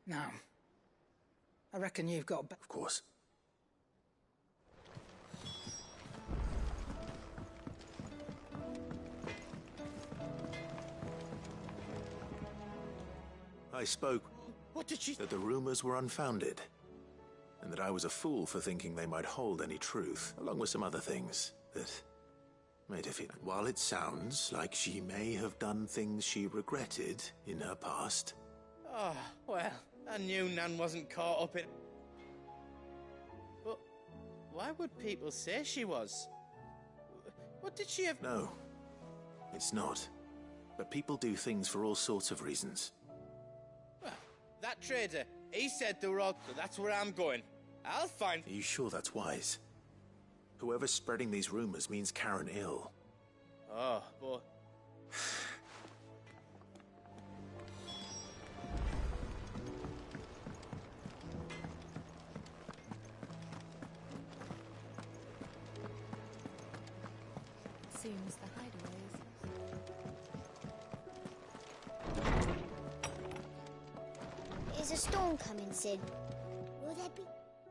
No. I reckon you've got... Of course. I spoke... What did she... that the rumors were unfounded, and that I was a fool for thinking they might hold any truth, along with some other things that made her feel... While it sounds like she may have done things she regretted in her past... Oh, well, I knew Nan wasn't caught up in... But why would people say she was? What did she have... No, it's not. But people do things for all sorts of reasons. Well, that trader, he said they were all... So that's where I'm going. I'll find... Are you sure that's wise? Whoever's spreading these rumors means Karen ill. Oh, but... Seems the hideaway is... Is a storm coming, Sid? Will there be...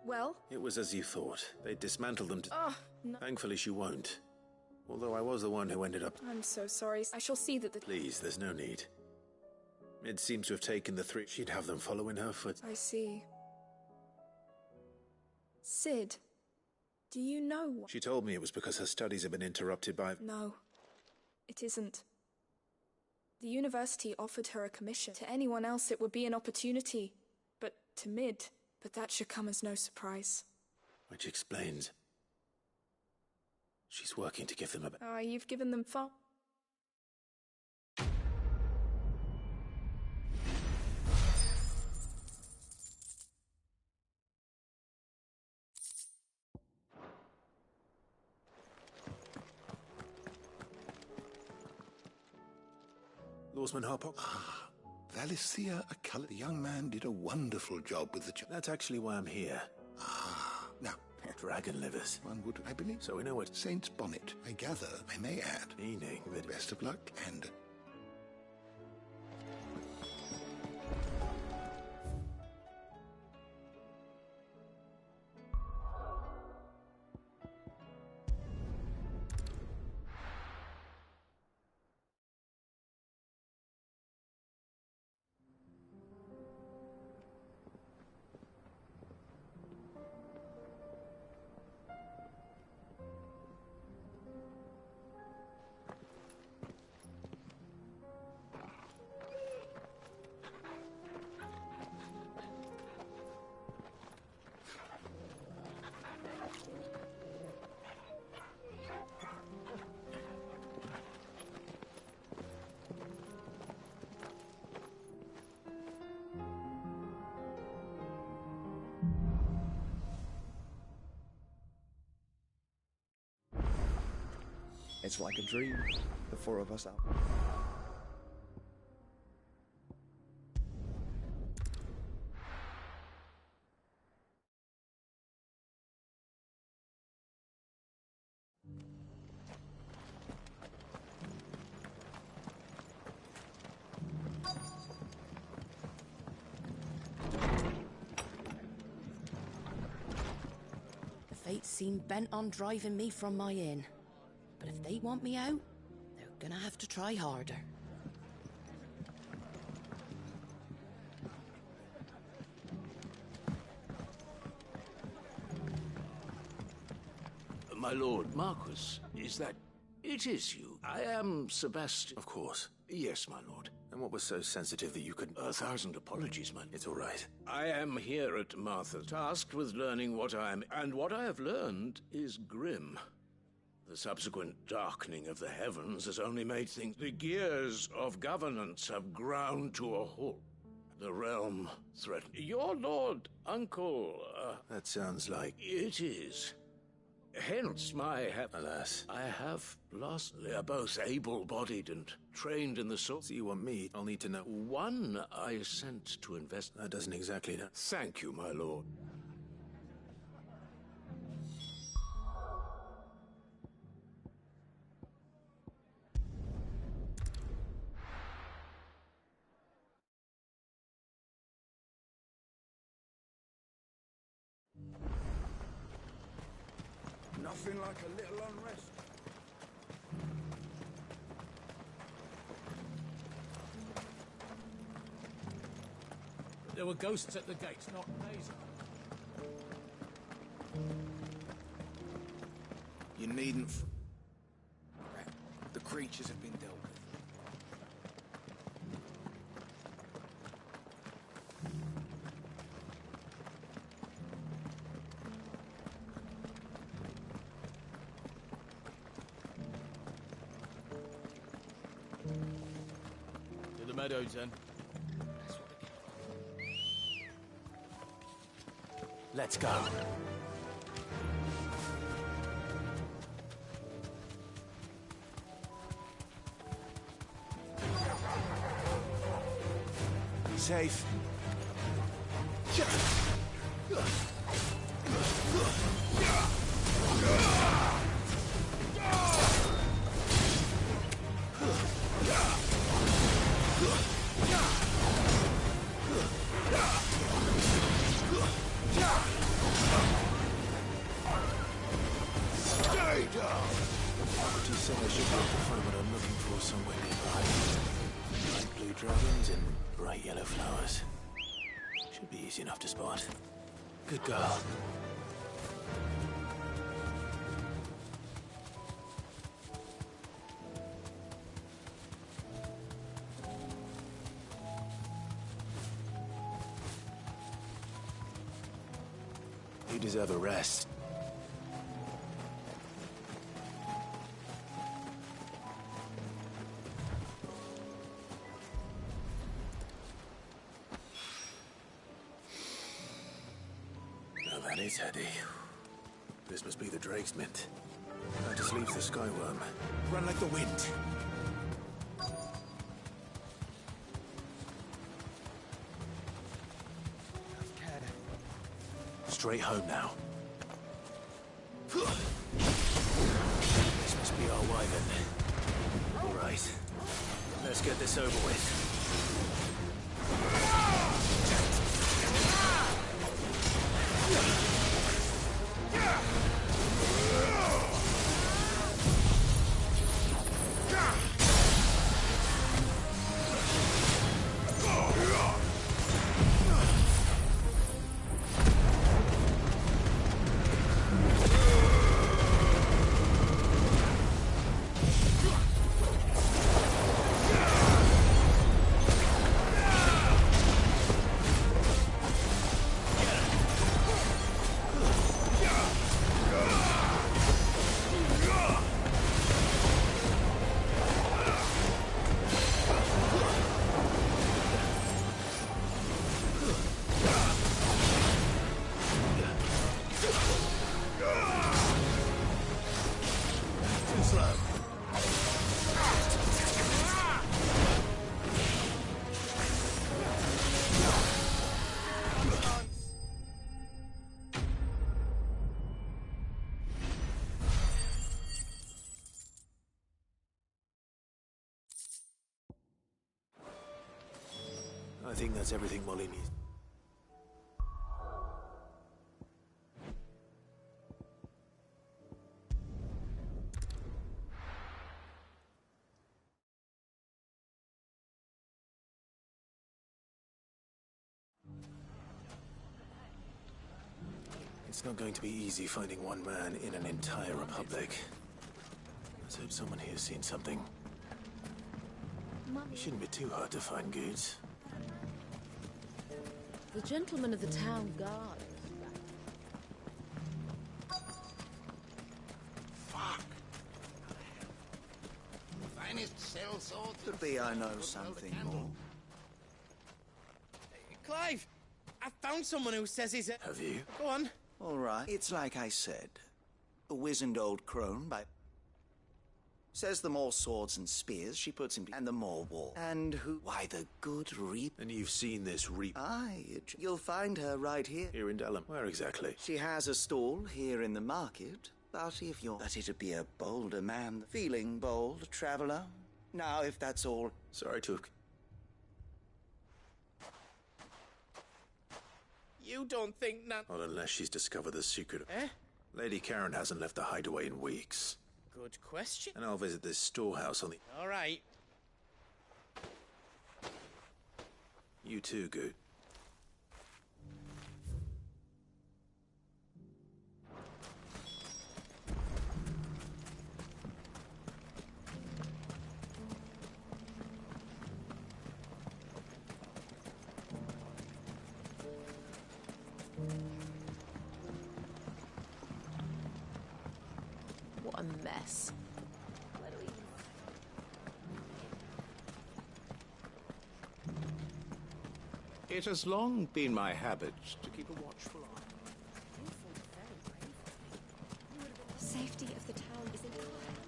Well? It was as you thought. They dismantled them to... Oh, no. Thankfully she won't. Although I was the one who ended up... I'm so sorry. I shall see that the... Please, there's no need. Mid seems to have taken the three... She'd have them follow in her foot. I see. Sid, do you know what... She told me it was because her studies had been interrupted by... No, it isn't. The university offered her a commission. To anyone else it would be an opportunity. But to Mid... But that should come as no surprise. Which explains... She's working to give them a... Ah, you've given them far... Lawsman Harpock? Valicia Aculla. The young man did a wonderful job with the... That's actually why I'm here. Now, Dragon livers. one would, I believe... So we know what... Saint's Bonnet. I gather, I may add. Meaning that... Best of luck, and... It's like a dream, the four of us out. The fates seem bent on driving me from my inn. But if they want me out, they're gonna have to try harder. My lord Marquis, is that... It is you. I am Sebastian. Of course. Yes, my lord. And what was so sensitive that you couldn't... 1,000 apologies, man. It's all right. I am here at Martha, tasked with learning what I am... And what I have learned is grim. The subsequent darkening of the heavens has only made things... The gears of governance have ground to a halt. The realm threatened. Your lord, uncle... That sounds like... It is. Hence my... Alas. I have lost... They are both able-bodied and trained in the sword. So you want me? I'll need to know... One I sent to invest... That doesn't exactly know. Thank you, my lord. Nothing like a little unrest. There were ghosts at the gates, not days. You needn't. The creatures have been dealt with. To the meadows, then. Let's go. Be safe. She said I should be able to find what I'm looking for somewhere nearby. Bright blue dragons and bright yellow flowers. Should be easy enough to spot. Good girl. You deserve a rest. Now that is heady. This must be the Drake's Mint. That just leaves the Skyworm. Run like the wind. Straight home now. This must be our wyvern. All right. Let's get this over with. I think that's everything Molly needs. It's not going to be easy finding one man in an entire republic. Let's hope someone here's seen something. It shouldn't be too hard to find goods. The gentleman of the town guard. Fuck. Finest cell sword. Could be I know something more. Clive, I found someone who says he's a... Have you? Go on. All right. It's like I said. A wizened old crone by... Says the more swords and spears she puts in, and the more war. And who? Why, the good Reap. And you've seen this Reap Aye, you'll find her right here. here in Dellum. Where exactly? She has a stall here in the market, but if you're... But it'd be a bolder man. Feeling bold, traveller. Now, if that's all... Sorry to have... You don't think that... Not unless she's discovered the secret. Eh? Lady Karen hasn't left the hideaway in weeks. Good question. And I'll visit this storehouse on the... All right. You too, Goot. What a mess. It has long been my habit to keep a watchful eye. The safety of the town is in your hands.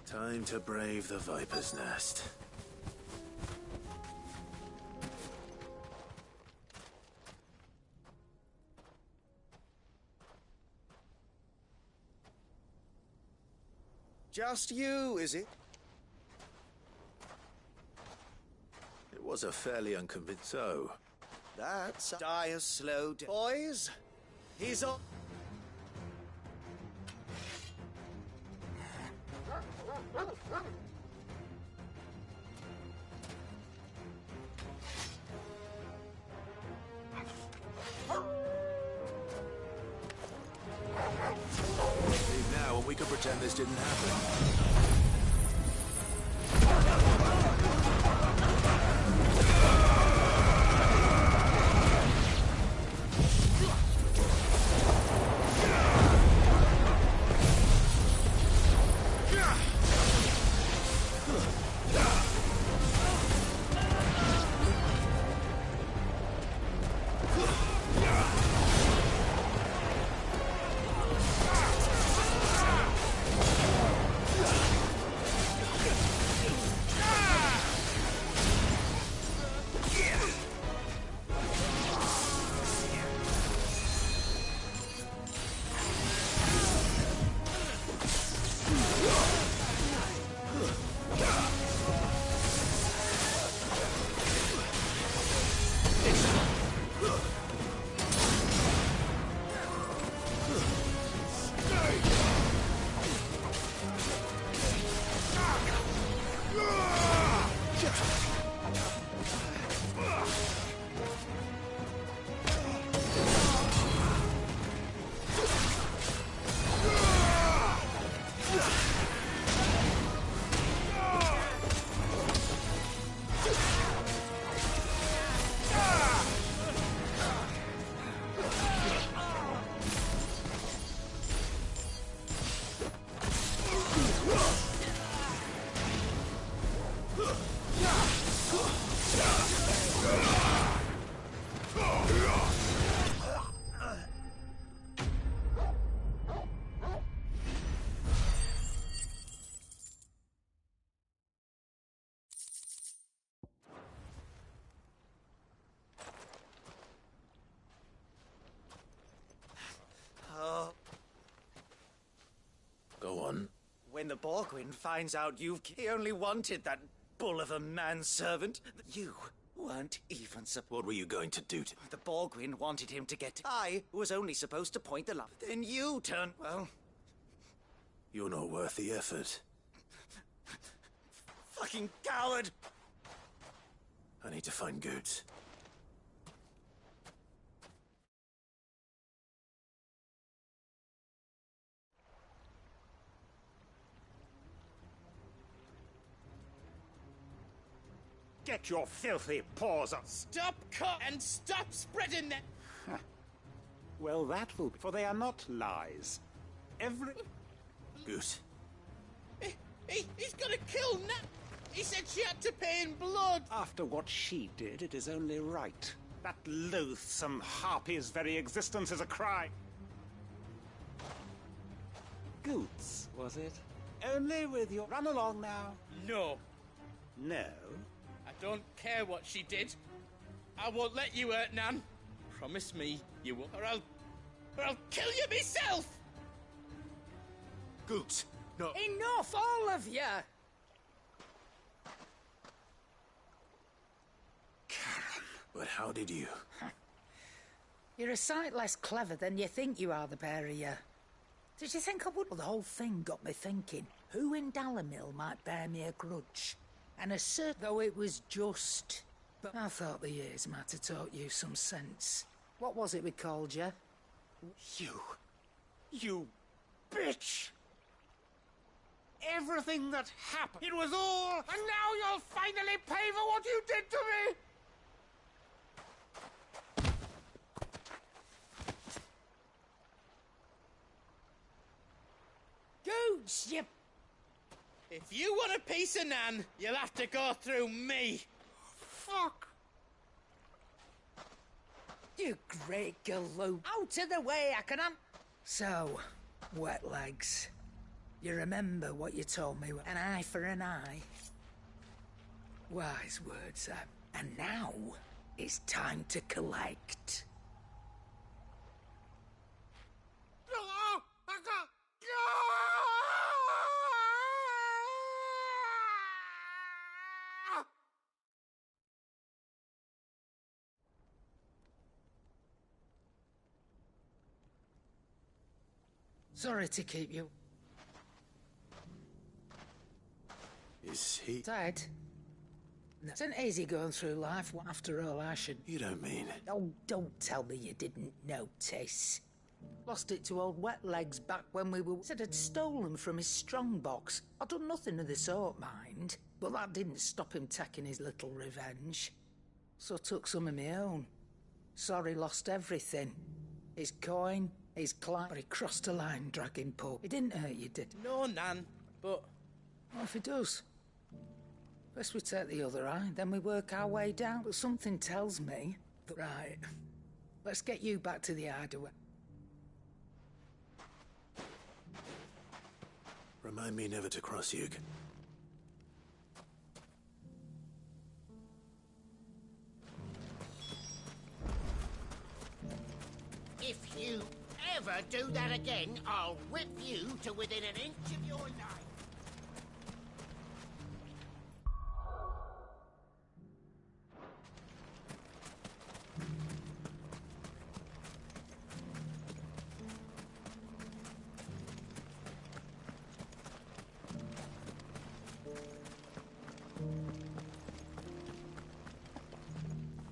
Time to brave the Viper's Nest. Just you, is it? It was a fairly unconvincing... So, That's dire slow... Boys, he's on... leave now and we can pretend this didn't happen. Go on. When the Borgwyn finds out he only wanted that bull of a manservant, you weren't even What were you going to do to... The Borgwyn wanted him to get... I was only supposed to point the lamp. Then you turned... Well... You're not worth the effort. Fucking coward! I need to find Goods. Get your filthy paws up! Stop and stop spreading that... Well, that will be, for they are not lies. Every... Goose. He's gonna kill Nat. He said she had to pay in blood. After what she did, it is only right. That loathsome harpy's very existence is a crime. Goots, was it? Only with your... Run along now. No. No? I don't care what she did. I won't let you hurt Nan. Promise me you won't, or I'll kill you myself! Goots, No. Enough, all of you! But how did you? You're a sight less clever than you think you are, the pair of you. Did you think I would? Well, the whole thing got me thinking, who in Dalamil might bear me a grudge? And as certain though it was just... But I thought the years might have taught you some sense. What was it we called you? You bitch! Everything that happened, it was all... And now you'll finally pay for what you did to me! Gooch, you... If you want a piece of Nan, you'll have to go through me. Fuck! You great galoot. Out of the way, I can... So, wet legs. You remember what you told me? An eye for an eye? Wise words, that. And now, it's time to collect. Sorry to keep you. Is he... Dead? No. It's easy going through life. After all, I should... You don't mean... Oh, don't tell me you didn't notice. Lost it to old Wet Legs back when we were... Said I'd stolen from his strongbox. I'd done nothing of the sort, mind. But that didn't stop him taking his little revenge. So I took some of my own. Sorry, lost everything. His coin, his client... But he crossed a line, dragging Pope. He didn't hurt you, did he? No, Nan, but... What if he does? Best we take the other eye, then we work our way down. But something tells me that... Right. Let's get you back to the hideaway. Remind me never to cross you. If you ever do that again, I'll whip you to within an inch of your life.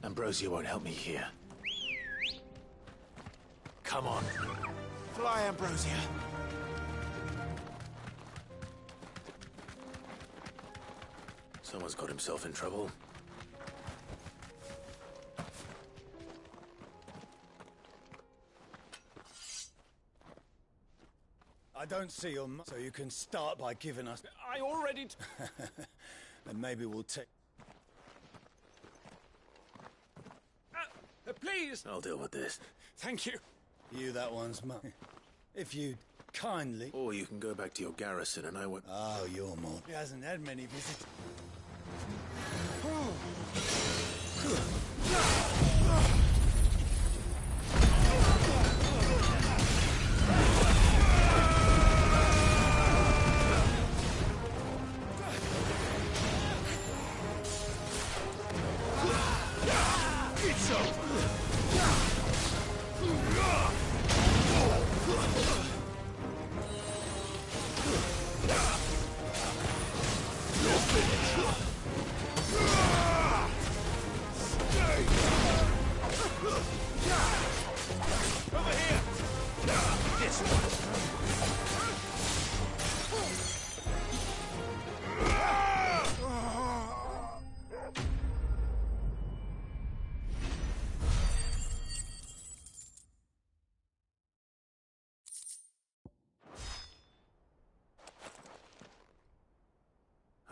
Ambrosia won't help me here. Come on. Fly, Ambrosia. Someone's got himself in trouble. I don't see your so you can start by giving us... I already... And maybe we'll take... Please! I'll deal with this. Thank you. You that one's mine. If you'd kindly... Or you can go back to your garrison and I won't... Oh, you're more... He hasn't had many visits.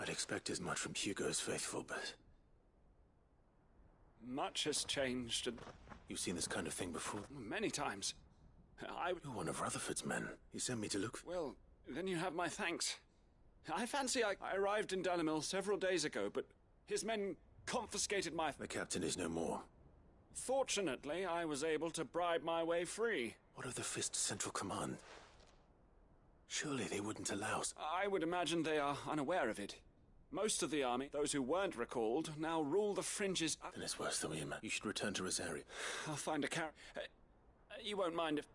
I'd expect as much from Hugo's faithful, but... Much has changed, and... You've seen this kind of thing before? Many times. You're one of Rutherford's men. He sent me to look for... Well, then you have my thanks. I fancy I arrived in Dalamil several days ago, but his men confiscated my... The captain is no more. Fortunately, I was able to bribe my way free. What of the Fist Central Command? Surely they wouldn't allow... I would imagine they are unaware of it. Most of the army, those who weren't recalled, now rule the fringes... Then it's worse than we imagined. You should return to Rosario. I'll find a you won't mind if...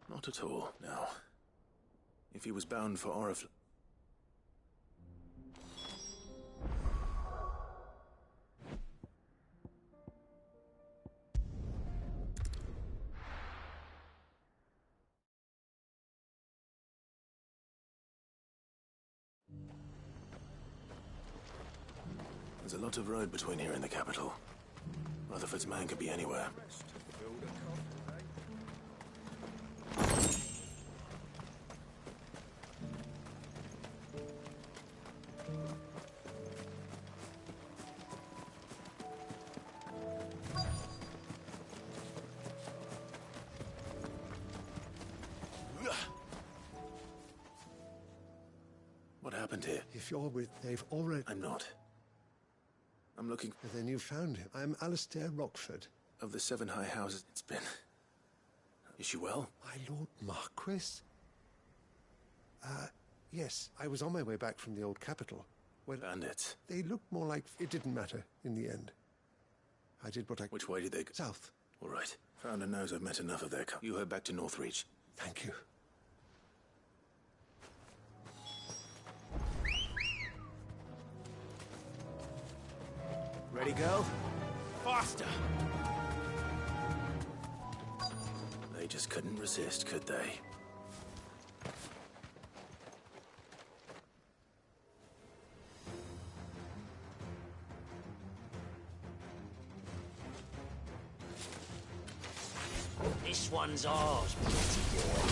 Not at all, no. If he was bound for Oriflamme... There's a lot of road between here and the capital. Rutherford's man could be anywhere. What happened here? If you're with, they've already... I'm not. I'm looking... Then you found him. I'm Alistair Rockford. Of the 7 high houses, it's been... Is she well? My Lord Marquis? Yes. I was on my way back from the old capital. When Bandits. They looked more like... It didn't matter in the end. I did what I... Which way did they go? South. All right. Founder knows I've met enough of their... You head back to Northreach. Thank you. Ready, go? Faster! They just couldn't resist, could they? This one's ours, pretty boy.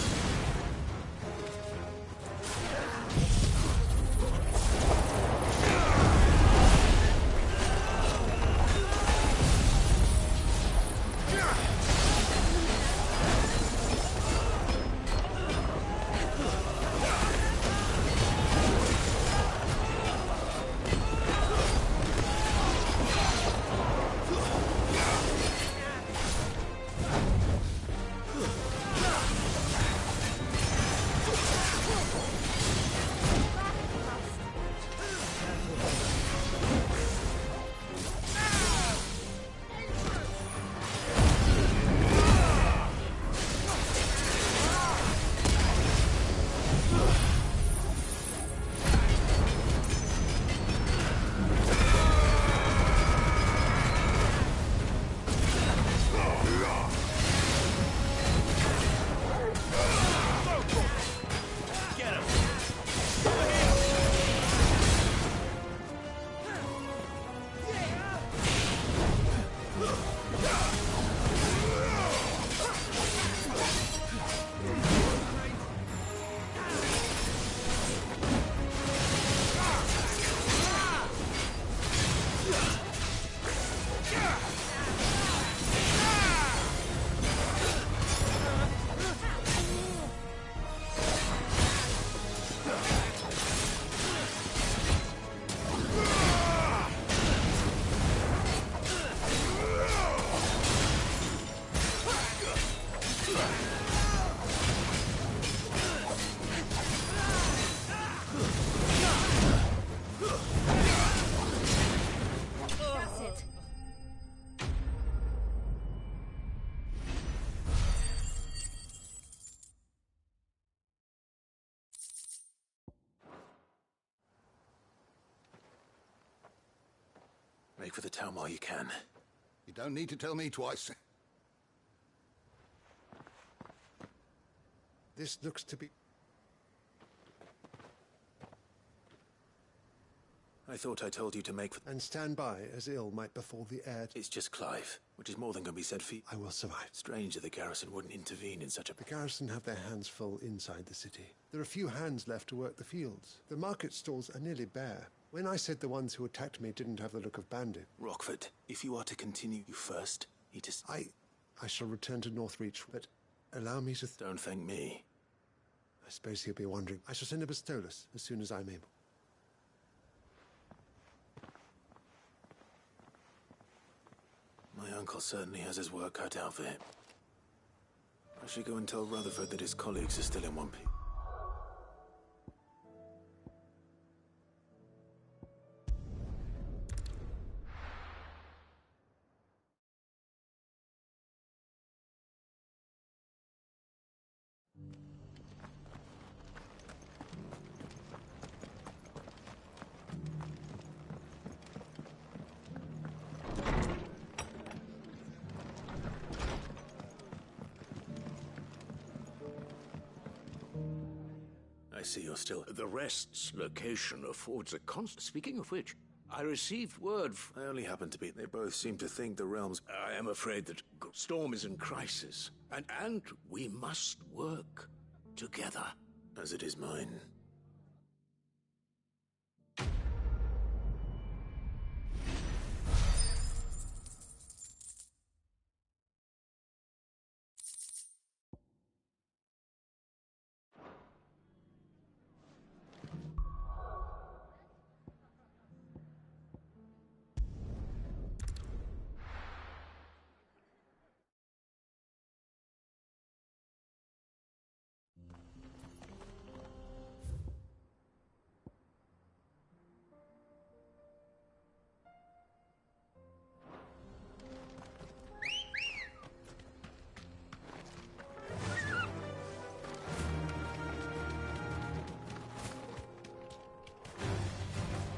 Make for the town while you can. You don't need to tell me twice. This looks to be... I thought I told you to make for... And stand by, as ill might befall the heir. It's just Clive, which is more than can be said for you. I will survive. Strange that the garrison wouldn't intervene in such a... The garrison have their hands full inside the city. There are few hands left to work the fields. The market stalls are nearly bare. When I said the ones who attacked me didn't have the look of bandit... Rockford, if you are to continue, you first need to... I shall return to Northreach, but allow me to... Don't thank me. I suppose he'll be wondering. I shall send a Bastolus as soon as I'm able. My uncle certainly has his work cut out for him. I should go and tell Rutherford that his colleagues are still in one piece. I see you're still... The Rest's location affords a constant... Speaking of which, I received word... I only happen to be... They both seem to think the realm's... I am afraid that Storm is in crisis, and we must work together. As it is mine.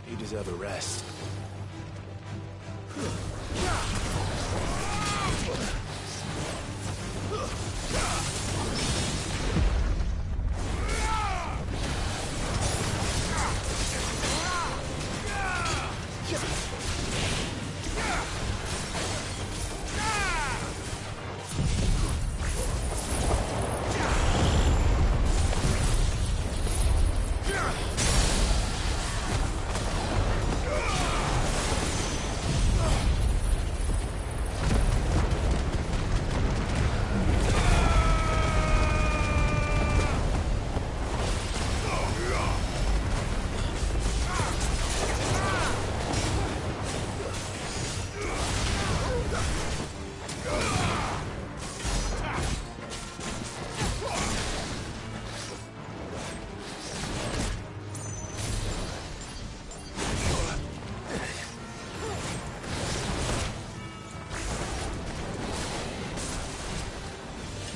You deserve a rest.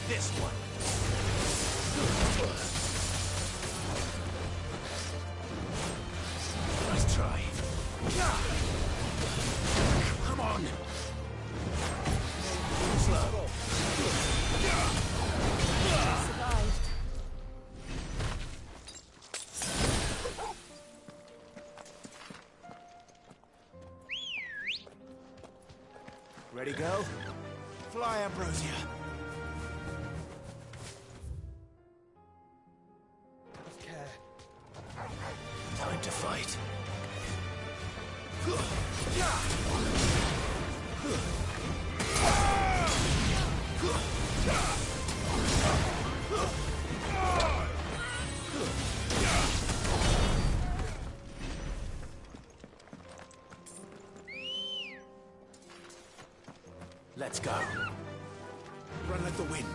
This one. Nice try. Come on. Slow. Survived. Ready, go? Fly, Ambrosia. Time to fight. Let's go. Run like the wind.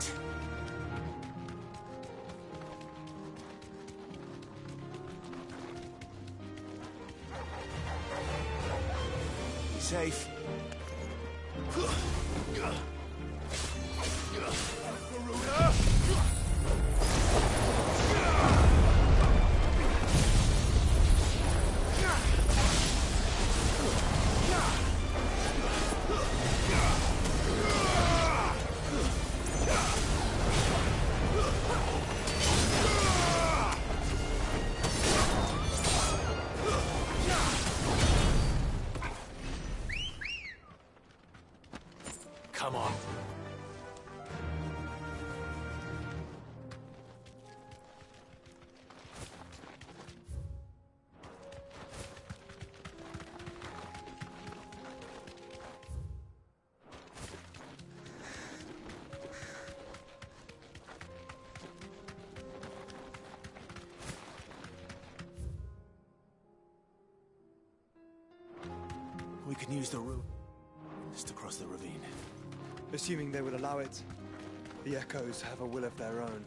Be safe. Come on. We can use the route just to cross the ravine. Assuming they would allow it. The Echoes have a will of their own.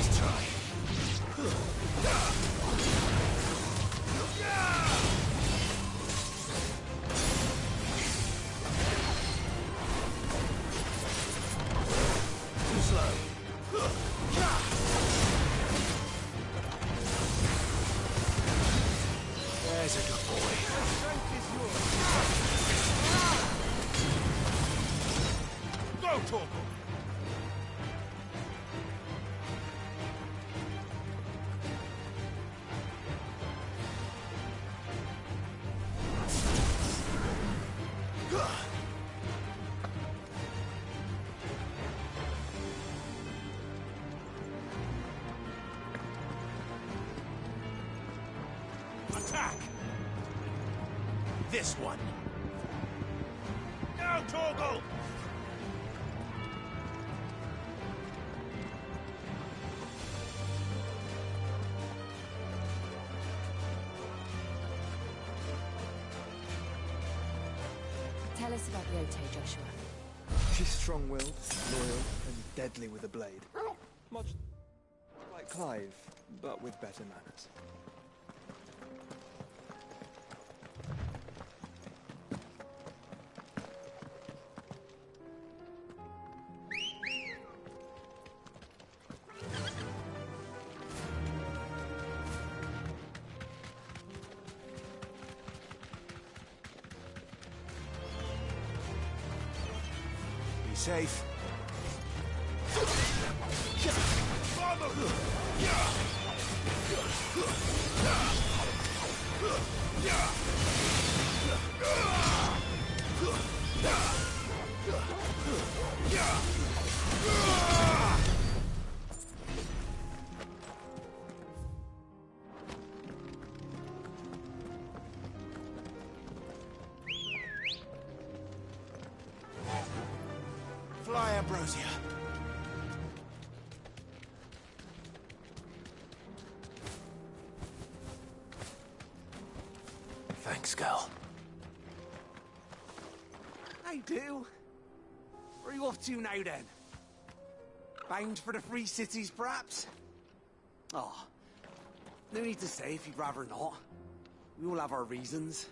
Nice try. Too slow. There's a good boy. Go, Torgal! Attack! This one. Now, Torgal! Tell us about the Otay, Joshua. She's strong-willed, loyal, and deadly with a blade. Much like Clive, but with better manners. Be safe. Fly, Ambrosia. Thanks, girl. Hey, do. Where are you off to now, then? Bound for the Free Cities, perhaps? Oh, no need to say if you'd rather not. We all have our reasons.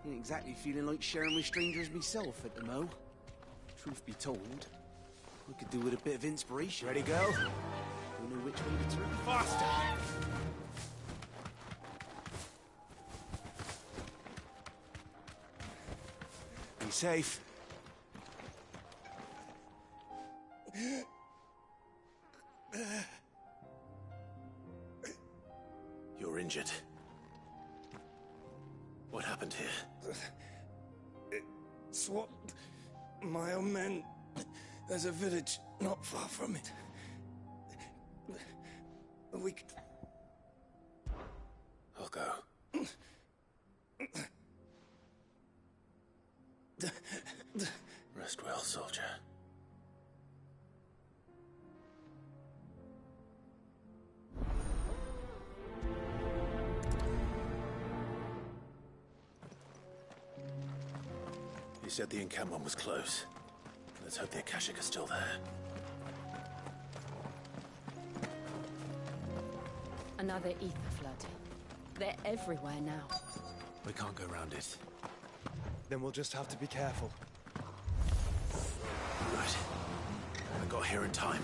Ain't exactly feeling like sharing with strangers myself at the mo. Truth be told, I could do with a bit of inspiration. Ready, girl? Don't know which way to turn. Faster! Be safe. You're injured. What happened here? It's what my own men. There's a village not far from it. I'll go. Rest well, soldier. You said the encampment was close. Let's hope the Akashic are still there. Another ether flood. They're everywhere now. We can't go around it. Then we'll just have to be careful. Right. I got here in time.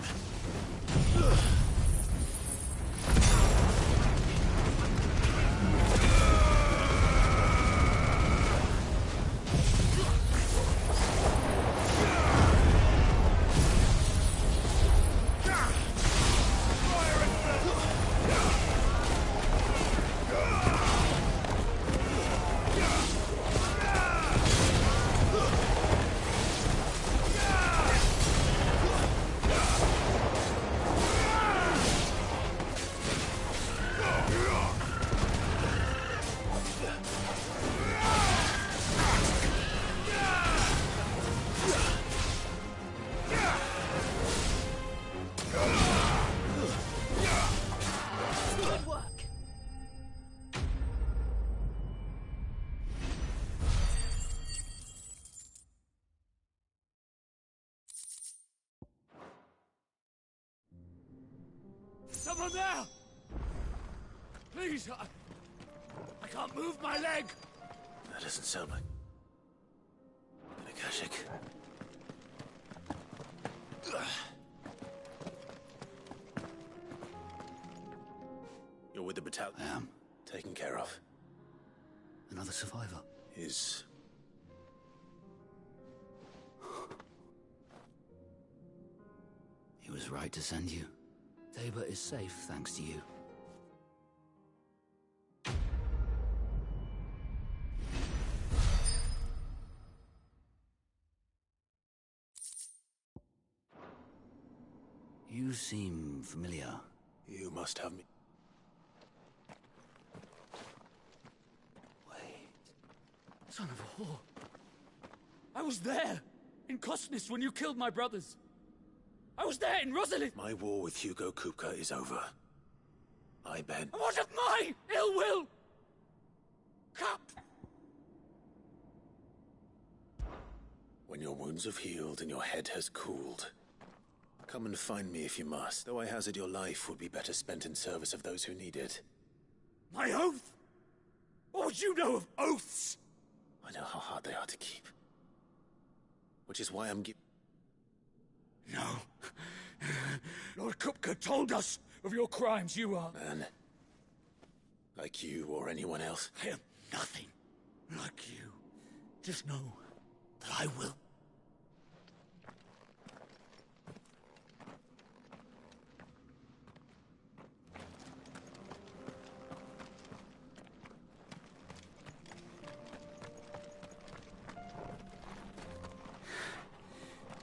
from there! Please, I can't move my leg! That doesn't sound like... Akashic. You're with the battalion? I am. Taken care of. Another survivor. Is... He was right to send you. Tabor is safe thanks to you. You seem familiar. You must have me. Son of a whore. I was there, in Kosnis, when you killed my brothers. I was there in Rosalit. My war with Hugo Kupka is over. I bet. And what of my ill will? Cup! When your wounds have healed and your head has cooled, come and find me if you must. Though I hazard your life would be better spent in service of those who need it. My oath? What would you know of oaths? I know how hard they are to keep. Which is why I'm No. Lord Kupka told us of your crimes. You are... Man. Like you or anyone else. I am nothing like you. Just know that I will.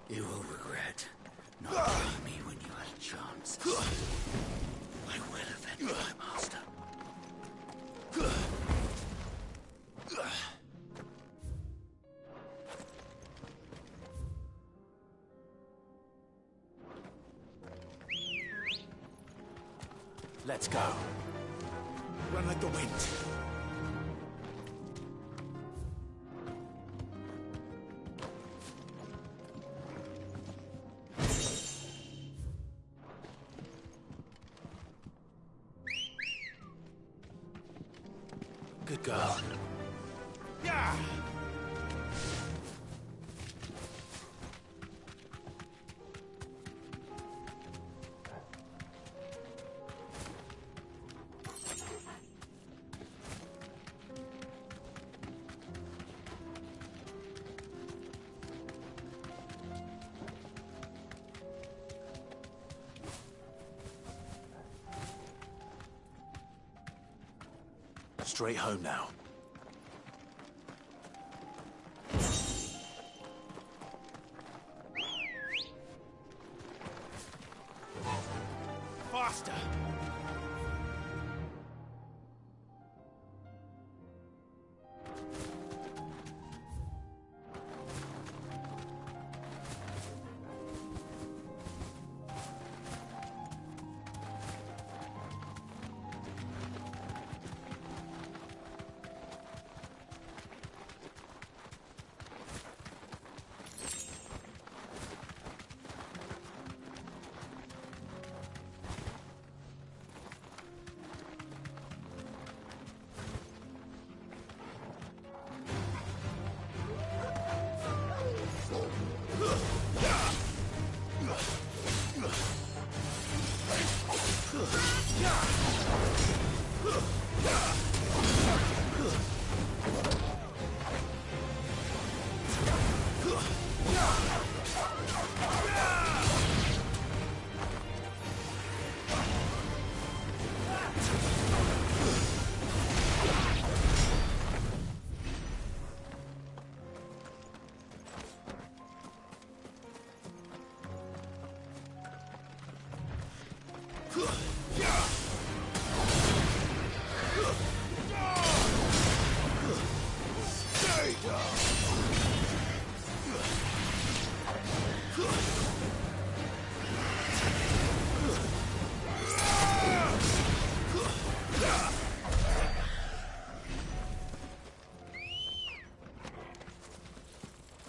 You will regret not killing me when you had a chance. I will avenge my master. Let's go. Run like the wind. Good girl. Yeah! Straight home now. Faster!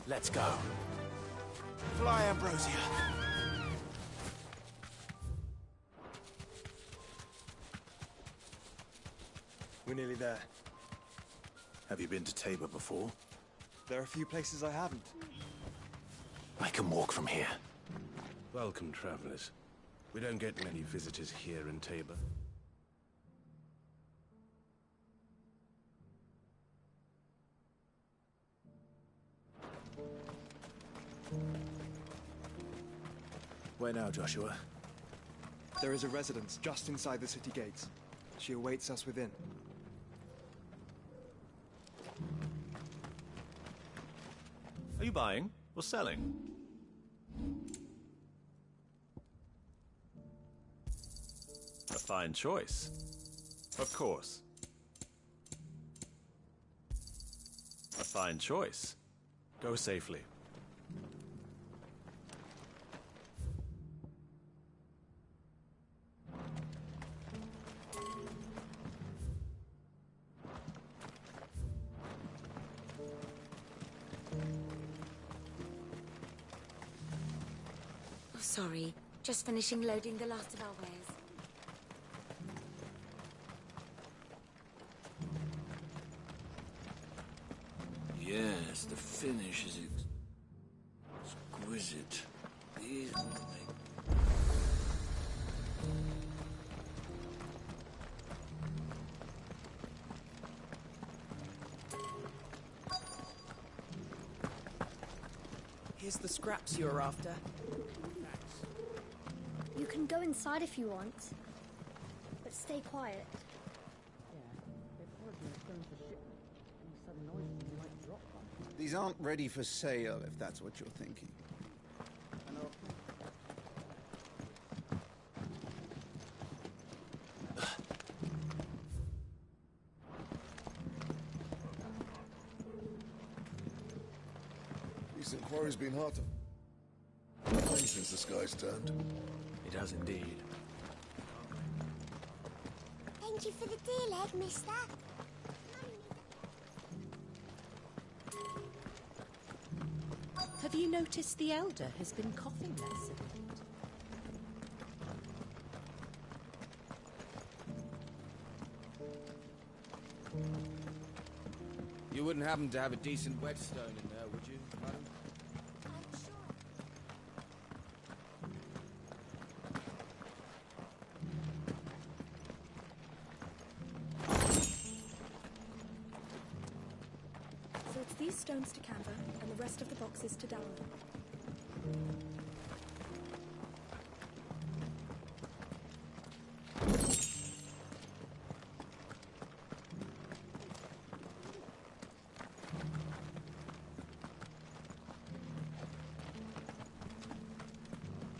Let's go. Fly, Ambrosia. We're nearly there. Have you been to Tabor before? There are a few places I haven't. I can walk from here. Welcome, travelers. We don't get many visitors here in Tabor. Where now, Joshua? There is a residence just inside the city gates. She awaits us within. Are you buying or selling? A fine choice. Of course. A fine choice. Go safely. Oh, sorry. Just finishing loading the last of our wares. Yes, the finish is exquisite. These will make... Here's the scraps you're after. You can go inside if you want, but stay quiet. These aren't ready for sale, if that's what you're thinking. This inquiry's been hard to find since the sky's turned. It has indeed. Thank you for the deal, egg, mister. Have you noticed the Elder has been coughing less? You wouldn't happen to have a decent whetstone in there, would you, madam? So it's these stones to Canva, and the rest of the boxes to Darren.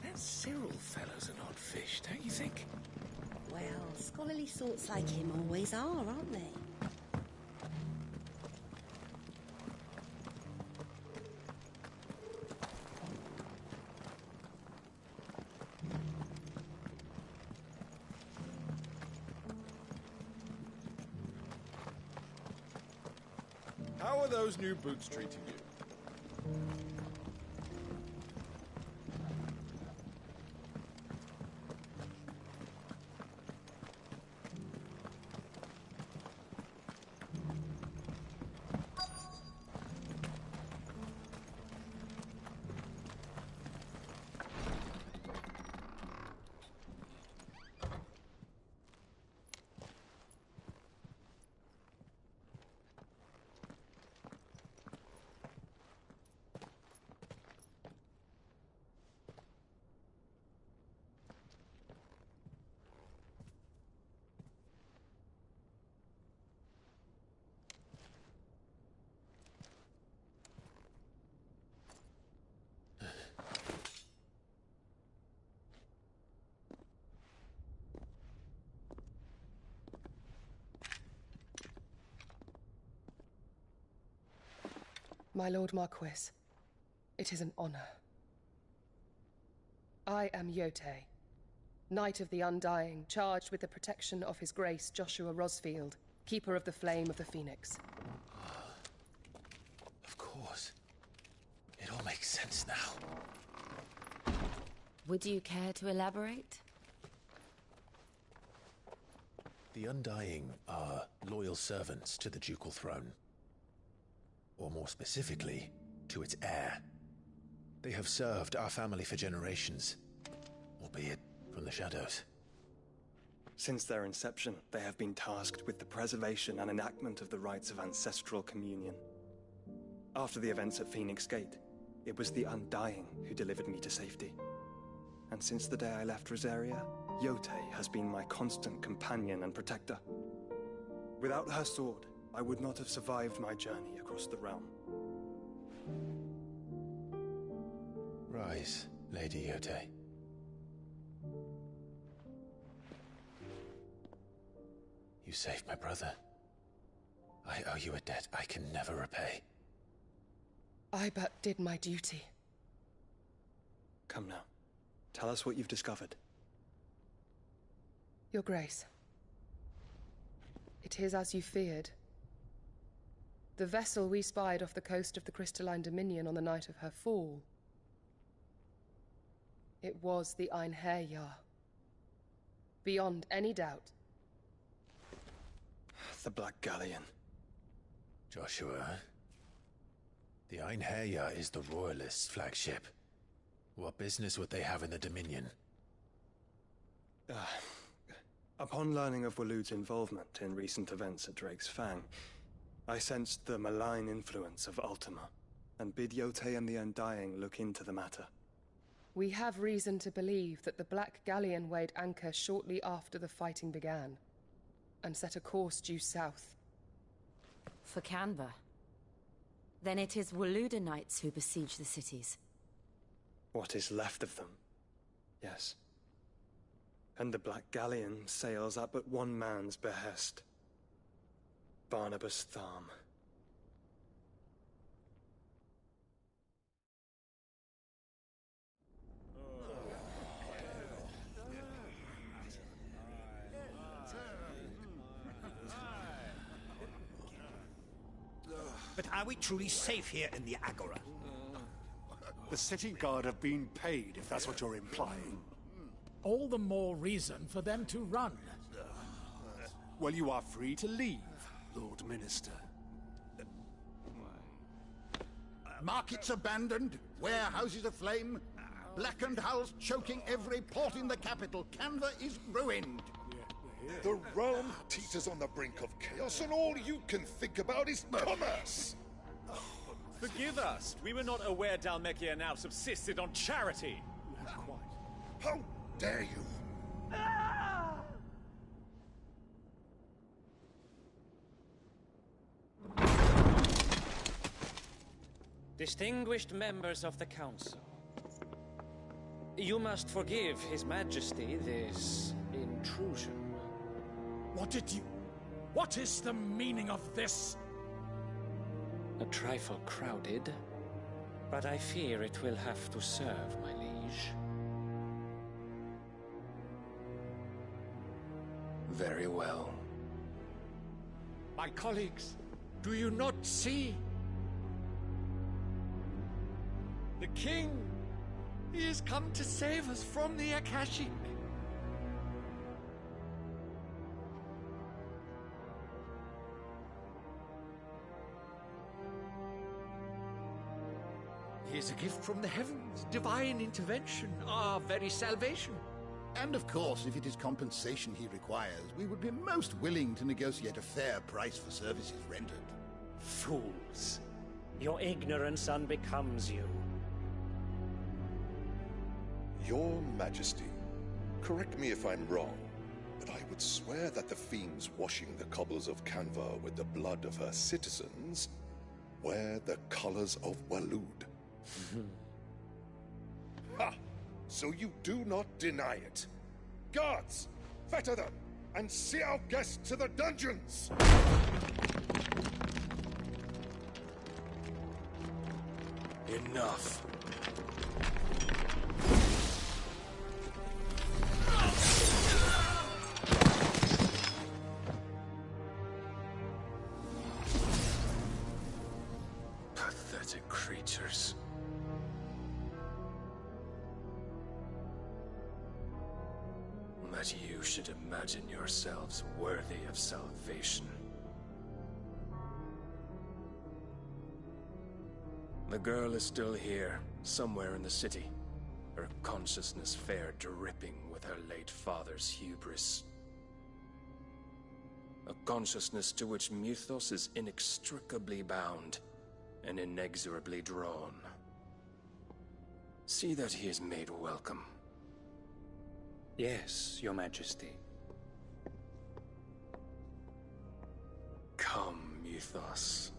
That Cyril fellow's an odd fish, don't you think? Well, scholarly sorts like him always are, aren't they? How are those new boots treating you? My Lord Marquis, it is an honor. I am Yote, Knight of the Undying, charged with the protection of His Grace Joshua Rosfield, Keeper of the Flame of the Phoenix. Of course. It all makes sense now. Would you care to elaborate? The Undying are loyal servants to the ducal throne. Or more specifically, to its heir. They have served our family for generations, albeit from the shadows. Since their inception, they have been tasked with the preservation and enactment of the rites of ancestral communion. After the events at Phoenix Gate, it was the Undying who delivered me to safety. And since the day I left Rosaria, Yotei has been my constant companion and protector. Without her sword, I would not have survived my journey across the realm. Rise, Lady Yotei. You saved my brother. I owe you a debt I can never repay. I but did my duty. Come now. Tell us what you've discovered. Your Grace. It is as you feared. The vessel we spied off the coast of the Crystalline Dominion on the night of her fall. It was the Einherjar. Beyond any doubt. The Black Galleon. Joshua, the Einherjar is the Royalists' flagship. What business would they have in the Dominion? Upon learning of Waloed's involvement in recent events at Drake's Fang, I sensed the malign influence of Ultima, and bid Yotei and the Undying look into the matter. We have reason to believe that the Black Galleon weighed anchor shortly after the fighting began, and set a course due south. For Canva. Then it is Waloed knights who besiege the cities. What is left of them, yes. And the Black Galleon sails at but one man's behest. Barnabas Tharm. But are we truly safe here in the Agora? The city guard have been paid, if that's what you're implying. All the more reason for them to run. Well, you are free to leave, Lord Minister. Markets abandoned, warehouses aflame, blackened hulls choking every port in the capital. Canva is ruined. The realm teeters on the brink of chaos, and all you can think about is commerce! Forgive us. We were not aware Dhalmekia now subsisted on charity. How dare you? Distinguished members of the Council, you must forgive His Majesty this intrusion. What is the meaning of this? A trifle crowded, but I fear it will have to serve, my liege. Very well. My colleagues, do you not see? The king! He has come to save us from the Akashic! He is a gift from the heavens, divine intervention, our very salvation. And of course, if it is compensation he requires, we would be most willing to negotiate a fair price for services rendered. Fools! Your ignorance unbecomes you. Your Majesty, correct me if I'm wrong, but I would swear that the fiends washing the cobbles of Canva with the blood of her citizens wear the colors of Waloed. Ha! So you do not deny it. Guards, fetter them, and see our guests to the dungeons! Enough. Pathetic creatures. that you should imagine yourselves worthy of salvation. The girl is still here, somewhere in the city, her consciousness fair dripping with her late father's hubris. A consciousness to which Mythos is inextricably bound and inexorably drawn. See that he is made welcome. Yes, Your Majesty. Come, Mythos.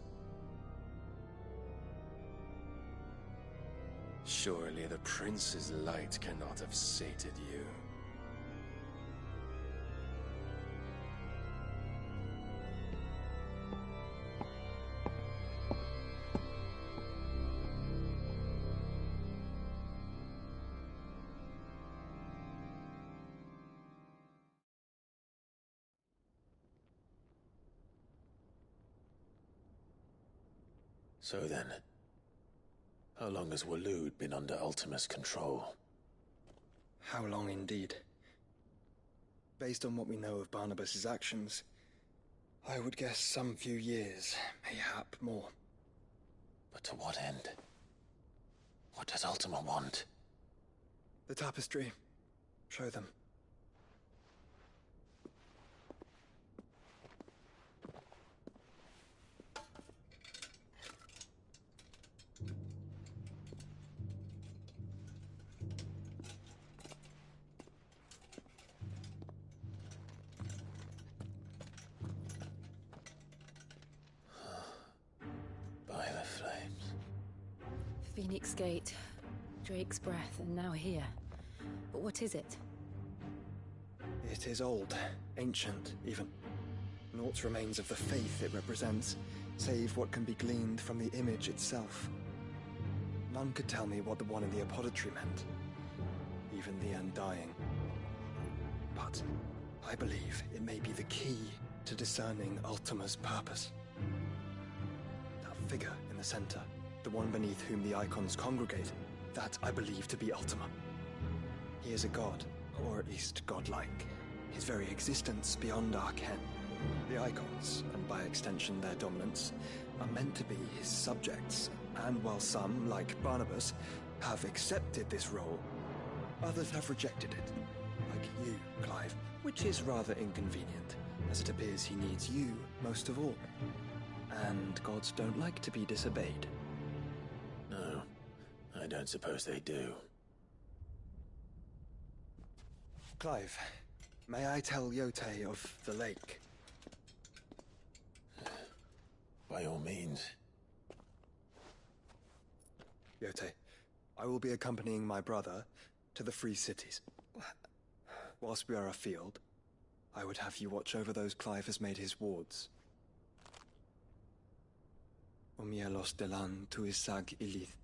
Surely the prince's light cannot have sated you. So then, how long has Waloed been under Ultima's control? How long indeed? Based on what we know of Barnabas's actions, I would guess some few years, mayhap more. But to what end? What does Ultima want? The tapestry. Show them. Phoenix Gate, Drake's Breath, and now here. But what is it? It is old, ancient, even. Naught remains of the faith it represents, save what can be gleaned from the image itself. None could tell me what the one in the apothecary meant, even the Undying. But I believe it may be the key to discerning Ultima's purpose. That figure in the center, the one beneath whom the icons congregate, that I believe to be Ultima. He is a god, or at least godlike. His very existence beyond our ken. The icons, and by extension their dominants, are meant to be his subjects, and while some, like Barnabas, have accepted this role, others have rejected it. Like you, Clive, which is rather inconvenient, as it appears he needs you most of all. And gods don't like to be disobeyed. No, I don't suppose they do. Clive, may I tell Yote of the lake? By all means. Yote, I will be accompanying my brother to the Free Cities. Whilst we are afield, I would have you watch over those Clive has made his wards. Omielos delan tuisag ilith.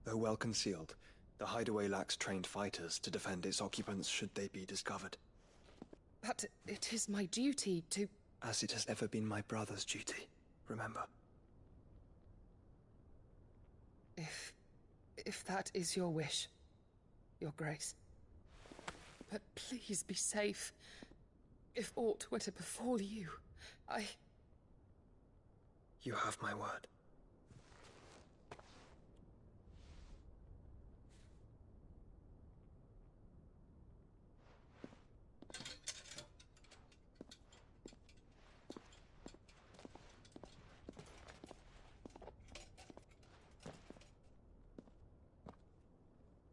Though well concealed, the hideaway lacks trained fighters to defend its occupants should they be discovered. But it is my duty to... As it has ever been my brother's duty, remember. If that is your wish, Your Grace. But please be safe. If aught were to befall you, You have my word.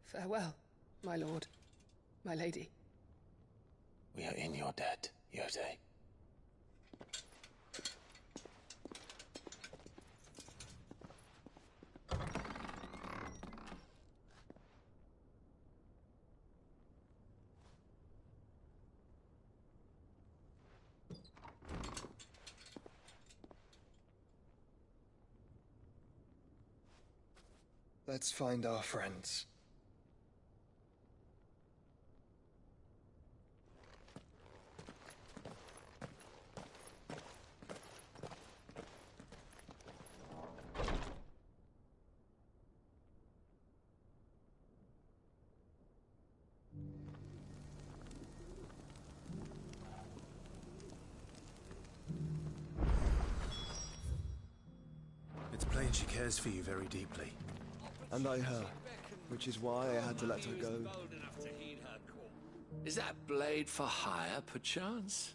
Farewell, my lord, my lady. We are in your debt, Yote. Let's find our friends. She cares for you very deeply. And I her, which is why I had to let her go. Is that blade for hire, perchance?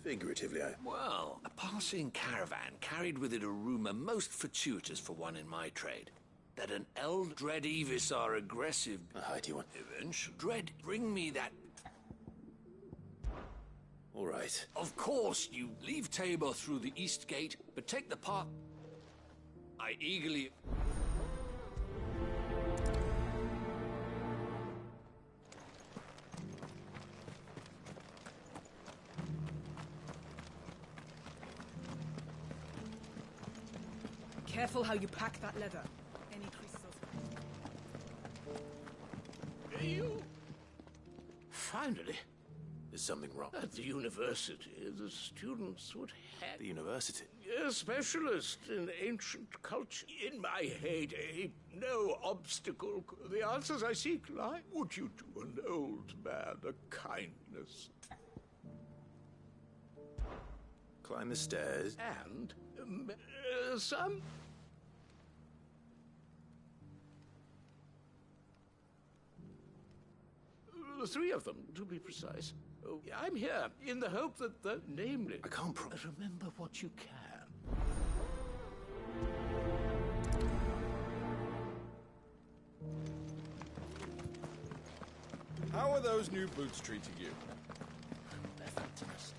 Figuratively, Well, a passing caravan carried with it a rumor most fortuitous for one in my trade. That an Eld Dread Evis are aggressive. A heighty one. Dread, bring me that. All right. Of course, you leave Tabor through the east gate, but take the path. I eagerly. Careful how you pack that leather. Any crystals. You? Finally. Is something wrong? At the university, the students would have... The university? A specialist in ancient culture. In my heyday, no obstacle. The answers I seek lie. Would you do an old man a kindness? Climb the stairs. And some... Three of them, to be precise. Oh, I'm here in the hope that the namely... I can't remember what you can. How are those new boots treating you? They're fantastic.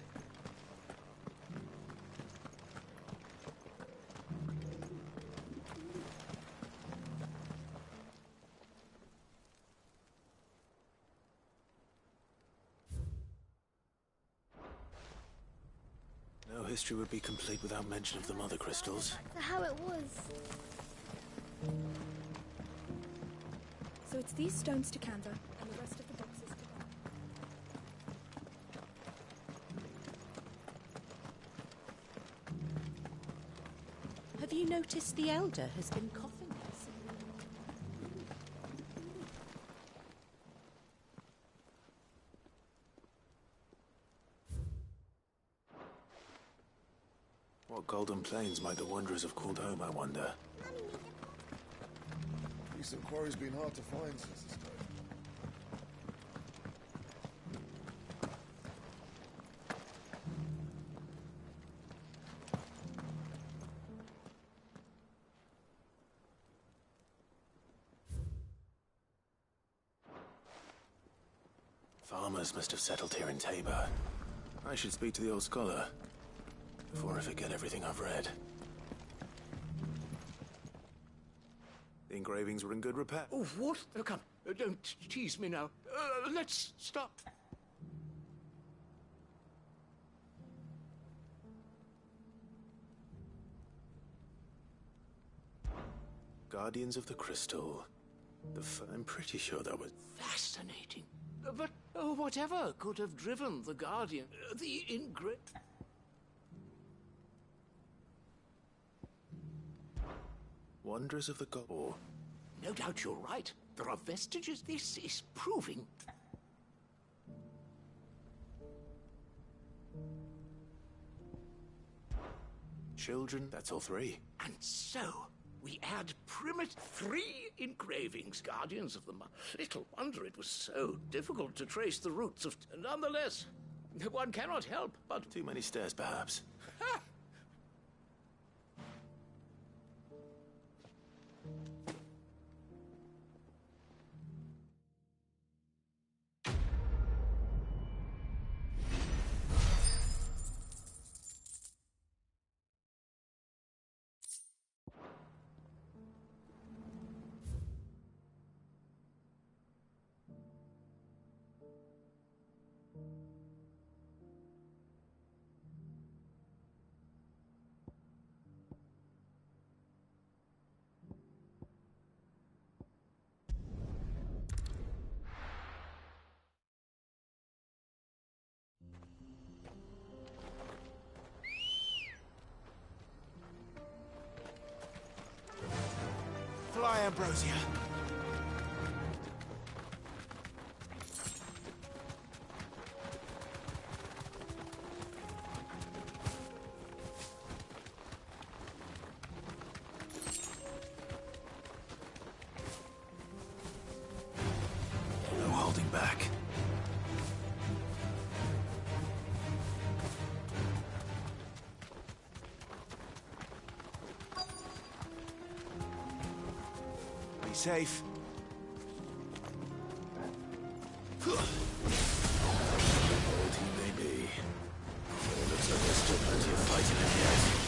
No history would be complete without mention of the mother crystals. How it was. So it's these stones to Canva, and the rest of the boxes to Bob. Have you noticed the Elder has been coughing recently? What golden plains might the wanderers have called home, I wonder? Decent quarry's been hard to find since this day. Farmers must have settled here in Tabor. I should speak to the old scholar before I forget everything I've read. The engravings were in good repair. Oh, what? Oh, come, don't tease me now. Let's stop. Guardians of the Crystal. I'm pretty sure that was... Fascinating. But whatever could have driven the Guardian? The Wanderers of the God. No doubt you're right. There are vestiges. This is proving... Children, that's all three. And so, we add primitive 3 engravings, Guardians of the Little wonder it was so difficult to trace the roots of... Nonetheless, one cannot help but... Too many stairs, perhaps. Ha! Fly, Ambrosia. safe. Old he may be. It looks like there's still plenty of fighting in yet.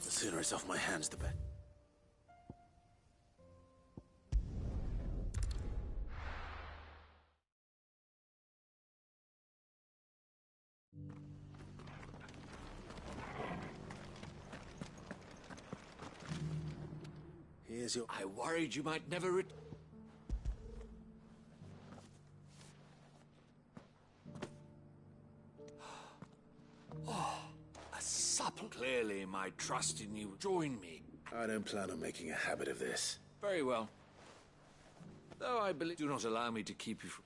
The sooner it's off my hands, the better. Here's your... I worried you might never Oh, a supple. Clearly, my trust in you. Join me. I don't plan on making a habit of this. Very well. Though I believe... Do not allow me to keep you from...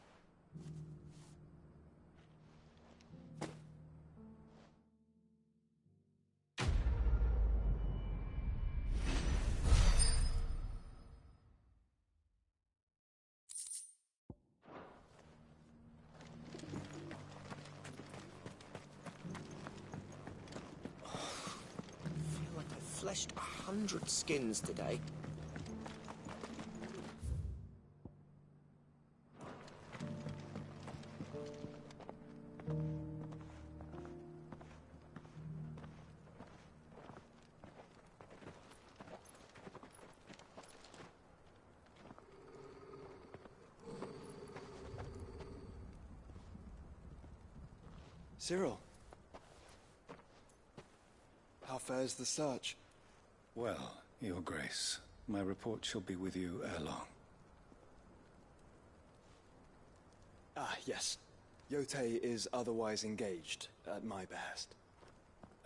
Fleshed 100 skins today. Cyril. How fares the search? Well, Your Grace, my report shall be with you ere long. Ah, yes. Yotei is otherwise engaged, at my behest.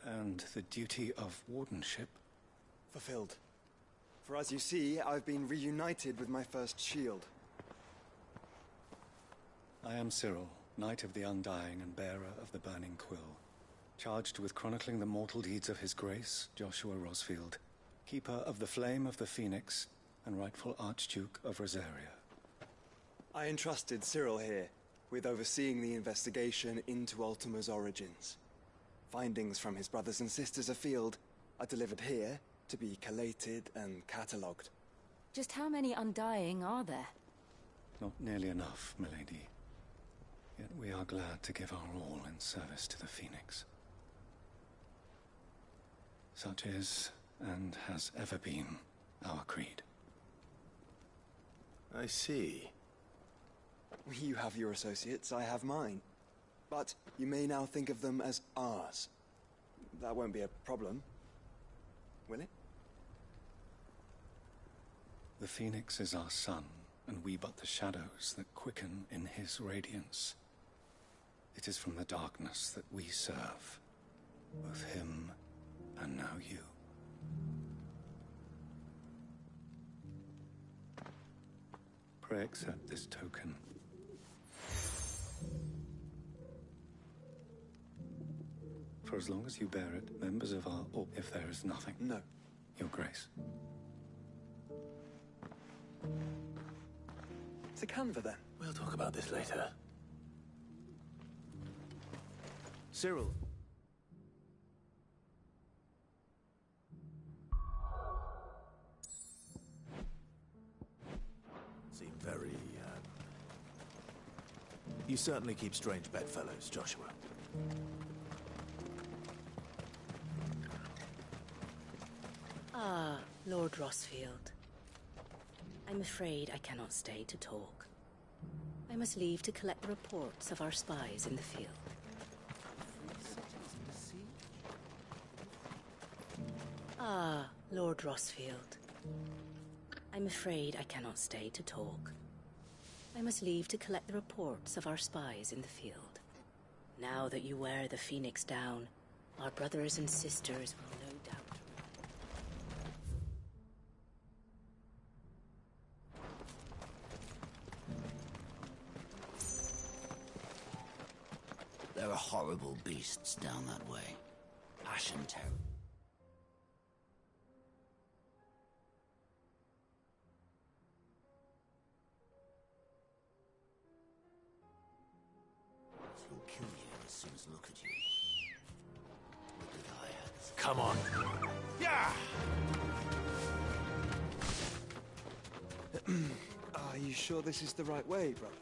And the duty of wardenship? Fulfilled. For as you see, I've been reunited with my first shield. I am Cyril, Knight of the Undying and bearer of the Burning Quill, charged with chronicling the mortal deeds of His Grace, Joshua Rosfield, Keeper of the Flame of the Phoenix, and rightful Archduke of Rosaria. I entrusted Cyril here with overseeing the investigation into Ultima's origins. Findings from his brothers and sisters afield are delivered here to be collated and catalogued. Just how many Undying are there? Not nearly enough, milady. Yet we are glad to give our all in service to the Phoenix. Such is, and has ever been, our creed. I see. You have your associates, I have mine. But you may now think of them as ours. That won't be a problem, will it? The Phoenix is our sun, and we but the shadows that quicken in his radiance. It is from the darkness that we serve, both him and now you. Pray accept this token. For as long as you bear it, members of our... or if there is nothing... No. Your Grace. To Canva, then. We'll talk about this later. Cyril. You certainly keep strange bedfellows, Joshua. Ah, Lord Rosfield. I'm afraid I cannot stay to talk. I must leave to collect the reports of our spies in the field. Ah, Lord Rosfield. I'm afraid I cannot stay to talk. I must leave to collect the reports of our spies in the field. Now that you wear the Phoenix down, our brothers and sisters will no doubt... There are horrible beasts down that way. Ashen terror. He'll kill you as soon as look at you. Look at I. Come on. Yeah! Are you sure this is the right way, brother?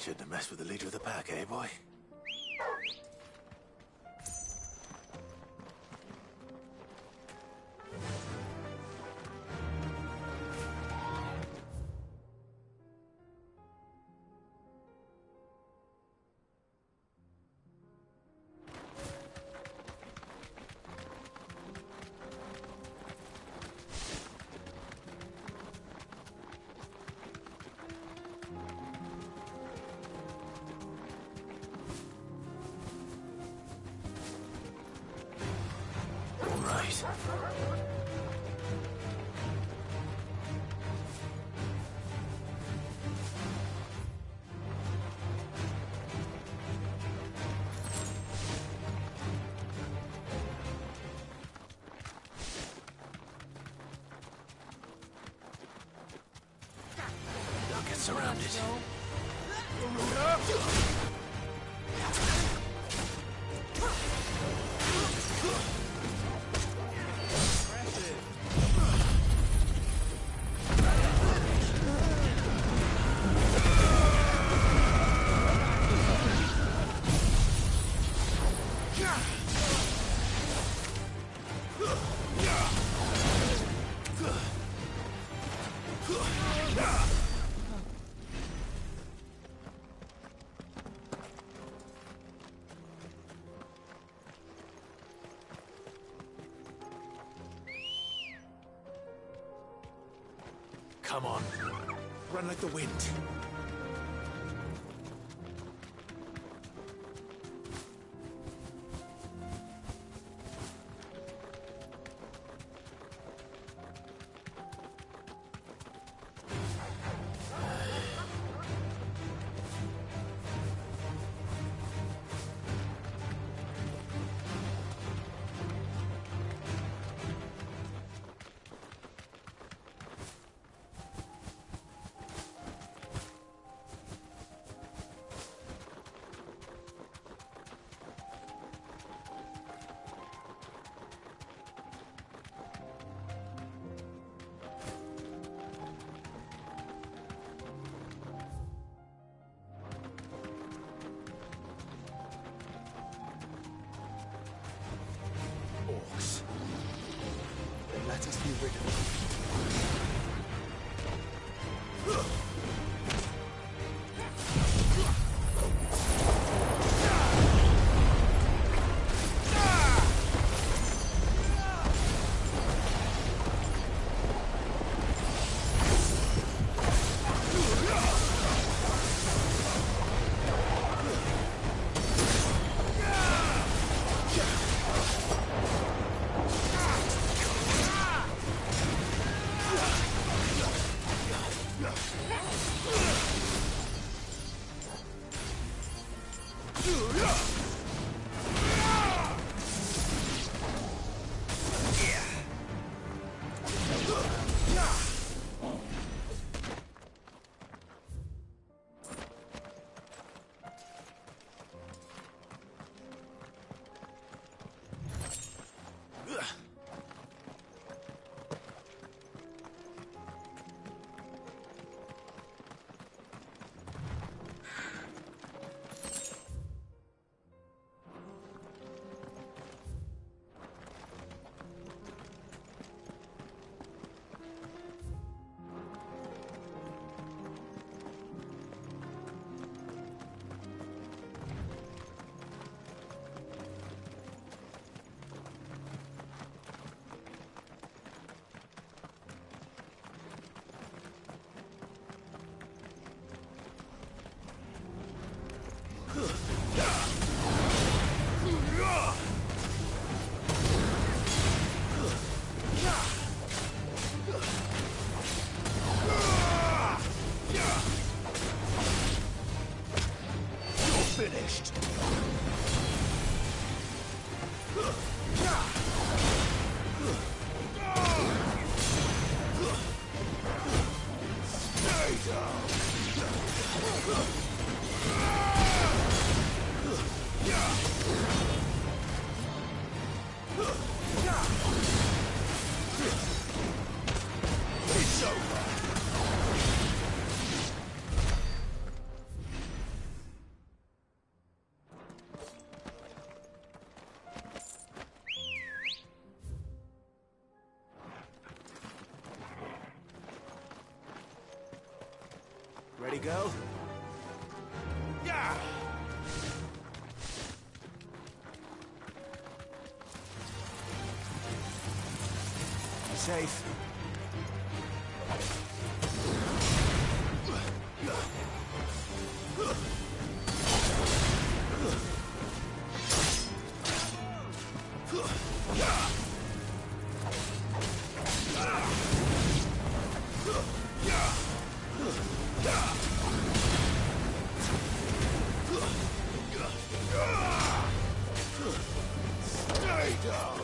Shouldn't have messed with the leader of the pack, eh, boy? found it. Come on. Run like the wind. Orcs. Then let us be rid of them. Finished. Stay down. It's over. Ready, go? Yeah! Safe. Stay down!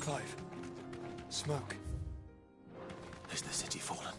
Clive. Smoke. Is the city fallen?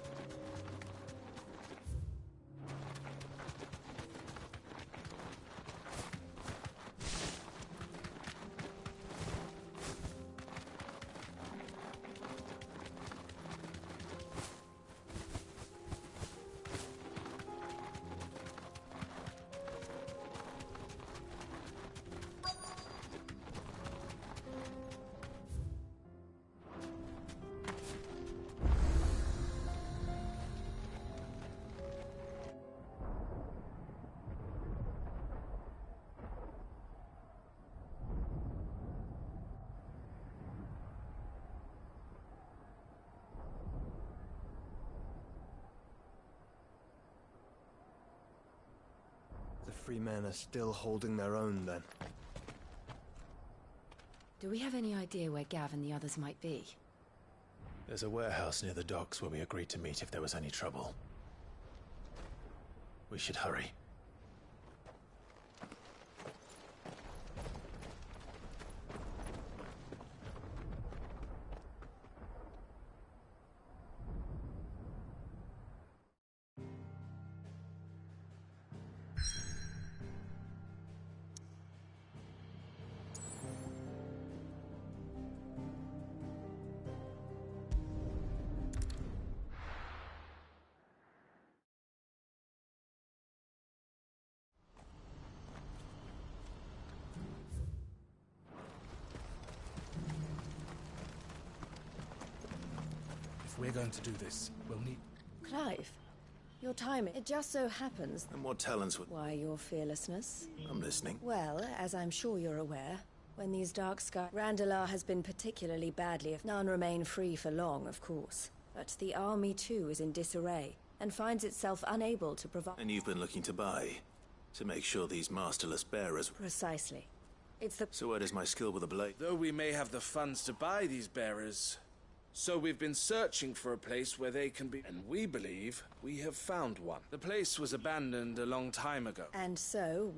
The free men are still holding their own, then. Do we have any idea where Gav and the others might be? There's a warehouse near the docks where we agreed to meet if there was any trouble. We should hurry. If we're going to do this, we'll need... Clive, your timing. It just so happens... And what talents would... Why, your fearlessness. I'm listening. Well, as I'm sure you're aware, when these dark skies... Randalar has been particularly badly... If none remain free for long, of course. But the army, too, is in disarray, and finds itself unable to provide... And you've been looking to buy, to make sure these masterless bearers... Precisely. It's the... So where does my skill with a blade... Though we may have the funds to buy these bearers, so we've been searching for a place where they can be... And we believe we have found one. The place was abandoned a long time ago. And so...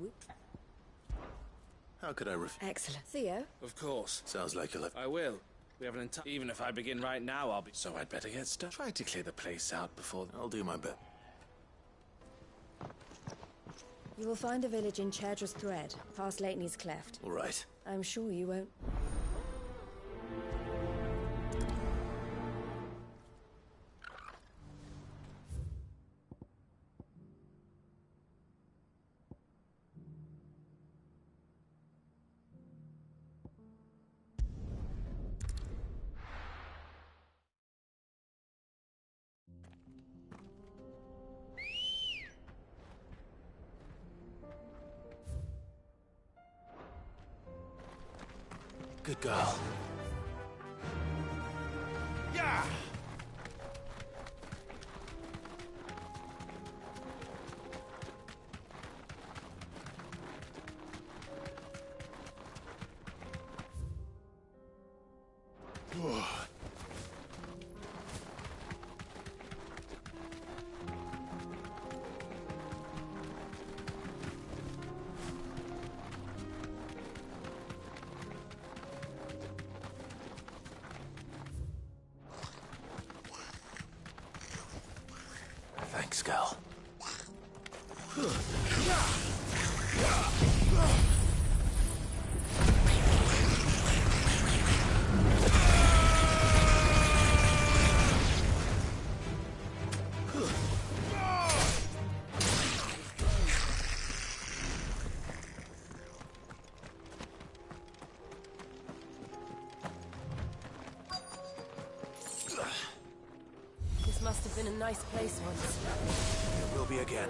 How could I Excellent. Theo? Of course. Sounds like you'll have... I will. We have an entire... Even if I begin right now, I'll be... So I'd better get started. Try to clear the place out before... I'll do my best. You will find a village in Chedra's Thread, past Lateney's Cleft. All right. I'm sure you won't... Good girl. Yeah! Thanks, girl. This must have been a nice place once. It will be again.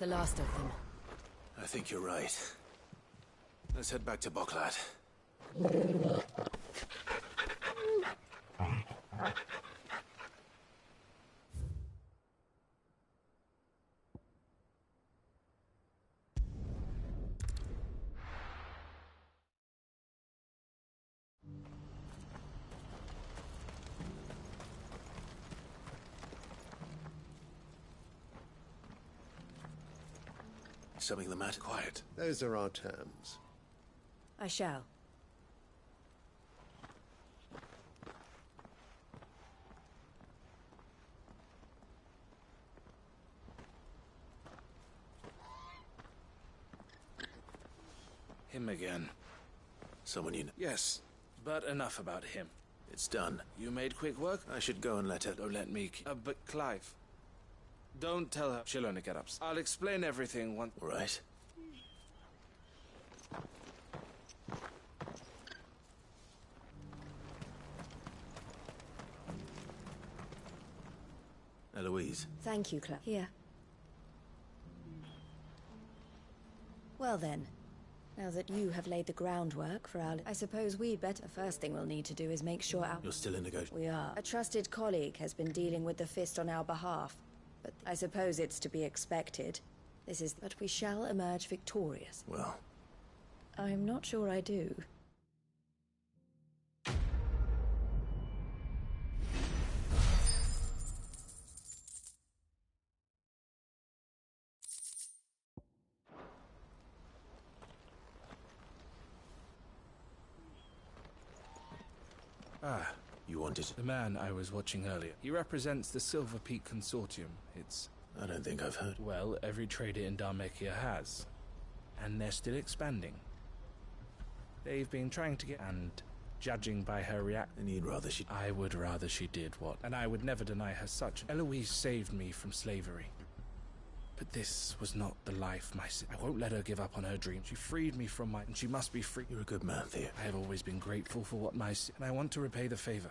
the last of them. I think you're right. Let's head back to Boklat. Something the matter? Quiet. Those are our terms. I shall. Him again. Someone you know? Yes, but enough about him. It's done. You made quick work? I should go and let her... Don't let me... but Clive... Don't tell her. She'll only get upset. I'll explain everything once... All right. Eloise. Thank you, Clive. Here. Well then, now that you have laid the groundwork for our... I suppose we'd better... The first thing we'll need to do is make sure our... You're still in negotiation? We are. A trusted colleague has been dealing with the Fist on our behalf, but I suppose it's to be expected. This is... But we shall emerge victorious. Well... I'm not sure I do. Ah, you wanted... The man I was watching earlier. He represents the Silver Peak Consortium. It's... I don't think I've heard. Well, every trader in Dharmekia has. And they're still expanding. They've been trying to get... And judging by her And you'd rather she... I would rather she did what? And I would never deny her such... Eloise saved me from slavery. But this was not the life I won't let her give up on her dream. She freed me from my... And she must be free. You're a good man, Theo. I have always been grateful for what and I want to repay the favor.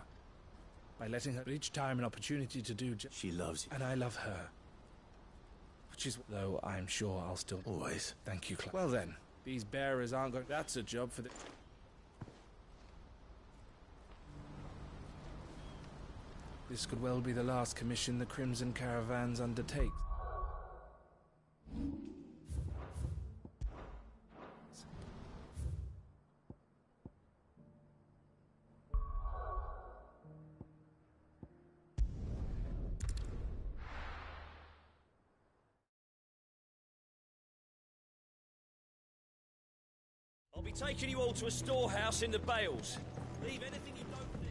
By letting her... Each time an opportunity to do... She loves you. And I love her. Which is... Though I'm sure I'll still... Always. Thank you, Clive. Well then, these bearers aren't going... That's a job for the... This could well be the last commission the Crimson Caravans undertakes. I'll be taking you all to a storehouse in the Bales. Leave anything you don't there.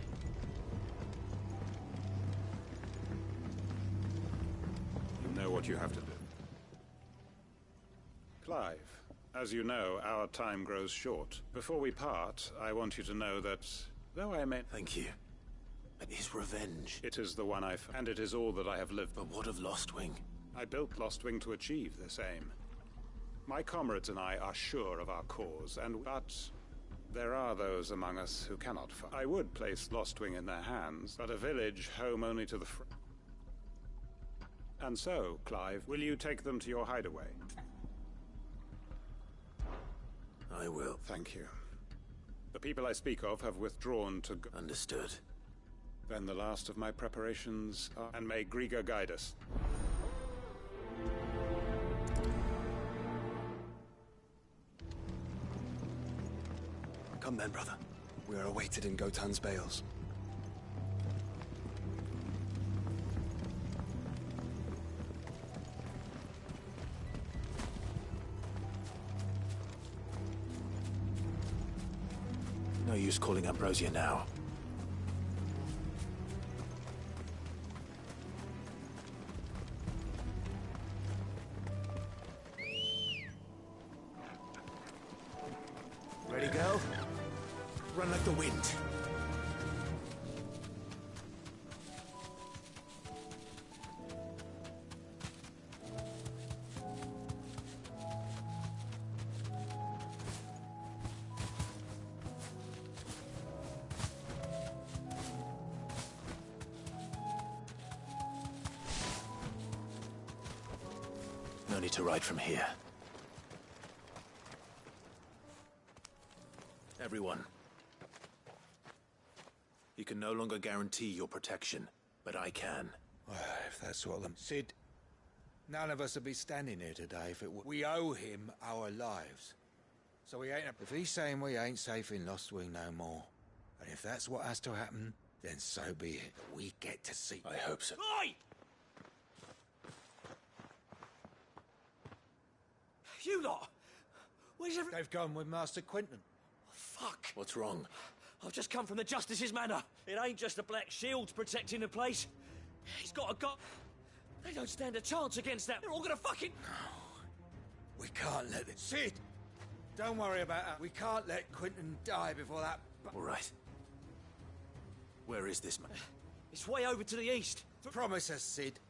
You know what you have to do. Clive, as you know, our time grows short. Before we part, I want you to know that, though I may... Thank you. But his revenge... It is the one and it is all that I have lived. But what of Lostwing? I built Lostwing to achieve this aim. My comrades and I are sure of our cause, but there are those among us who cannot fight. I would place Lostwing in their hands, but a village home only to the And so, Clive, will you take them to your hideaway? I will. Thank you. The people I speak of have withdrawn to... Understood. Then the last of my preparations are... And may Griga guide us. Come then, brother. We are awaited in Gotan's Bales. No use calling Ambrosia now. Ready, girl? Run like the wind. journey to ride from here. Everyone. You can no longer guarantee your protection, but I can. Well, if that's what them... Sid, none of us would be standing here today if it were... We owe him our lives. So we ain't... If he's saying we ain't safe in Lost Wing no more, and if that's what has to happen, then so be it. But we get to see... I hope so. Oi! You lot! Where's every... They've gone with Master Quentin. Fuck! What's wrong? I've just come from the Justice's manor. It ain't just the Black Shields protecting the place. He's got a gun. They don't stand a chance against that. They're all gonna fucking... We can't let it... Sid! Don't worry about that. We can't let Quentin die before that... All right. Where is this man? It's way over to the east. Promise us, Sid.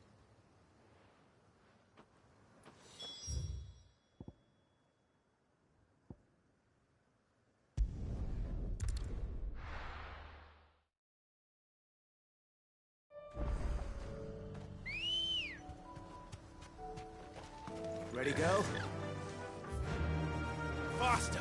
Ready, go? Faster!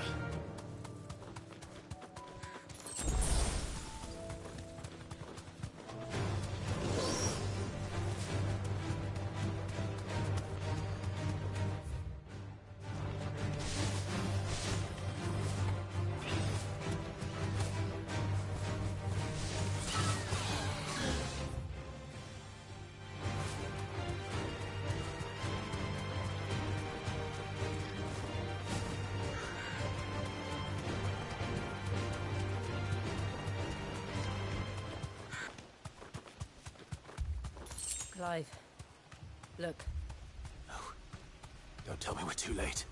Clive, look. No. Don't tell me we're too late.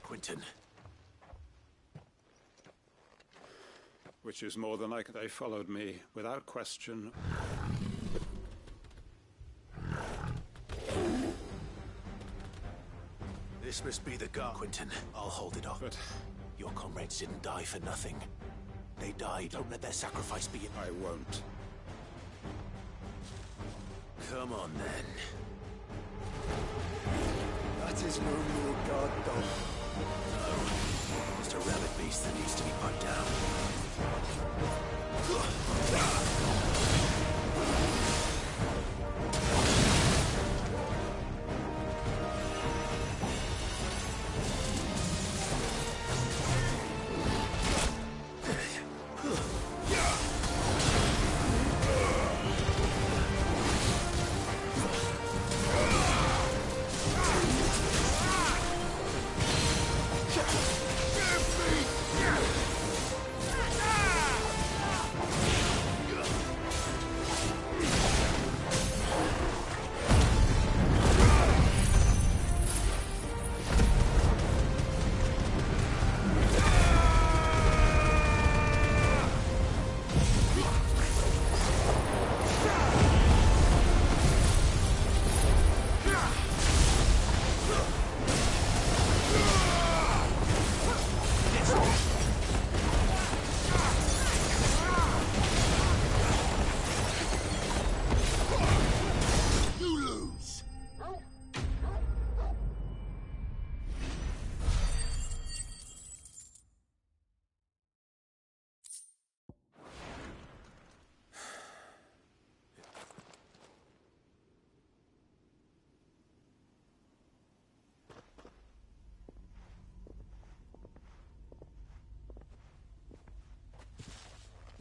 Quentin. Which is more than I could. They followed me without question. This must be the guard. Quentin, I'll hold it off. But your comrades didn't die for nothing. They died. Don't let their sacrifice be in... I won't. Come on, then. That is no mere guard dog. No. Just a rabbit beast that needs to be put down.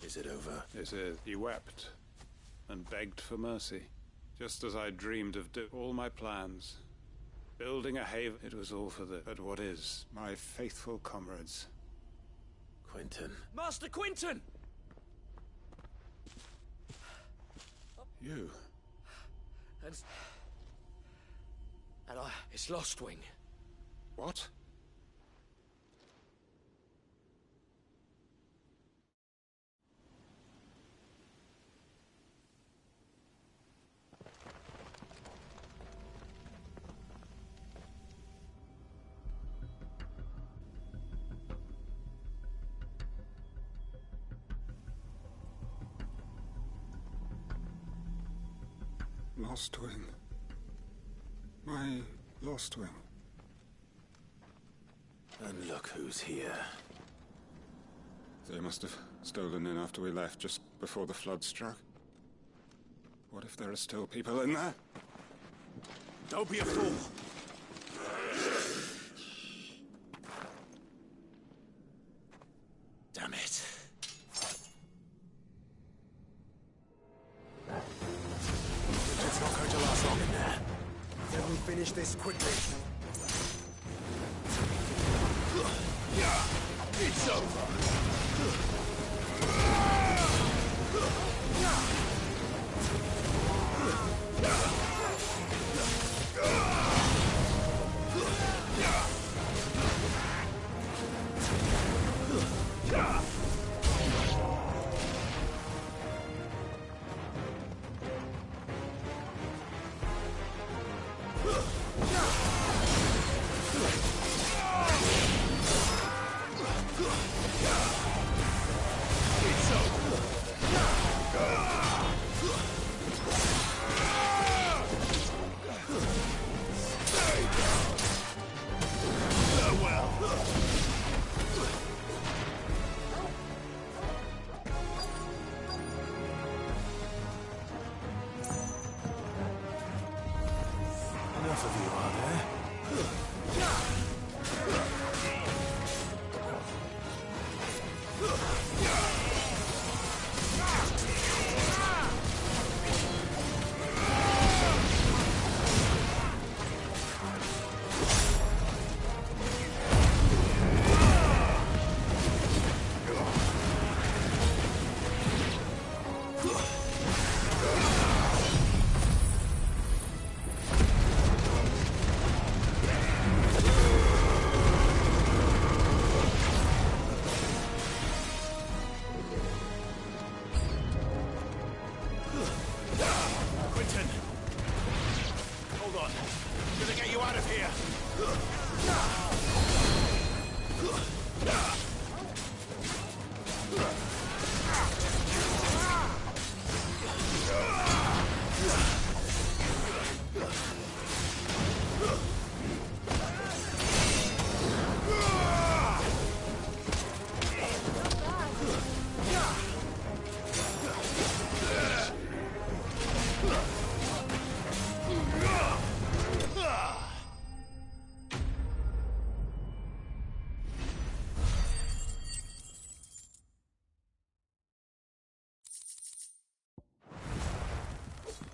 Is it over? It is. He wept and begged for mercy, just as I dreamed of all my plans. Building a haven, it was all for but what is? My faithful comrades. Quentin. Master Quentin! You. And it's Lost Wing. What? Lostwing. My Lostwing. And look who's here. They must have stolen in after we left, just before the flood struck. What if there are still people in there? Don't be a fool! Damn it. It's not going to last long in there. Then we finish this quickly. It's over! Enough of you, are there?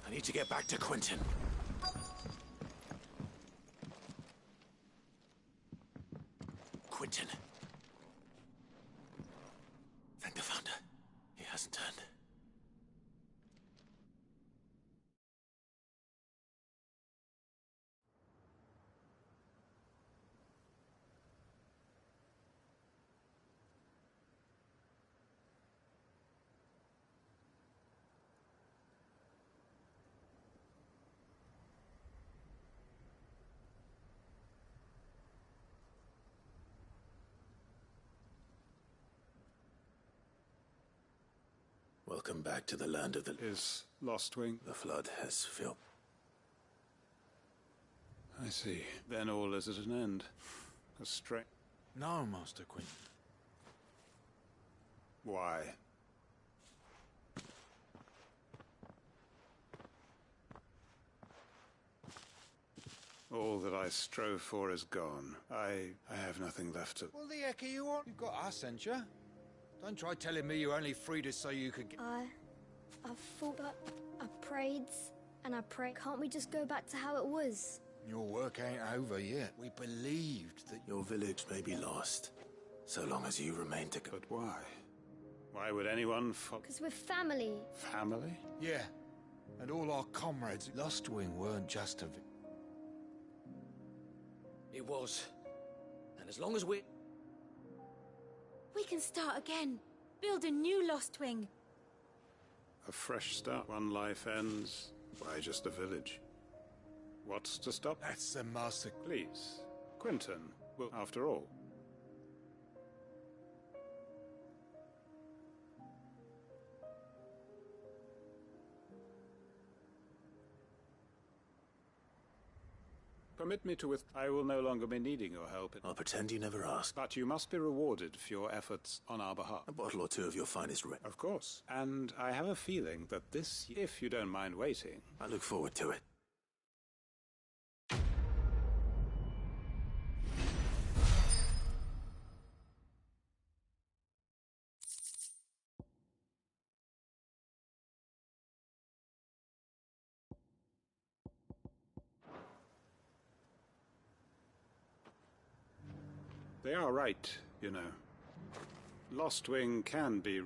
I need to get back to Quentin. Quentin. Thank the Founder. He hasn't turned. Welcome back to the land of the... Is Lostwing? The flood has filled... I see. Then all is at an end. A strange... No, Master Quentin. Why? All that I strove for is gone. I have nothing left to... What the heck are you on? You've got us, ain't you? Don't try telling me you only freed us so you could get... I thought, but I prayed and I prayed. Can't we just go back to how it was? Your work ain't over yet. We believed that... Your village may be lost, so long as you remain to... But why? Why would anyone follow... Because we're family. Family? Yeah. And all our comrades. Lostwing weren't just a... It was. And as long as we can start again. Build a new Lostwing. A fresh start. One life ends. Why just a village? What's to stop? That's the Master... Please. Quentin. Well, after all. Permit me to I will no longer be needing your help. I'll pretend you never asked. But you must be rewarded for your efforts on our behalf. A bottle or two of your finest red. Of course. And I have a feeling that this, if you don't mind waiting... I look forward to it. They are right, you know. Lostwing can be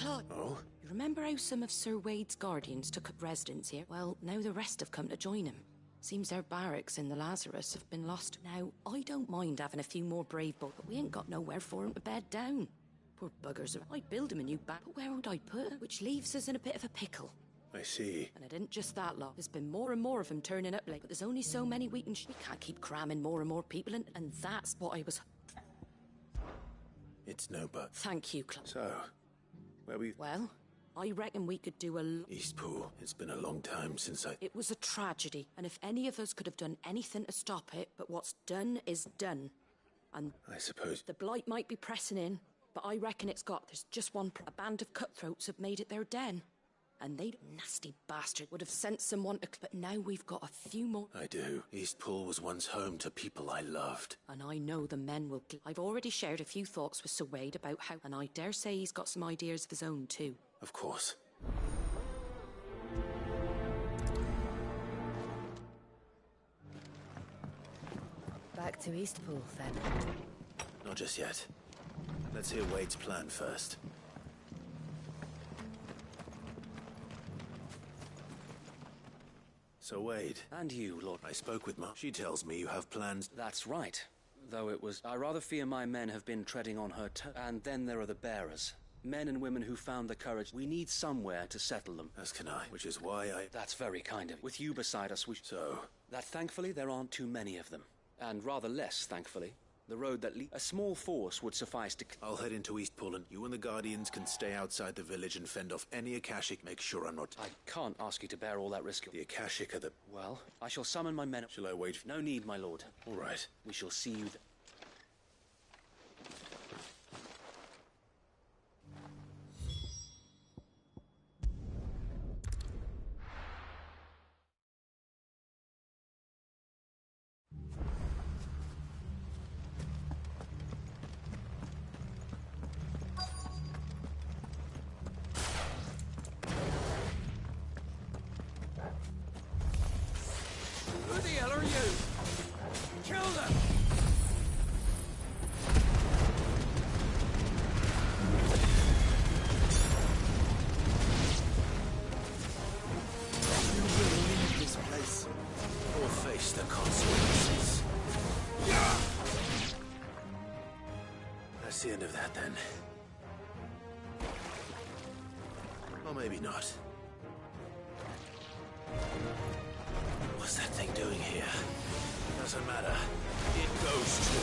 Claude. Oh? You remember how some of Sir Wade's guardians took up residence here? Well, now the rest have come to join him. Seems their barracks in the Lazarus have been lost. Now, I don't mind having a few more brave boys, but we ain't got nowhere for 'em to bed down. Poor buggers. I'd build 'em a new back, but where would I put 'em? Which leaves us in a bit of a pickle. I see. And it isn't just that lot. There's been more and more of them turning up late, but there's only so many we can't keep cramming more and more people in, and that's what I was... It's no but. Thank you, Claude. So, where we... Well, I reckon we could do a lot. Eastpool. It's been a long time since I... It was a tragedy, and if any of us could have done anything to stop it, but what's done is done. And I suppose... The Blight might be pressing in, but I reckon there's just one... A band of cutthroats have made it their den. And they, nasty bastard, would have sent someone to... But now we've got a few more... I do. Eastpool was once home to people I loved. And I know the men will... I've already shared a few thoughts with Sir Wade about how... And I dare say he's got some ideas of his own, too. Of course. Back to Eastpool, then. Not just yet. Let's hear Wade's plan first. So, Wade. And you, Lord. I spoke with Ma. She tells me you have plans. That's right. Though it was... I rather fear my men have been treading on her toes. And then there are the bearers. Men and women who found the courage. We need somewhere to settle them. As can I. Which is why I... That's very kind of you. With you beside us, we... So? That thankfully there aren't too many of them. And rather less, thankfully. The road that leads... A small force would suffice to... I'll head into Eastpool, and you and the Guardians can stay outside the village and fend off any Akashic. Make sure I'm not... I can't ask you to bear all that risk. The Akashic are the... Well, I shall summon my men... Shall I wait? No need, my lord. All right. We shall see you... Who the hell are you? Kill them! You will leave this place or face the consequences. That's the end of that, then. Or maybe not. What's that thing doing here? Doesn't matter. It goes to...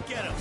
Get him!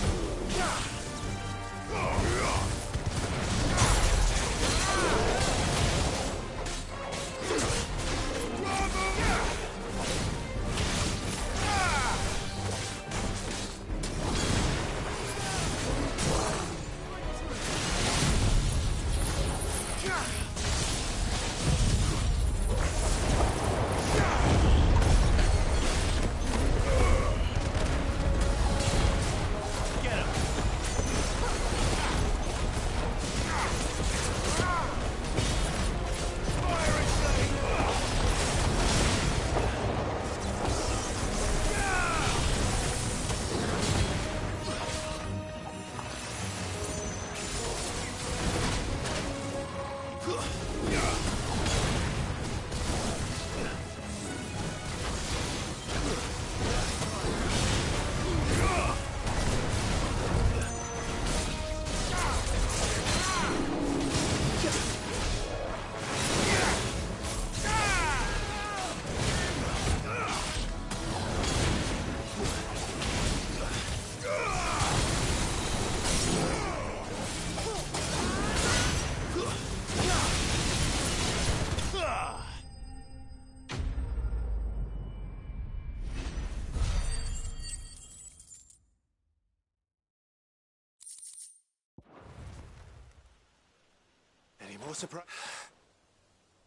More surprise.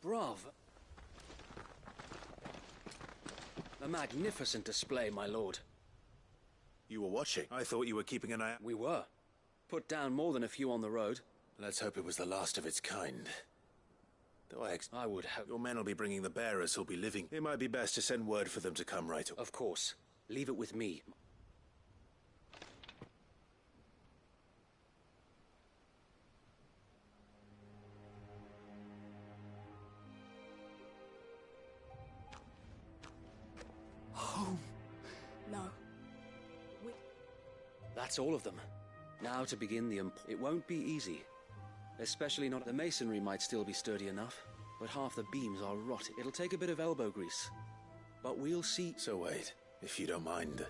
Bravo. A magnificent display, my lord. You were watching. I thought you were keeping an eye out. We were. Put down more than a few on the road. Let's hope it was the last of its kind. Though I would hope. Your men will be bringing the bearers who'll be living. It might be best to send word for them to come right away. Of course. Leave it with me. That's all of them. Now to begin it won't be easy. Especially not... The masonry might still be sturdy enough, but half the beams are rotted. It'll take a bit of elbow grease. But we'll see... So wait, if you don't mind,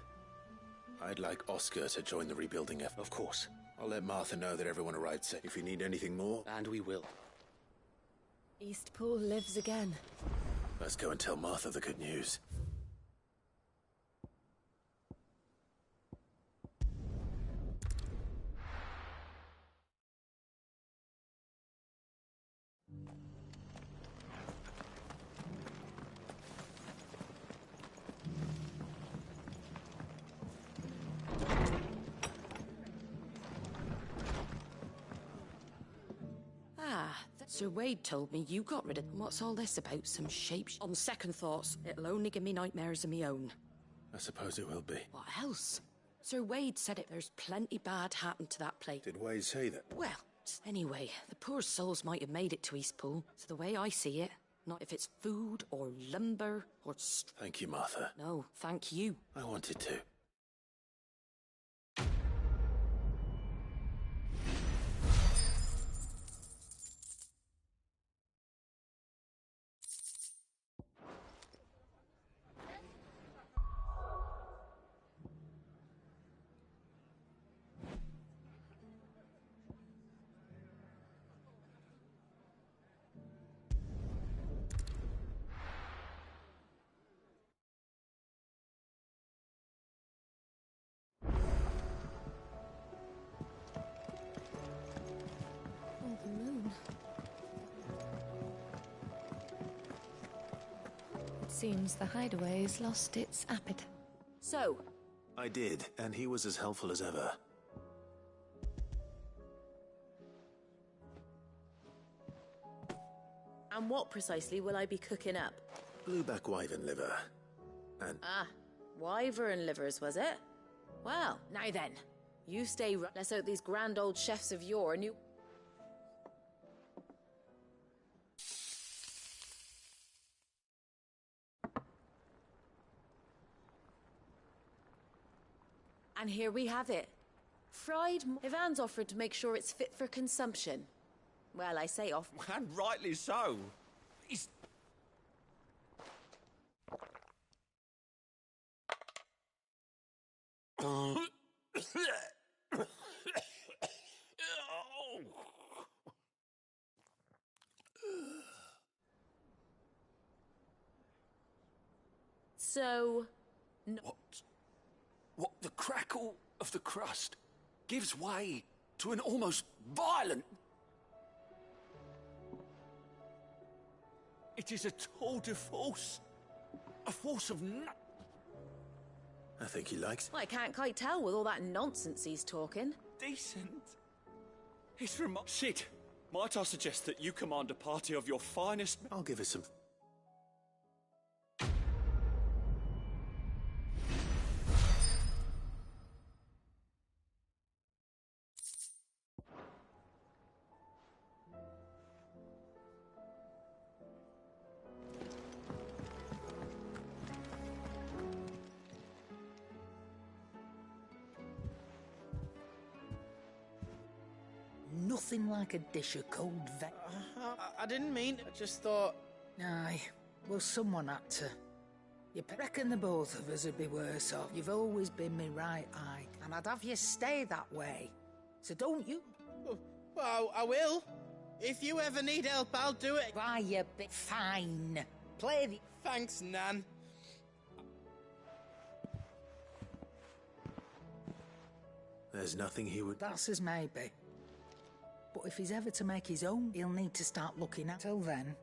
I'd like Oscar to join the rebuilding effort. Of course. I'll let Martha know that everyone arrived safe. If you need anything more... And we will. Eastpool lives again. Let's go and tell Martha the good news. Sir Wade told me you got rid of... What's all this about? Some shape... On second thoughts, it'll only give me nightmares of me own. I suppose it will be. What else? Sir Wade said it. There's plenty bad happened to that place. Did Wade say that? Well, anyway, the poor souls might have made it to Eastpool. So the way I see it, not if it's food or lumber or... Thank you, Martha. No, thank you. I wanted to. Seems the hideaway's lost its appetite. So? I did, and he was as helpful as ever. And what precisely will I be cooking up? Blueback wyvern liver. And... Ah, wyvern livers, was it? Well, now then. You stay let's out these grand old chefs of yore and you... And here we have it. Fried... Ivan's offered to make sure it's fit for consumption. Well, I say off... And rightly so. He's... So... What the crackle of the crust gives way to an almost violent... It is a tour de force. A force of I think he likes... I can't quite tell with all that nonsense he's talking. Decent. It's Sid, might I suggest that you command a party of your finest... I'll give us some... Nothing like a dish of cold veg. I didn't mean... I just thought... Aye, well, someone had to. You reckon the both of us would be worse off. You've always been me right eye, and I'd have you stay that way. So don't you... Well, I will. If you ever need help, I'll do it. Why, you bit fine. Play the... Thanks, Nan. There's nothing he would... That's as may be. But if he's ever to make his own, he'll need to start looking at... Till then,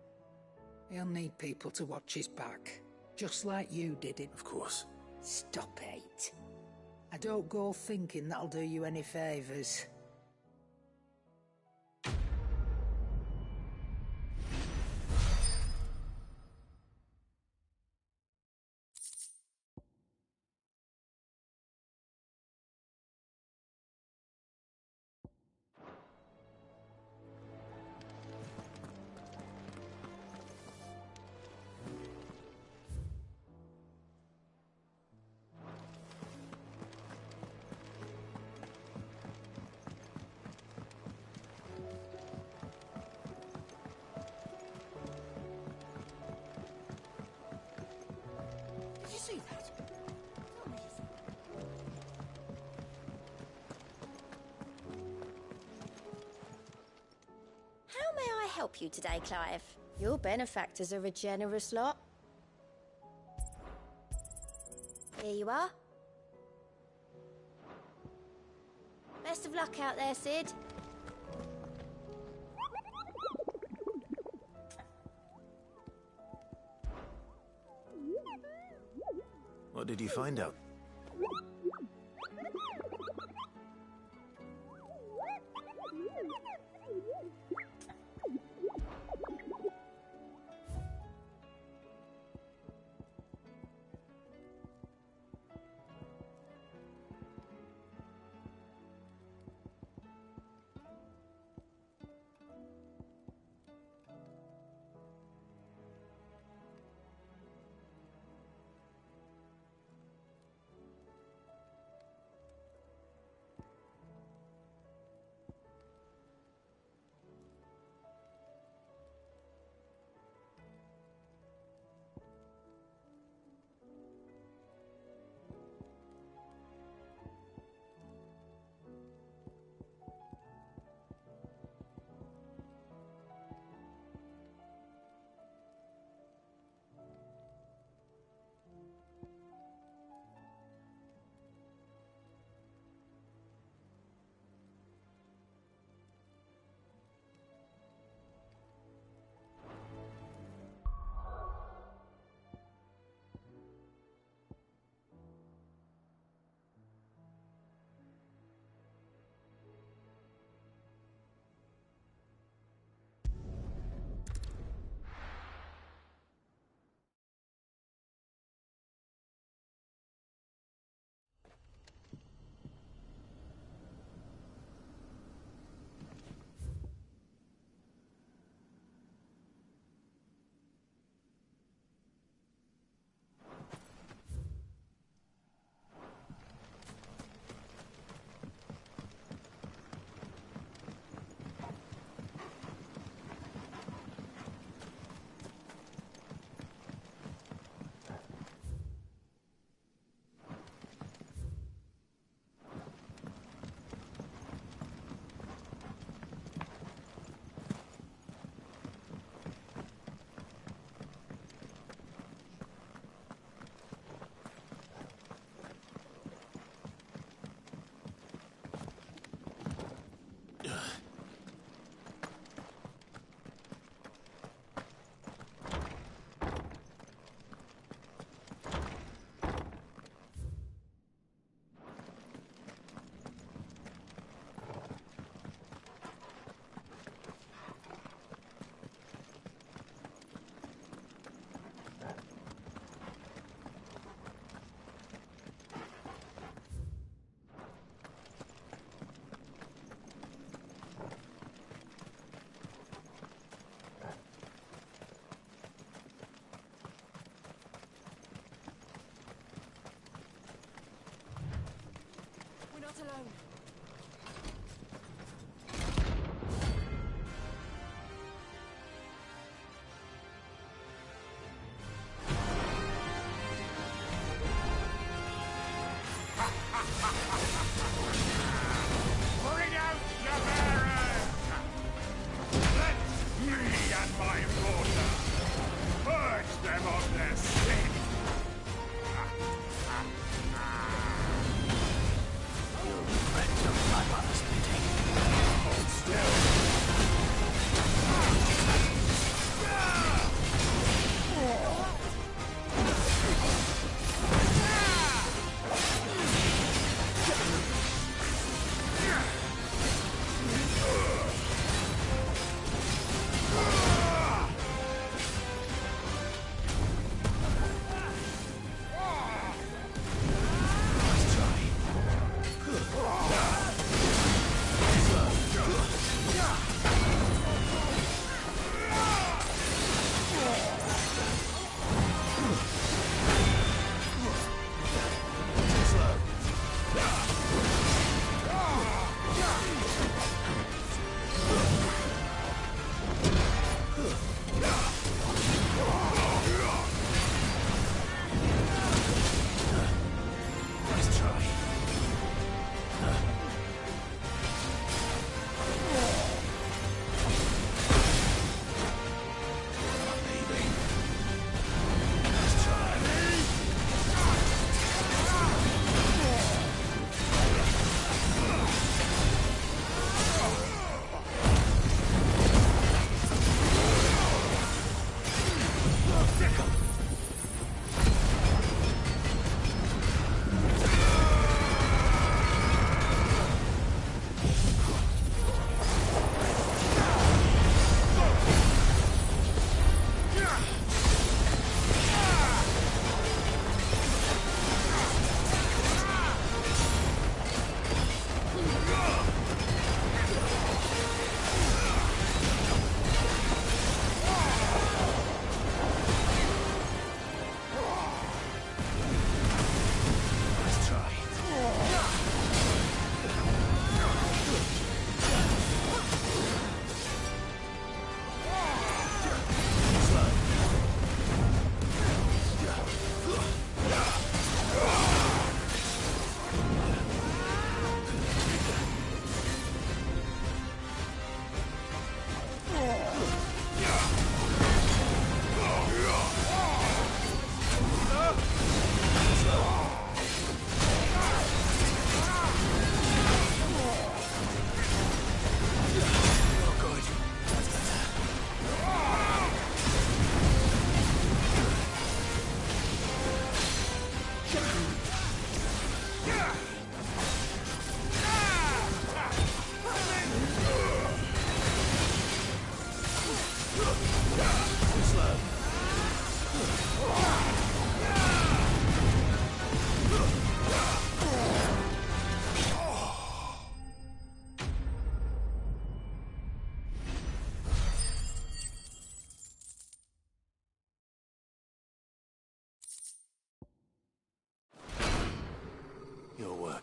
he'll need people to watch his back. Just like you did it. Of course. Stop it. I don't go thinking that'll do you any favours. help you today, Clive? Your benefactors are a generous lot. Here you are. Best of luck out there, Sid. What did you find out? alone. Bring out your bearers! Let me and my water purge them of their sin! You'll regret your blood must be taken. Hold still!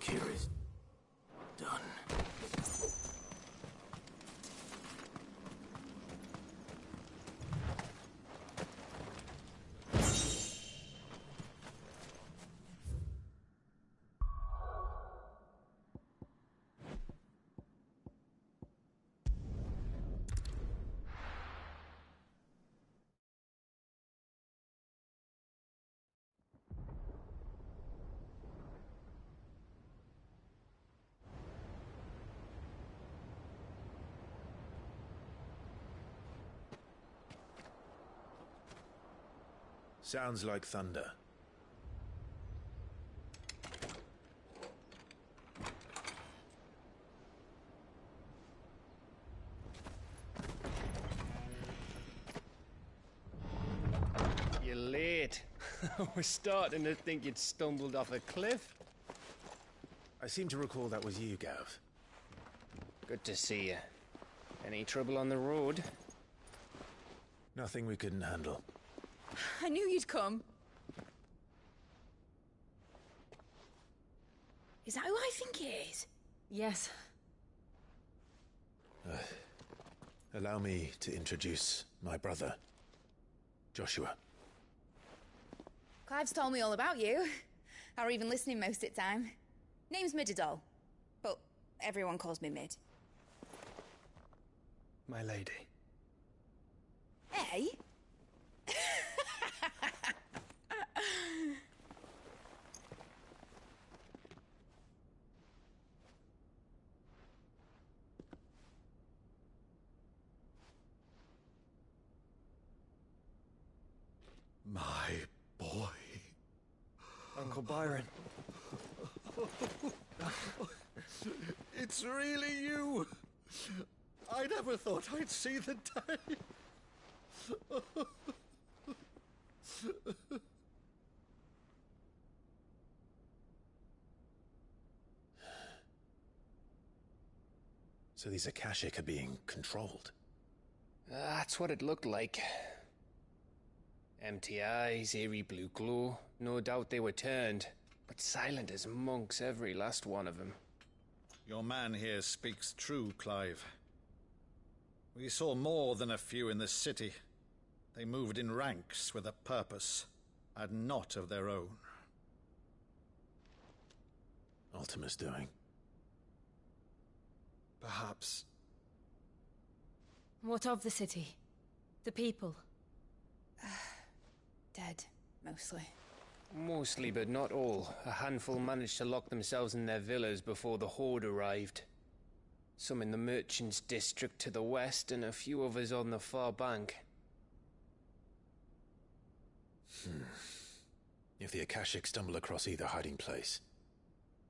work here is done. Sounds like thunder. You're late. I was starting to think you'd stumbled off a cliff. I seem to recall that was you, Gav. Good to see you. Any trouble on the road? Nothing we couldn't handle. I knew you'd come. Is that who I think it is? Yes. Allow me to introduce my brother, Joshua. Clive's told me all about you. Or even listening most of the time. Name's Midadol, but everyone calls me Mid. My lady. Hey? My boy. Uncle Byron. It's really you. I never thought I'd see the day. So these Akashic are being controlled. That's what it looked like. Empty eyes, eerie blue glow. No doubt they were turned, but silent as monks, every last one of them. Your man here speaks true, Clive. We saw more than a few in this city. They moved in ranks with a purpose, and not of their own. Ultima's doing. Perhaps. What of the city? The people? Dead, mostly. Mostly, but not all. A handful managed to lock themselves in their villas before the Horde arrived. Some in the Merchants' District to the west, and a few others on the far bank. If the Akashic stumble across either hiding place,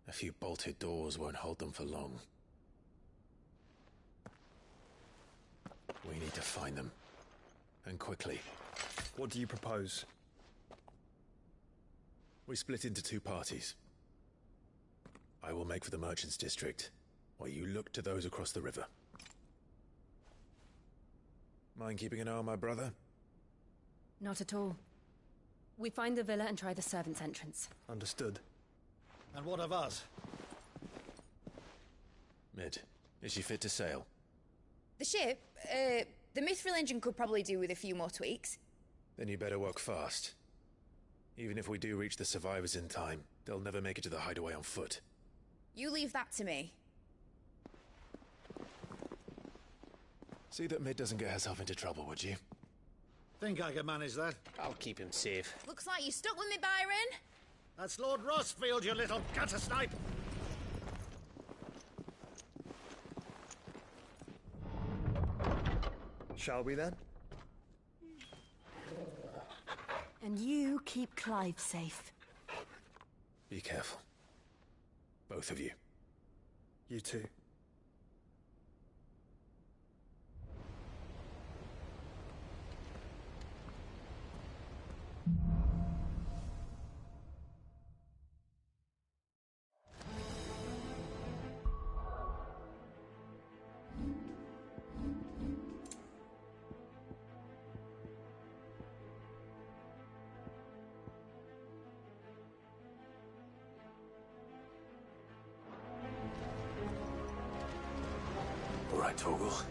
a few bolted doors won't hold them for long. We need to find them. And quickly. What do you propose? We split into two parties. I will make for the Merchants' District, while you look to those across the river. Mind keeping an eye on my brother? Not at all. We find the villa and try the servants' entrance. Understood. And what of us? Mid, is she fit to sail? The ship, the Mithril engine could probably do with a few more tweaks. Then you better work fast. Even if we do reach the survivors in time, they'll never make it to the hideaway on foot. You leave that to me. See that Mid doesn't get herself into trouble, would you? Think I can manage that? I'll keep him safe. Looks like you stuck with me, Byron. That's Lord Rossfield, you little gutter snipe! Shall we then? And you keep Clive safe. Be careful. Both of you. You too. right, Torgal.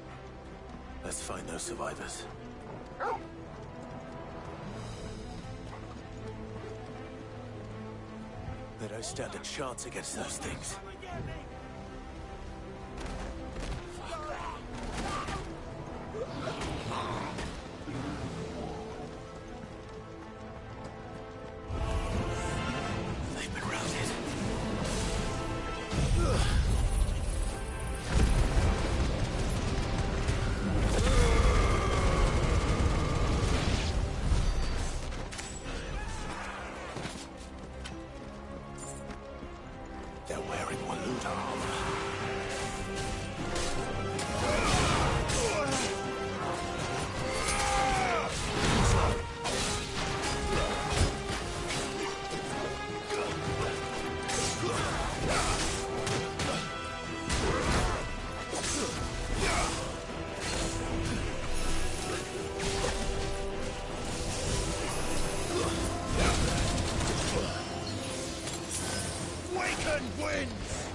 Let's find those survivors. They don't stand a chance against those things. They've been routed. They're wearing Waluda armor. Waken wins!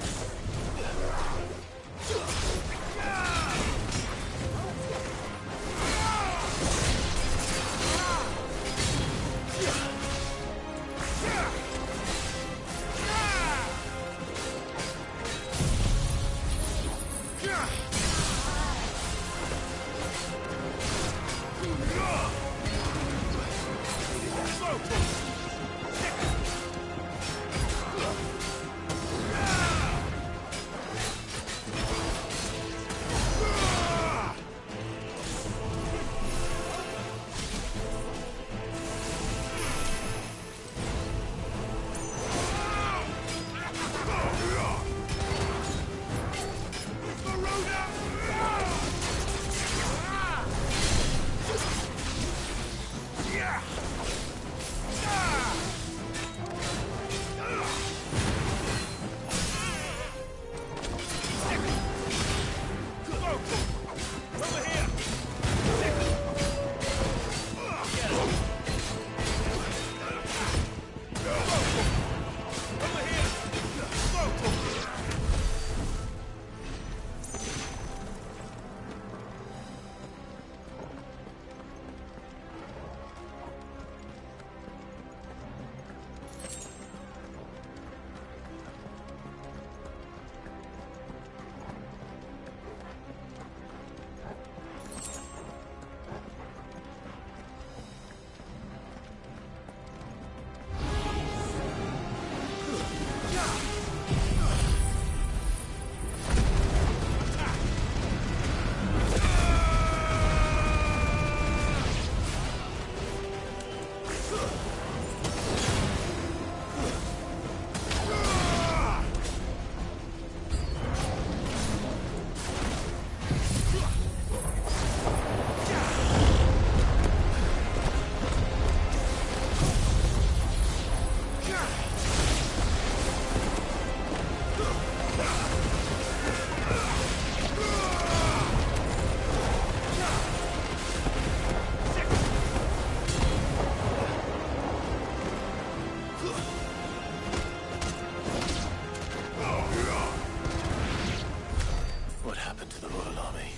What happened to the Royal Army?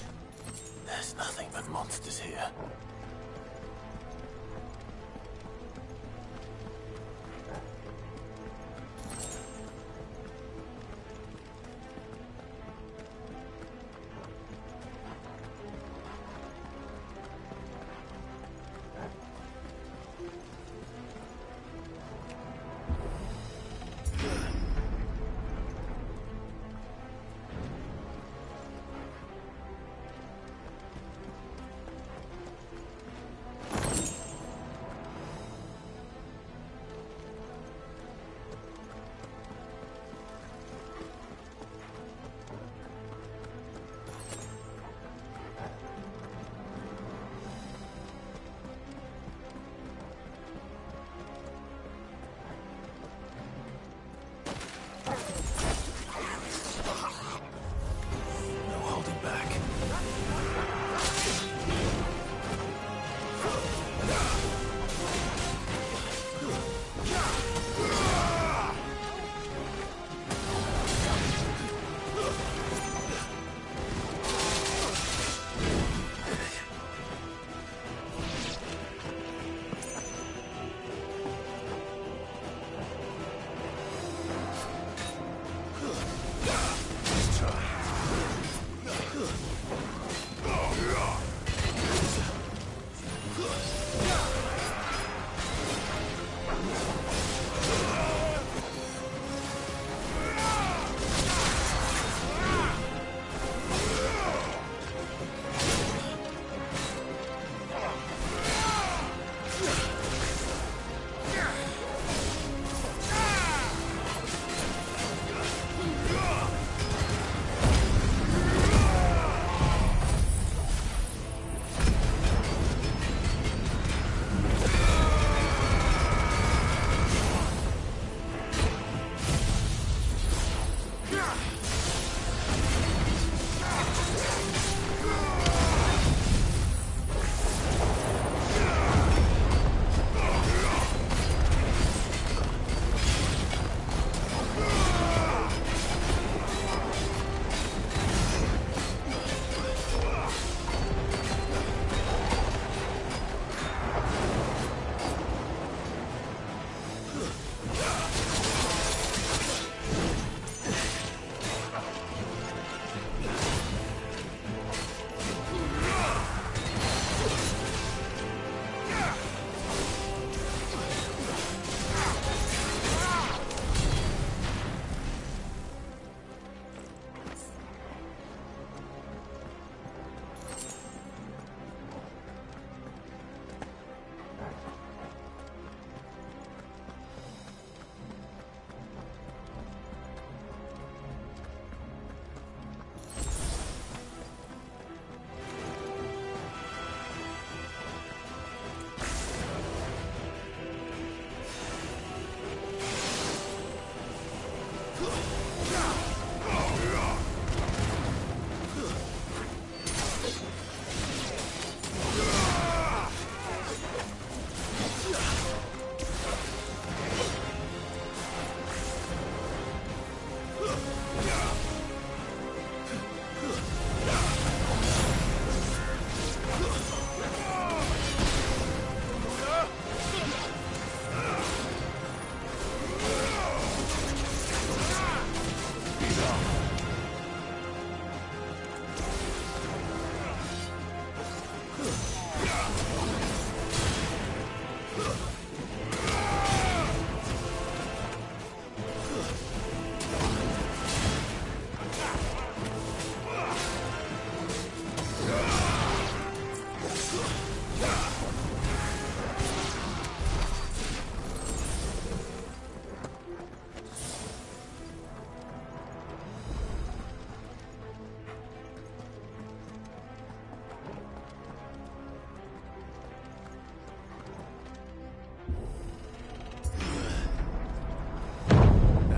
There's nothing but monsters here.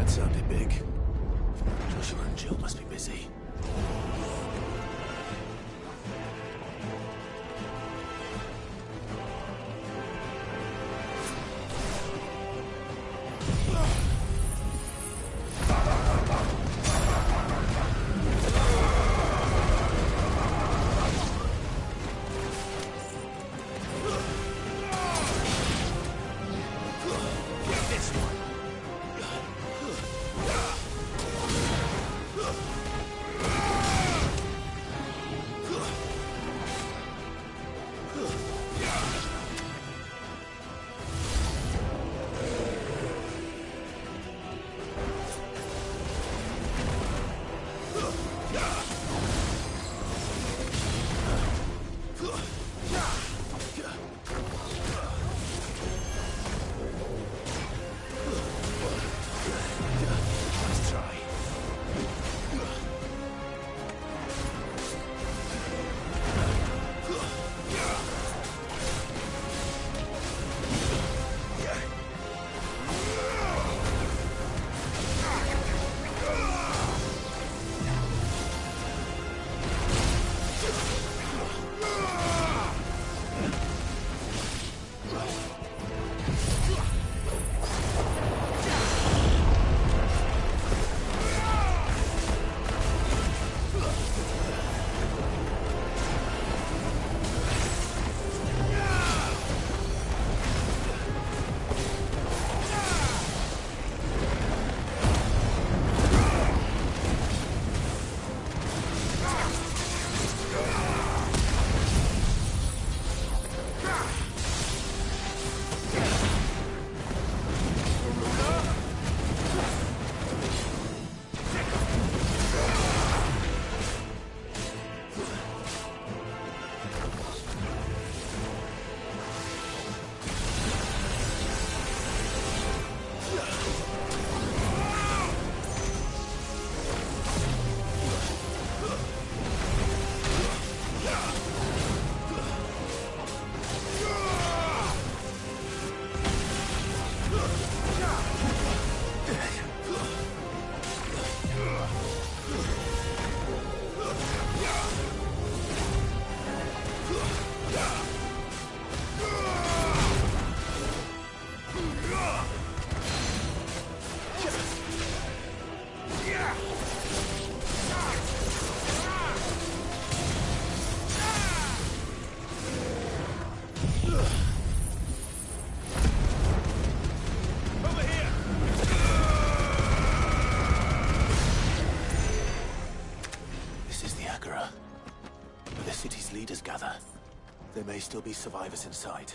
Sounded big. Joshua and Jill must be busy. Over here! gather. There may still be survivors inside.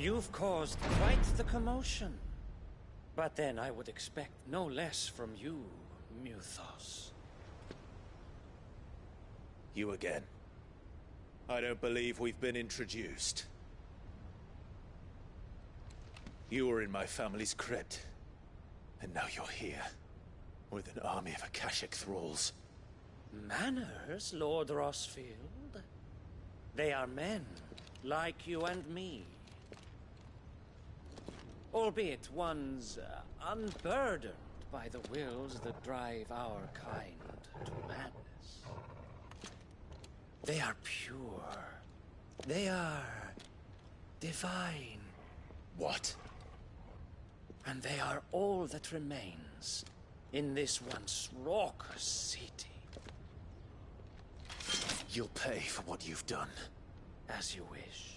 You've caused quite the commotion. But then I would expect no less from you, Muthos. You again. I don't believe we've been introduced. You were in my family's crypt. And now you're here. With an army of Akashic thralls. Manners, Lord Rosfield? They are men, like you and me. Albeit ones unburdened by the wills that drive our kind to madness. They are pure. They are divine. What? And they are all that remains in this once raucous city. You'll pay for what you've done. As you wish.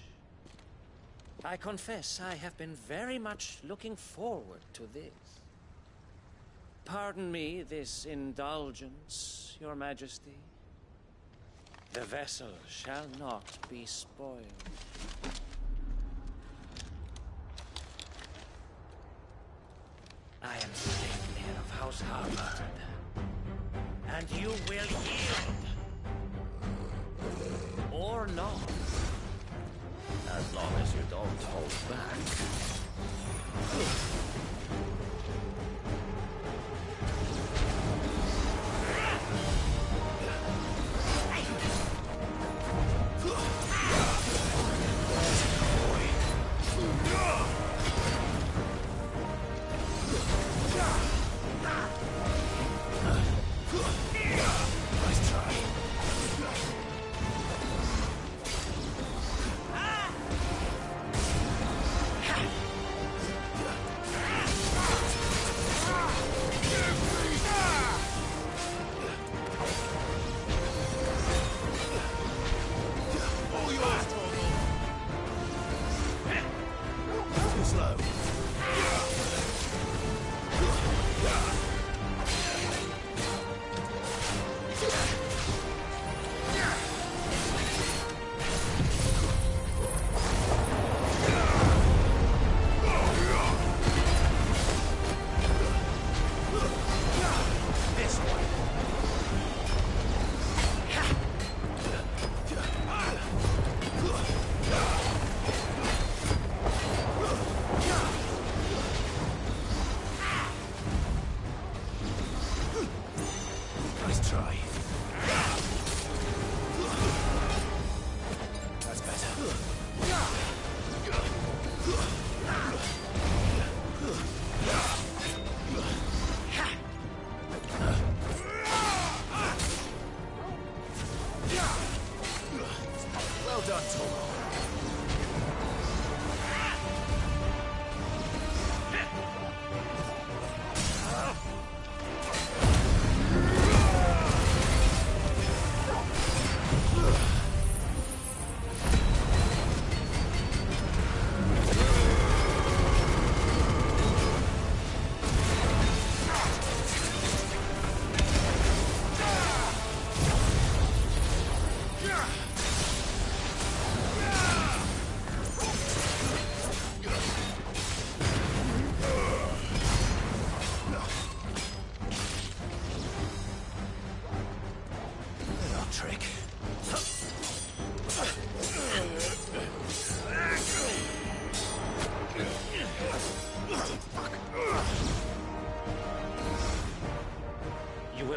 I confess I have been very much looking forward to this. Pardon me this indulgence, Your Majesty. The vessel shall not be spoiled. I am Sigmir of House Harvard, and you will yield. Or not. As long as you don't hold back.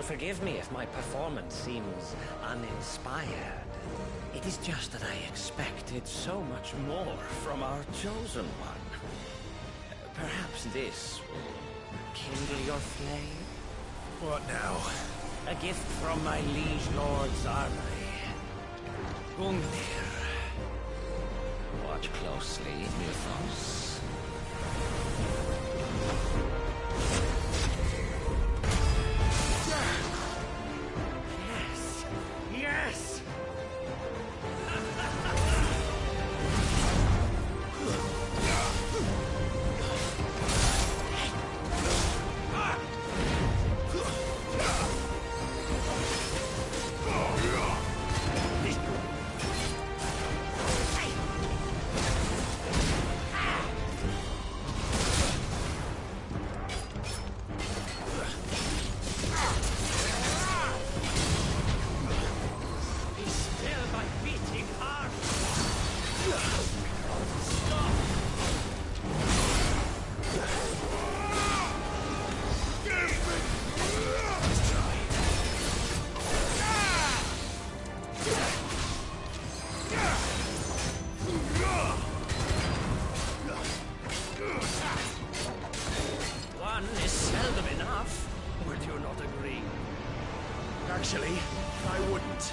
Forgive me if my performance seems uninspired. It is just that I expected so much more from our chosen one. Perhaps this will kindle your flame? What now? A gift from my liege lord's armory. Gungnir. Watch closely, Mythos. Yes! Yes! One is seldom enough. Would you not agree? Actually, I wouldn't.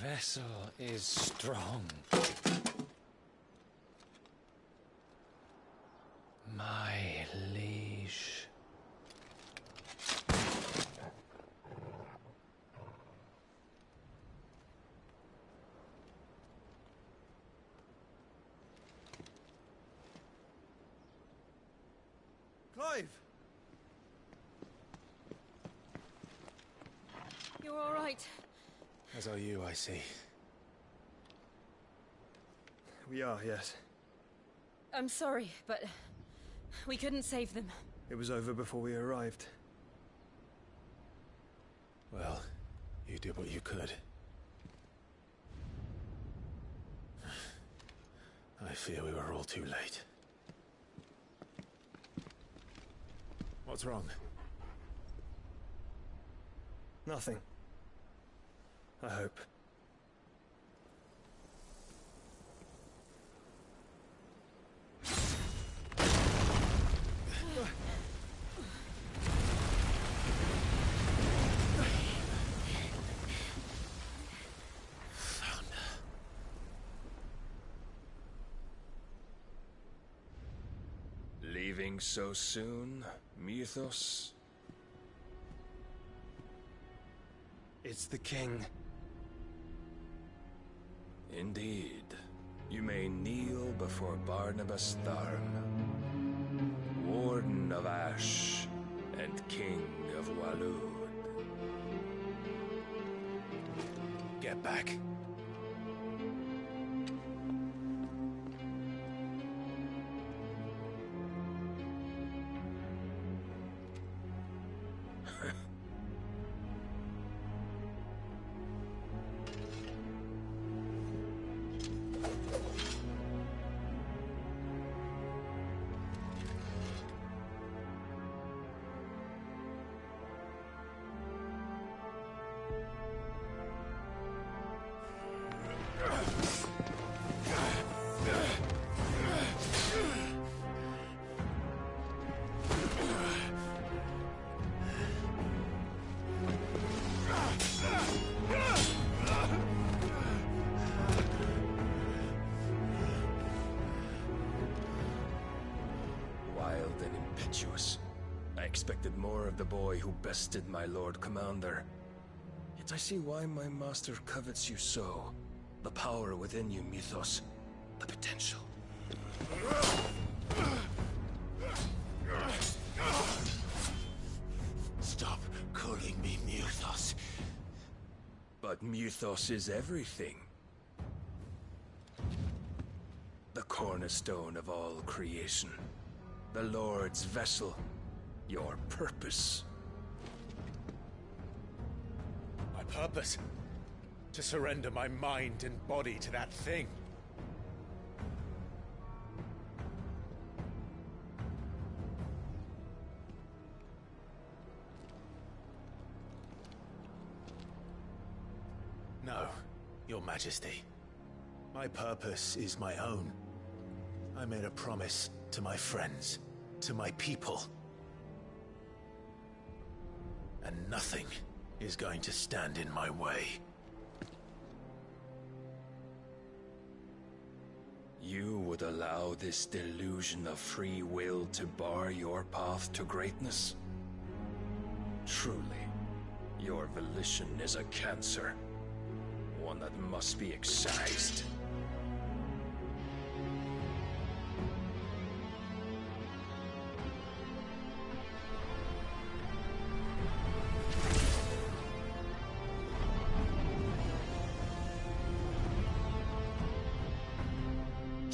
vessel is strong. My liege. Clive! You're all right. As are you, I see. We are, yes. I'm sorry, but we couldn't save them. It was over before we arrived. Well, you did what you could. I fear we were all too late. What's wrong? Nothing. I hope. Leaving so soon, Mythos? It's the king. Indeed. You may kneel before Barnabas Tharm, Warden of Ash and King of Waloed. Get back. Wild and impetuous. I expected more of the boy who bested my Lord Commander. Yet I see why my master covets you so. The power within you, Mythos. The potential. Stop calling me Mythos. But Mythos is everything. The cornerstone of all creation. The Lord's vessel. Your purpose. My purpose? To surrender my mind and body to that thing. No, Your Majesty. My purpose is my own. I made a promise to my friends, to my people. And nothing is going to stand in my way. You would allow this delusion of free will to bar your path to greatness? Truly, your volition is a cancer. One that must be excised.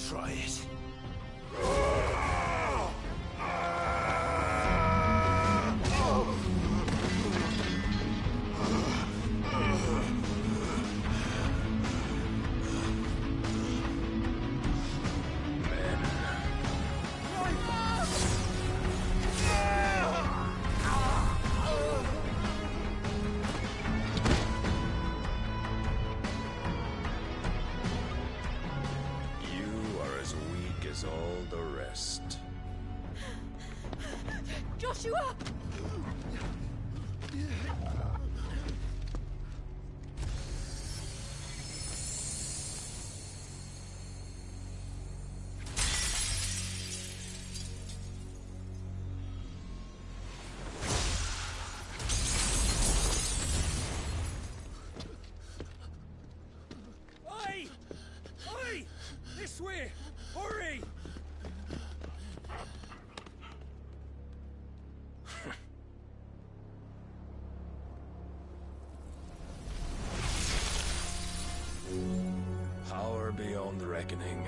Try it. All the rest. Joshua! reckoning,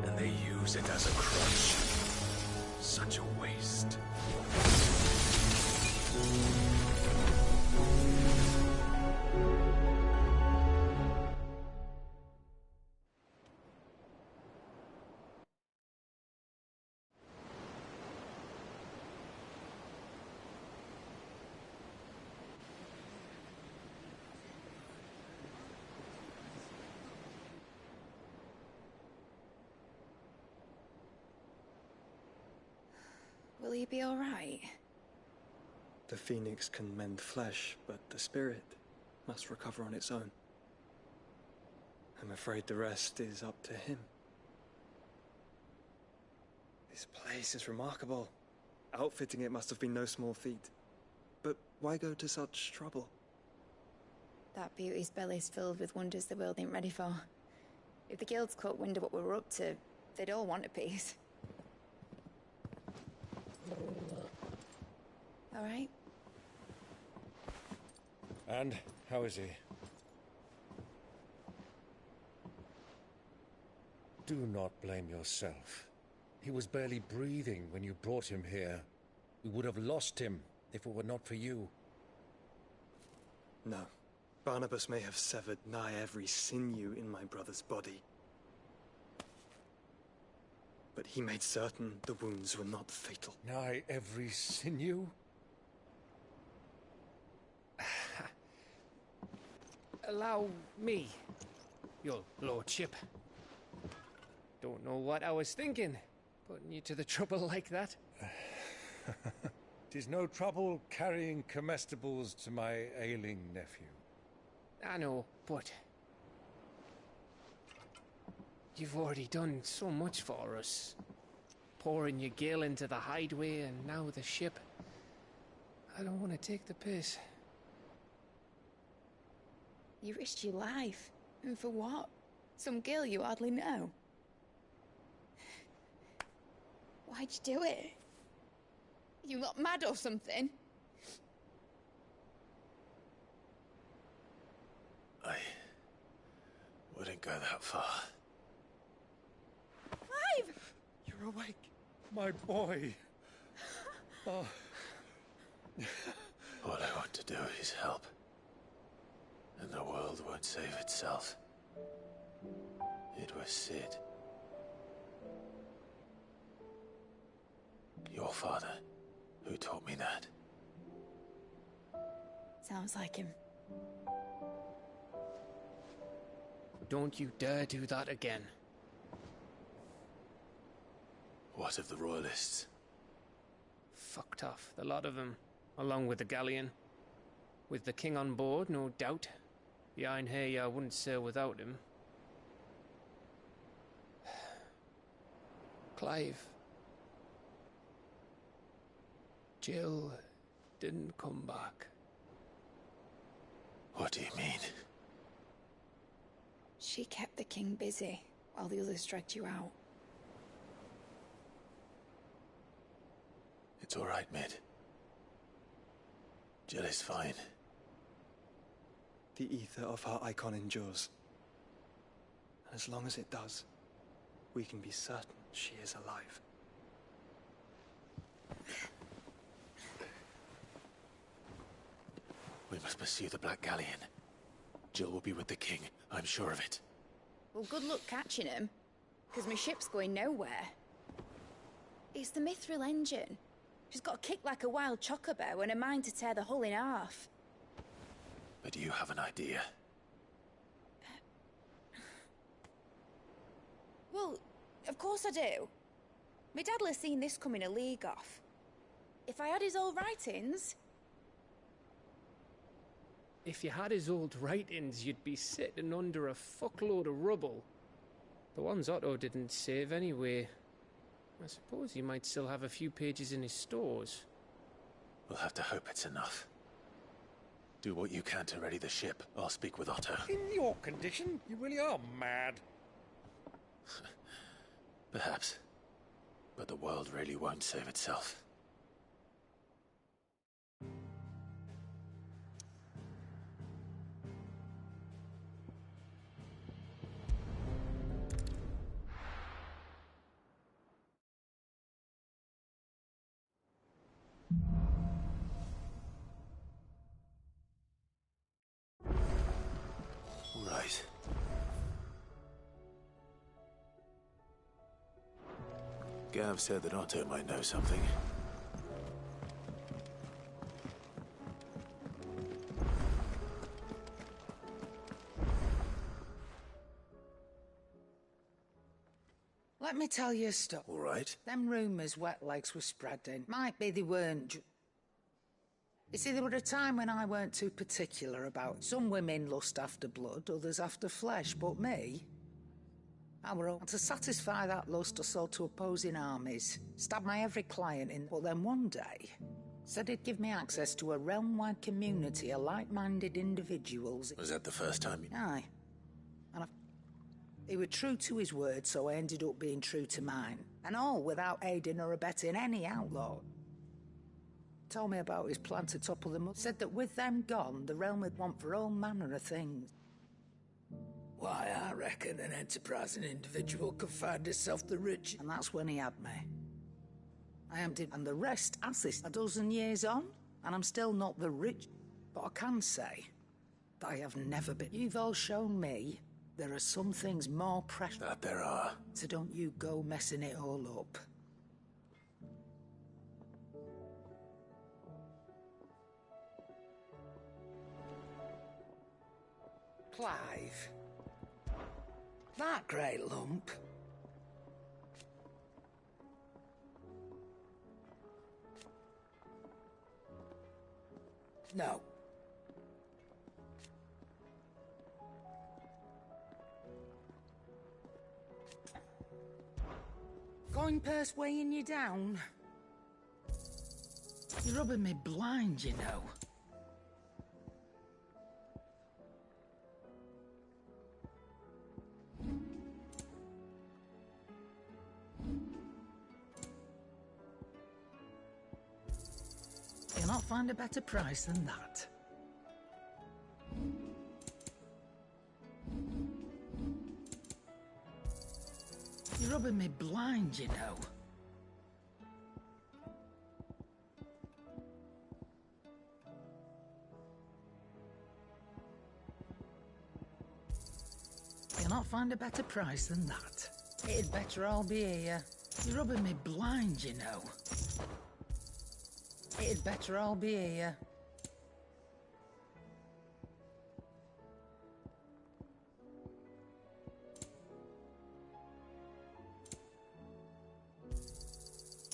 and they use it as a crutch. Such a waste. Will he be all right? The phoenix can mend flesh, but the spirit must recover on its own. I'm afraid the rest is up to him. This place is remarkable. Outfitting it must have been no small feat. But why go to such trouble? That beauty's belly's filled with wonders the world ain't ready for. If the guilds caught wind of what we were up to, they'd all want a piece. All right? And how is he? Do not blame yourself. He was barely breathing when you brought him here. We would have lost him if it were not for you. No. Barnabas may have severed nigh every sinew in my brother's body. But he made certain the wounds were not fatal. Nigh every sinew? Allow me, your lordship. Don't know what I was thinking, putting you to the trouble like that. 'Tis no trouble carrying comestibles to my ailing nephew. I know, but you've already done so much for us. Pouring your gale into the hideaway and now the ship. I don't want to take the piss. You risked your life. And for what? Some girl you hardly know. Why'd you do it? You not mad or something? I wouldn't go that far. Clive! You're awake, my boy. Oh. All I want to do is help. And the world won't save itself. It was Sid. Your father, who taught me that. Sounds like him. Don't you dare do that again. What of the Royalists? Fucked off, the lot of them, along with the galleon. With the king on board, no doubt. The Iron Hair wouldn't sail without him. Clive. Jill didn't come back. What do you mean? She kept the king busy while the others dragged you out. It's all right, Mid. Jill is fine. The ether of her icon endures. And as long as it does, we can be certain she is alive. We must pursue the Black Galleon. Jill will be with the king, I'm sure of it. Well, good luck catching him, because my ship's going nowhere. It's the Mithril engine. She's got a kick like a wild chocobo and a mind to tear the hull in half. But you have an idea. Well, of course I do. My dad'll have seen this coming a league off. If I had his old writings... If you had his old writings, you'd be sitting under a fuckload of rubble. The ones Otto didn't save anyway. I suppose he might still have a few pages in his stores. We'll have to hope it's enough. Do what you can to ready the ship. I'll speak with Otto. In your condition, you really are mad. Perhaps. But the world really won't save itself. Right. Gav said that Otto might know something. Let me tell you a story. All right. Them rumours wet legs were spreading. Might be they weren't. You see, there were a time when I weren't too particular about. Some women lust after blood, others after flesh, but me, I were all to satisfy that lust. I sold to opposing armies, stabbed my every client in. But then one day, said he'd give me access to a realm-wide community of like-minded individuals. Was that the first time? Aye. And he was true to his word, so I ended up being true to mine. And all without aiding or abetting any outlaw. Told me about his plan to topple them up. Said that with them gone, the realm would want for all manner of things. Why, I reckon an enterprising individual could find himself the rich. And that's when he had me. I emptied, and the rest, as this, a dozen years on, and I'm still not the rich. But I can say that I have never been. You've all shown me there are some things more precious. That there are. So don't you go messing it all up. Clive. That great lump. No. Coin purse weighing you down? You're rubbing me blind, you know. You'll not find a better price than that. You're rubbing me blind, you know. You'll not find a better price than that. It'd better all be here. You're rubbing me blind, you know. It'd better all be here.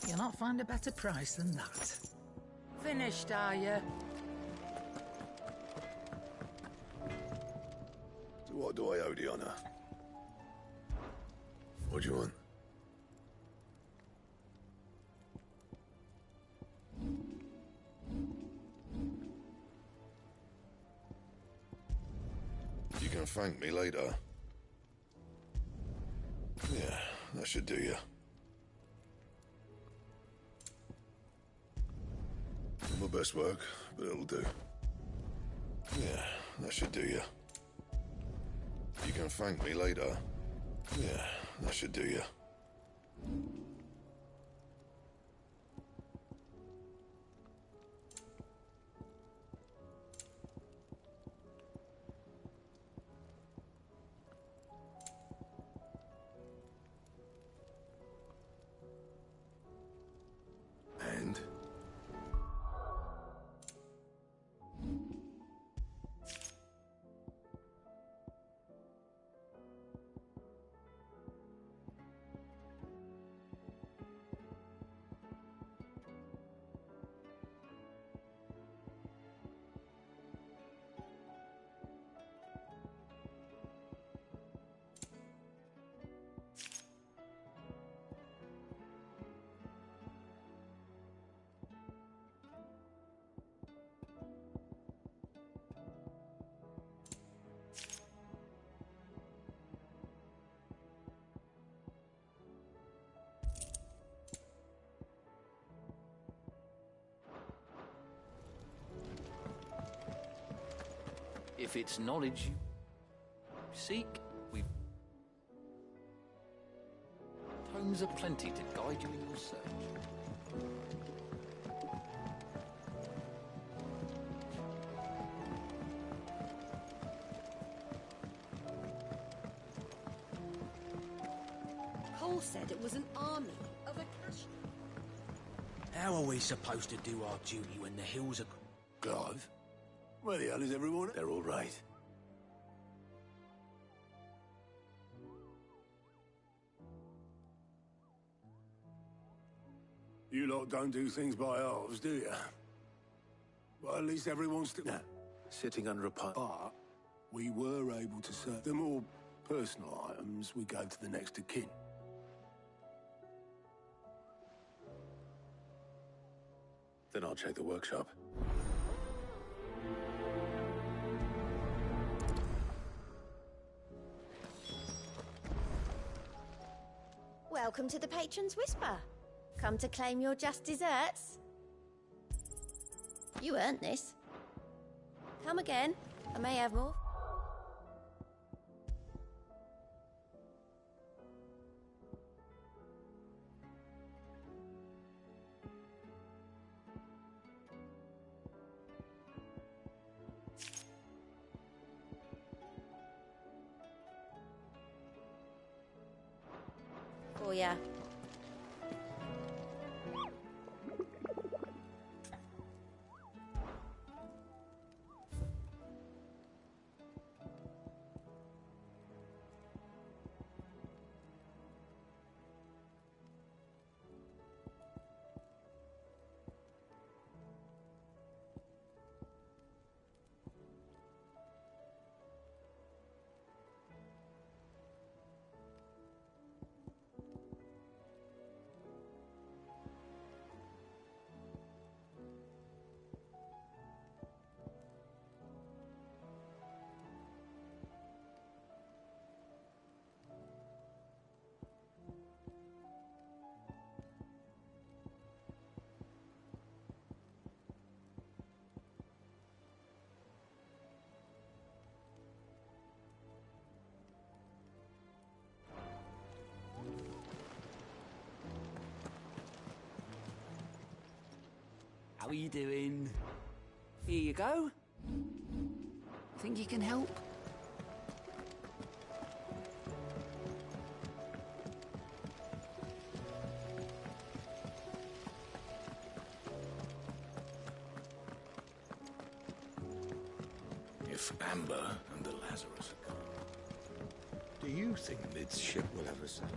You'll not find a better price than that. Finished, are you? So what do I owe the honor? What do you want? You can thank me later. Yeah, that should do you. Not my best work, but it'll do. Yeah, that should do you. You can thank me later. Yeah, that should do you. And? If it's knowledge you seek, we've tomes aplenty to guide you in your search. all said it was an army of a cash. How are we supposed to do our duty when the hills are... Clive? Where the hell is everyone? They're all right. You lot don't do things by halves, do you? Well, at least everyone's still... No. Sitting under a pine. But we were able to serve the more personal items we gave to the next of kin. Then I'll check the workshop. Welcome to the Patron's Whisper. Come to claim your just desserts? You earned this. Come again. I may have more. For ya. How are you doing? Here you go. Think you can help? If Amber and the Lazarus are gone, do you think this ship will ever sail?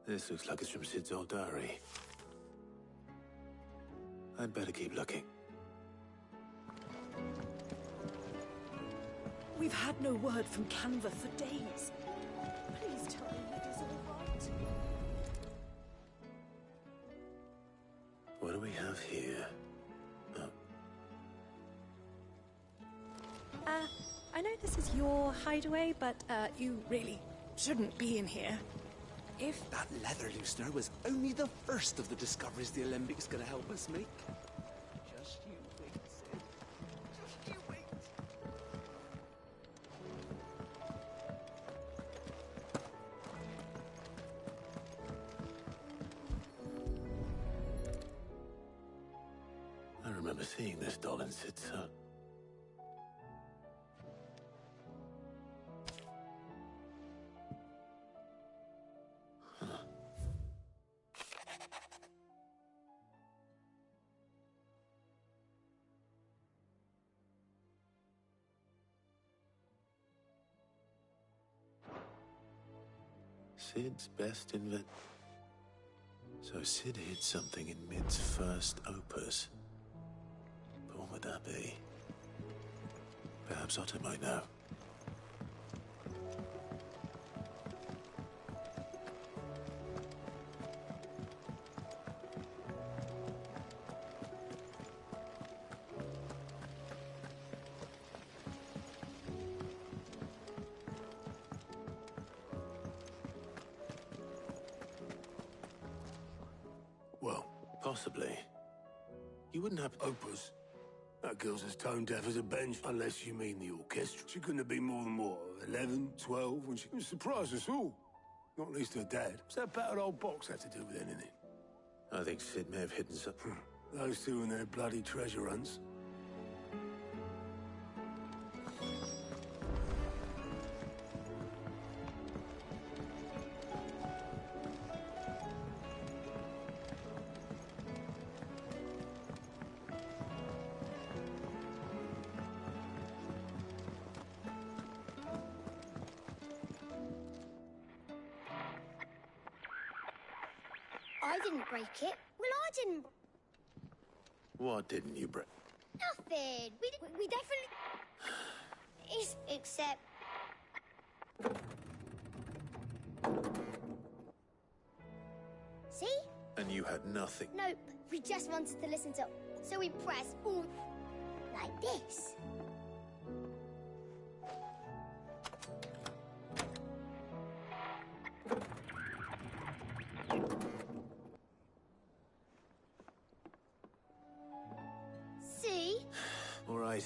This looks like it's from Sid's old diary. I'd better keep looking. We've had no word from Canva for days. Please tell me it is all right. What do we have here? I know this is your hideaway, but you really shouldn't be in here. If That leather loosener was only the first of the discoveries the Olympics gonna help us make. Just you wait, Sid. Just you wait. I remember seeing this doll in Sid's hut. Sid's best invent. So Sid hid something in Mid's first opus. But what would that be? Perhaps Otto might know. Possibly. You wouldn't have... Opus? That girl's as tone deaf as a bench, unless you mean the orchestra. She couldn't have been more than, what, 11, 12, when she surprised us all. Not least her dad. What's that battered old box have to do with anything? I think Sid may have hidden some... Those two and their bloody treasure hunts. I didn't break it. Well, I didn't. What didn't you break? Nothing. We definitely. Except. See? And you had nothing. Nope. We just wanted to listen to. So we press all like this. See? All right.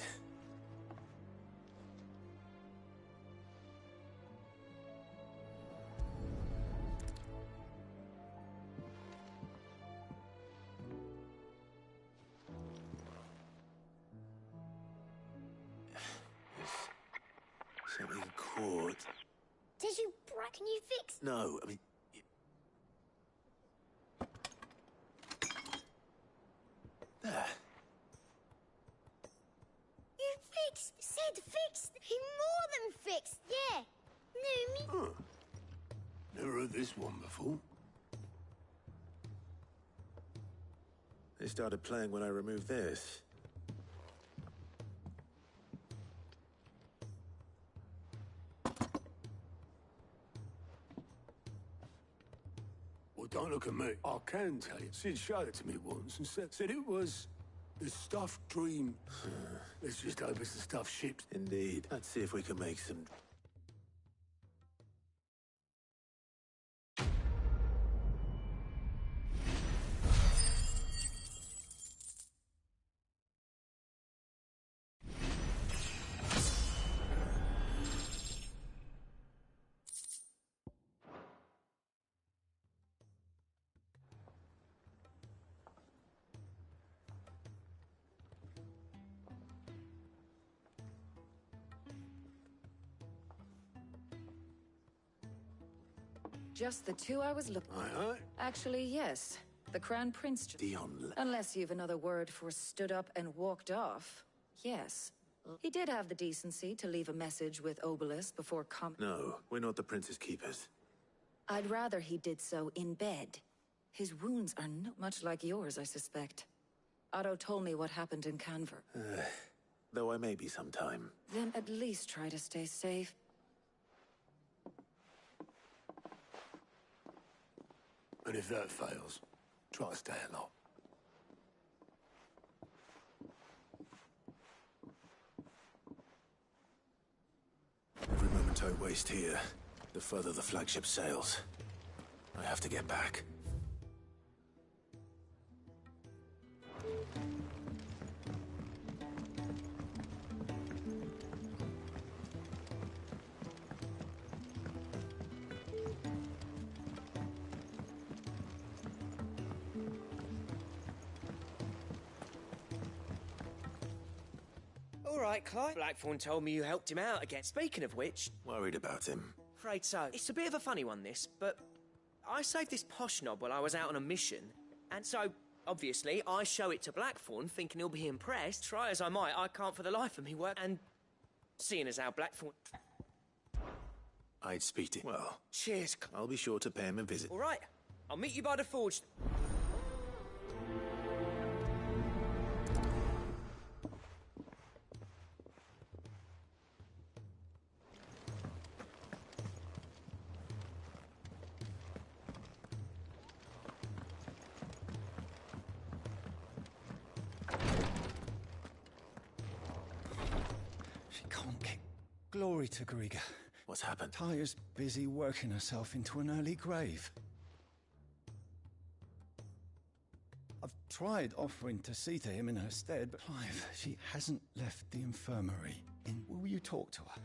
Something cord. Did you break? Can you fix? No, I mean... There. You fixed. Sid fixed. He more than fixed. Yeah. No, me. Huh. Never heard this one before. They started playing when I removed this. Well, don't look at me. I can tell you. Sid showed it to me once and said it was the stuffed dream. Let's just hope it's the stuffed ships. Indeed. Let's see if we can make some... Just the two I was looking. Aye, aye. Actually, yes. The Crown Prince. Dion. Unless you've another word for stood up and walked off. Yes. He did have the decency to leave a message with Obelisk before No, we're not the Prince's keepers. I'd rather he did so in bed. His wounds are not much like yours, I suspect. Otto told me what happened in Canver. Though I may be sometime. Then at least try to stay safe. And if that fails, try to stay along. Every moment I waste here, the further the flagship sails. I have to get back. All right, Clive. Blackthorn told me you helped him out again. Speaking of which... Worried about him. Afraid so. It's a bit of a funny one, this, but... I saved this posh knob while I was out on a mission, and so, obviously, I show it to Blackthorn, thinking he'll be impressed. Try as I might, I can't for the life of me work, and... Seeing as how Blackthorn... I'd speak to him. Well... Cheers, I'll be sure to pay him a visit. All right. I'll meet you by the forge. Glory to Griga. What's happened? Tyre's busy working herself into an early grave. I've tried offering to see to him in her stead, but Clive, she hasn't left the infirmary. Will you talk to her?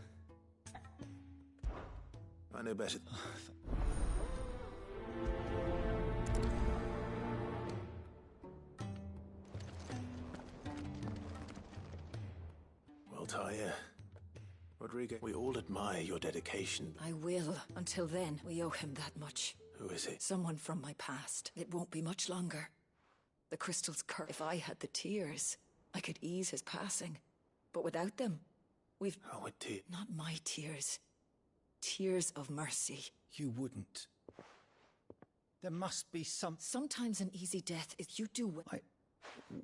I know better. Well, Tyre, Rodrigo, we all admire your dedication. I will. Until then, we owe him that much. Who is it? Someone from my past. It won't be much longer. The crystal's curse. If I had the tears, I could ease his passing. But without them, we've... Oh, tears? Not my tears. Tears of mercy. You wouldn't. There must be some... Sometimes an easy death is you do...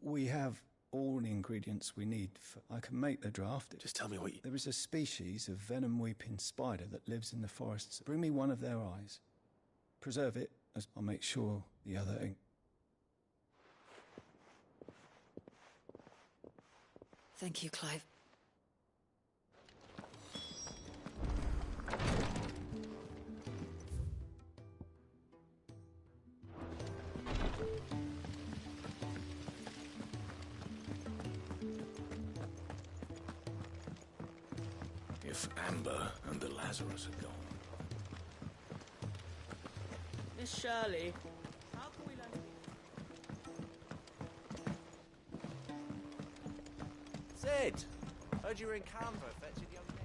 We have all the ingredients we need for... I can make the draft. Just tell me what you... There is a species of venom-weeping spider that lives in the forests. Bring me one of their eyes. Preserve it, as I'll make sure the other... Thank you, Clive. If Amber and the Lazarus are gone. Miss Shirley, how can we learn? Sid! Heard you were in Canberra fetching young men.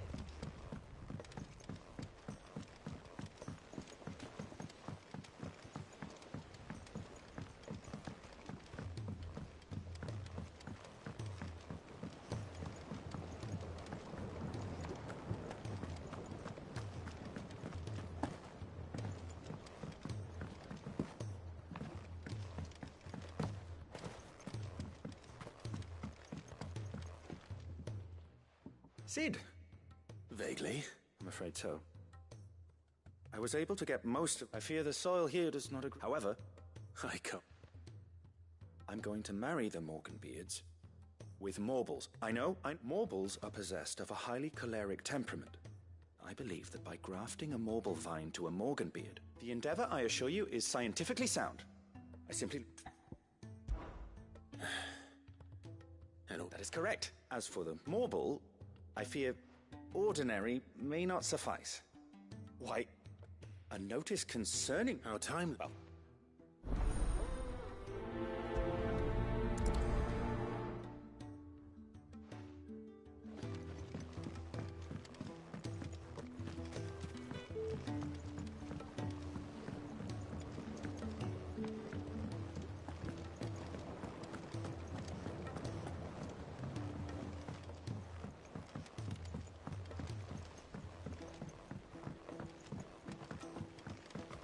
Sid! Vaguely. I'm afraid so. I was able to get most of... I fear the soil here does not agree. However... I'm going to marry the Morganbeards with Morbles. I know, Morbles are possessed of a highly choleric temperament. I believe that by grafting a Morble vine to a Morganbeard, the endeavor, I assure you, is scientifically sound. I simply... That is correct. As for the Morble, I fear ordinary may not suffice. Why, a notice concerning... Our time... Well...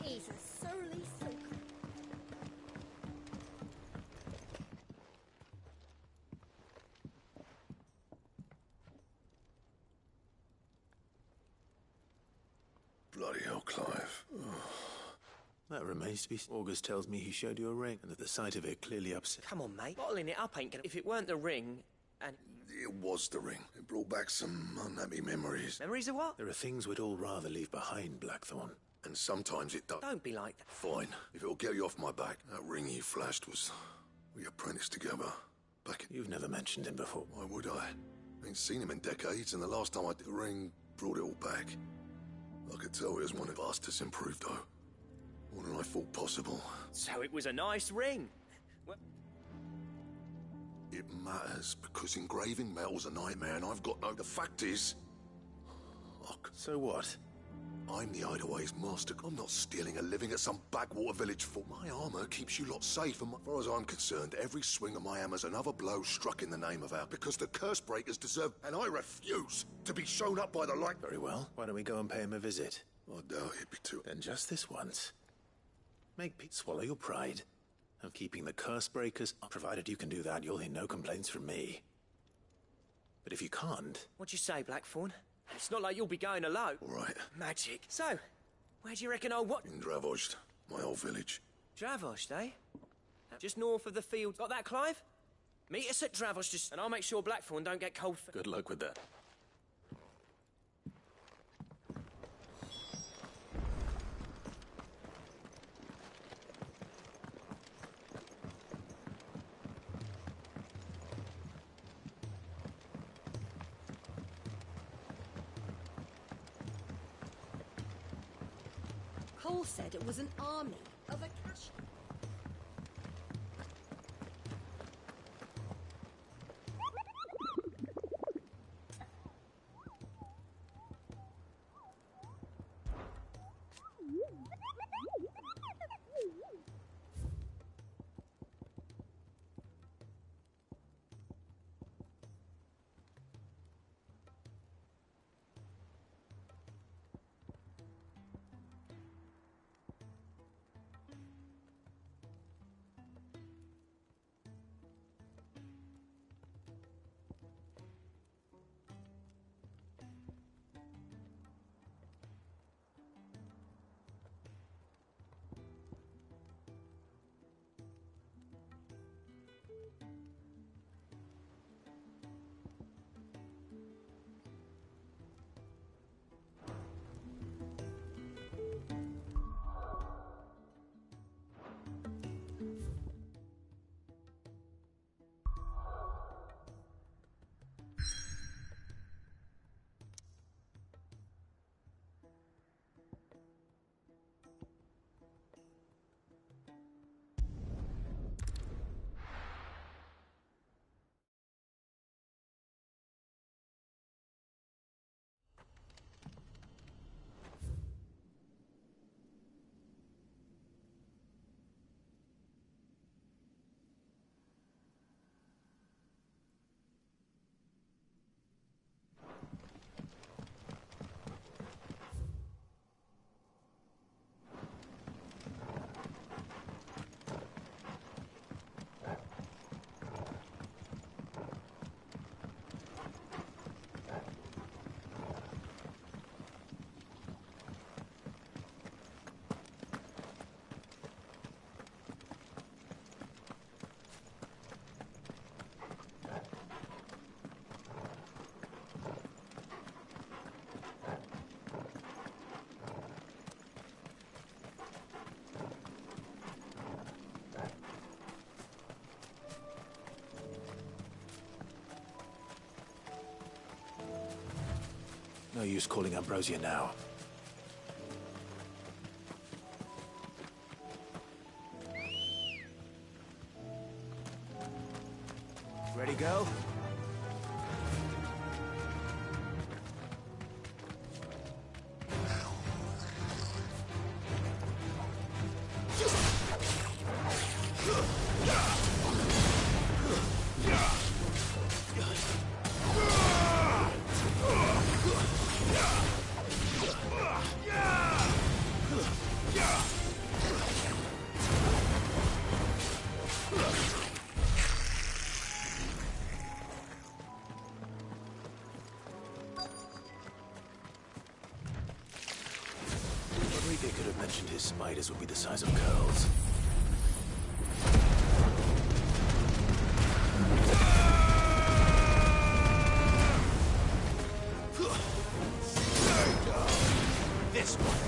He's a surly sook. Bloody hell, Clive. That remains to be... August tells me he showed you a ring, and that the sight of it clearly upset... Come on, mate. Bottling it up ain't gonna... If it weren't the ring, and... It was the ring. It brought back some unhappy memories. Memories of what? There are things we'd all rather leave behind, Blackthorn. And sometimes it does. Don't be like that. Fine. If it'll get you off my back. That ring he flashed was... We apprenticed together. Back in... You've never mentioned him before. Why would I? Ain't seen him in decades, and the last time I did the ring brought it all back. I could tell it was one of us that's improved, though. More than I thought possible. So it was a nice ring. Well... It matters, because engraving metal's a nightmare, and I've got no... The fact is... So what? I'm the Hideaway's master. I'm not stealing a living at some backwater village for... My armor keeps you lot safe, and as far as I'm concerned, every swing of my hammer's another blow struck in the name of our... Because the curse breakers deserve... And I refuse to be shown up by the light... Very well. Why don't we go and pay him a visit? I doubt it'd be too... Then just this once. Make Pete swallow your pride of keeping the curse breakers... Provided you can do that, you'll hear no complaints from me. But if you can't... What'd you say, Blackthorn? It's not like you'll be going alone. All right. Magic. So, where do you reckon I'll what? In Dravost, my old village. Dravost, eh? Just north of the field. Got that, Clive? Meet us at Dravost, and I'll make sure Blackthorn don't get cold feet. Good luck with that. Cole said it was an army. this. No use calling Ambrosia now. Ready, go? Rodriguez could have mentioned his spiders would be the size of curls. This one.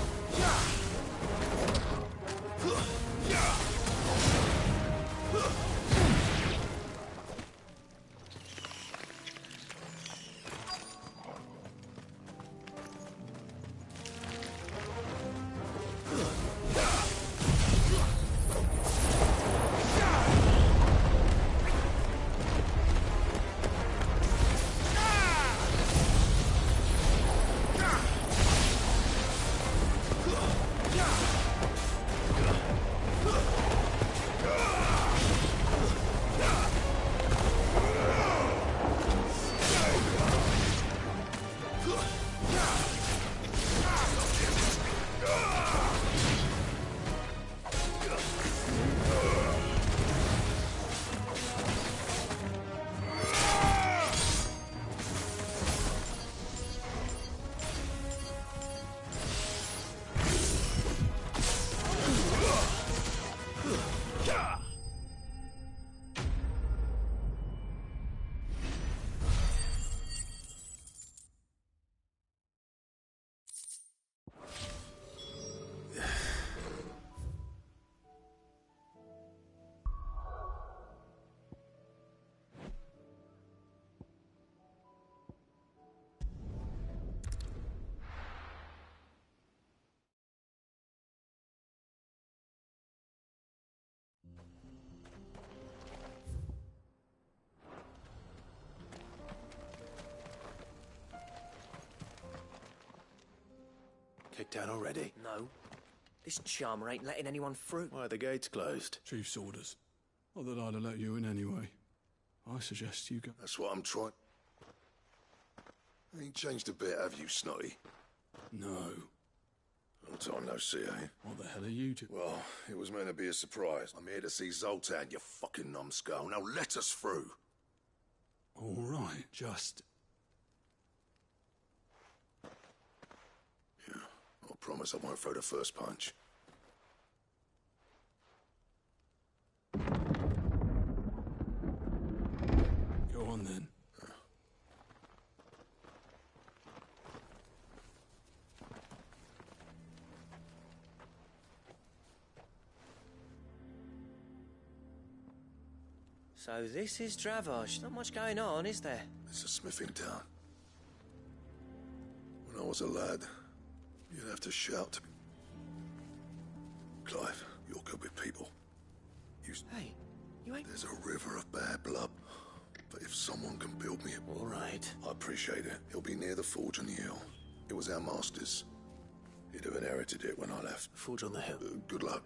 kicked out already? No. This charmer ain't letting anyone through. Why are the gates closed? Chief's orders. Not that I'd have let you in anyway. I suggest you go. That's what I'm trying. Ain't changed a bit, have you, Snotty? No. Long time no see, eh? What the hell are you doing? Well, it was meant to be a surprise. I'm here to see Zoltan, you fucking numbskull. Now let us through. All right, just... Yeah, I promise I won't throw the first punch. Go on then. So this is Dravage. Not much going on, is there? It's a smithing town. When I was a lad, you'd have to shout to me. Clive, you're good with people. Hey, you ain't... There's a river of bad blood. But if someone can build me a... All right. I appreciate it. It'll be near the forge on the hill. It was our master's. He'd have inherited it when I left. Forge on the hill. Good luck.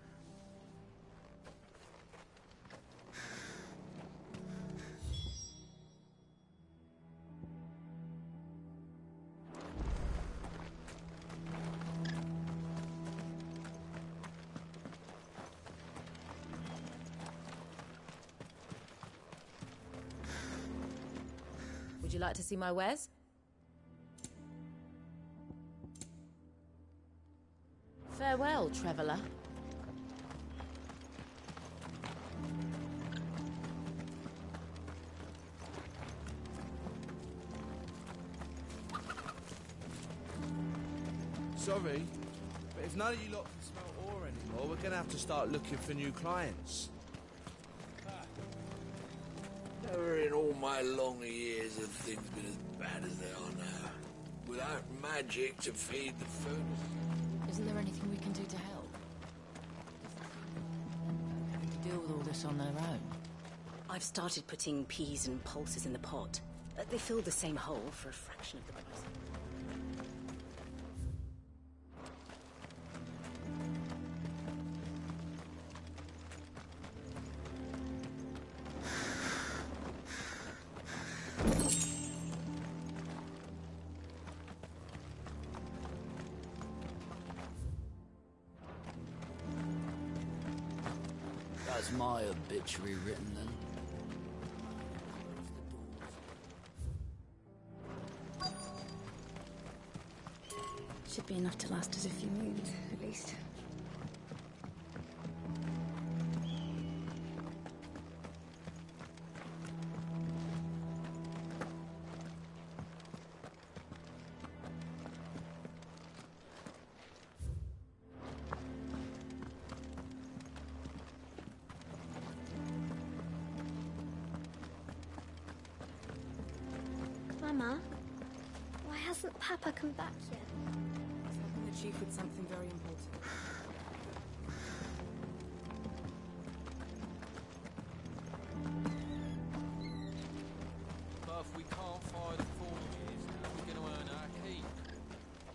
Would you like to see my wares? Farewell, traveller. Sorry, but if none of you lot can smell ore anymore, we're gonna have to start looking for new clients. Never in all my long years have things been as bad as they are now. Without magic to feed the furnace. Isn't there anything we can do to help? Having to deal with all this on their own. I've started putting peas and pulses in the pot. They fill the same hole for a fraction of the price. That's my obituary written then. Should be enough to last us a few moons, at least. Mama, why hasn't Papa come back yet? He's helping the chief with something very important. But if we can't find the forges, how are we going to earn our keep?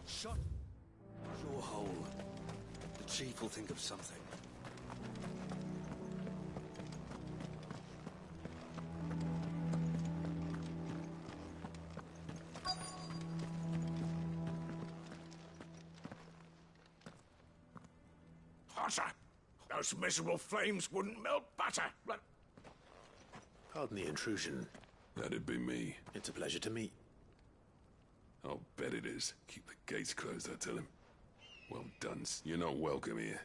Shut your hole. The chief will think of something. Hotter! Those miserable flames wouldn't melt butter. Pardon the intrusion. That'd be me. It's a pleasure to meet. I'll bet it is. Keep the gates closed, I tell him. Well done. You're not welcome here.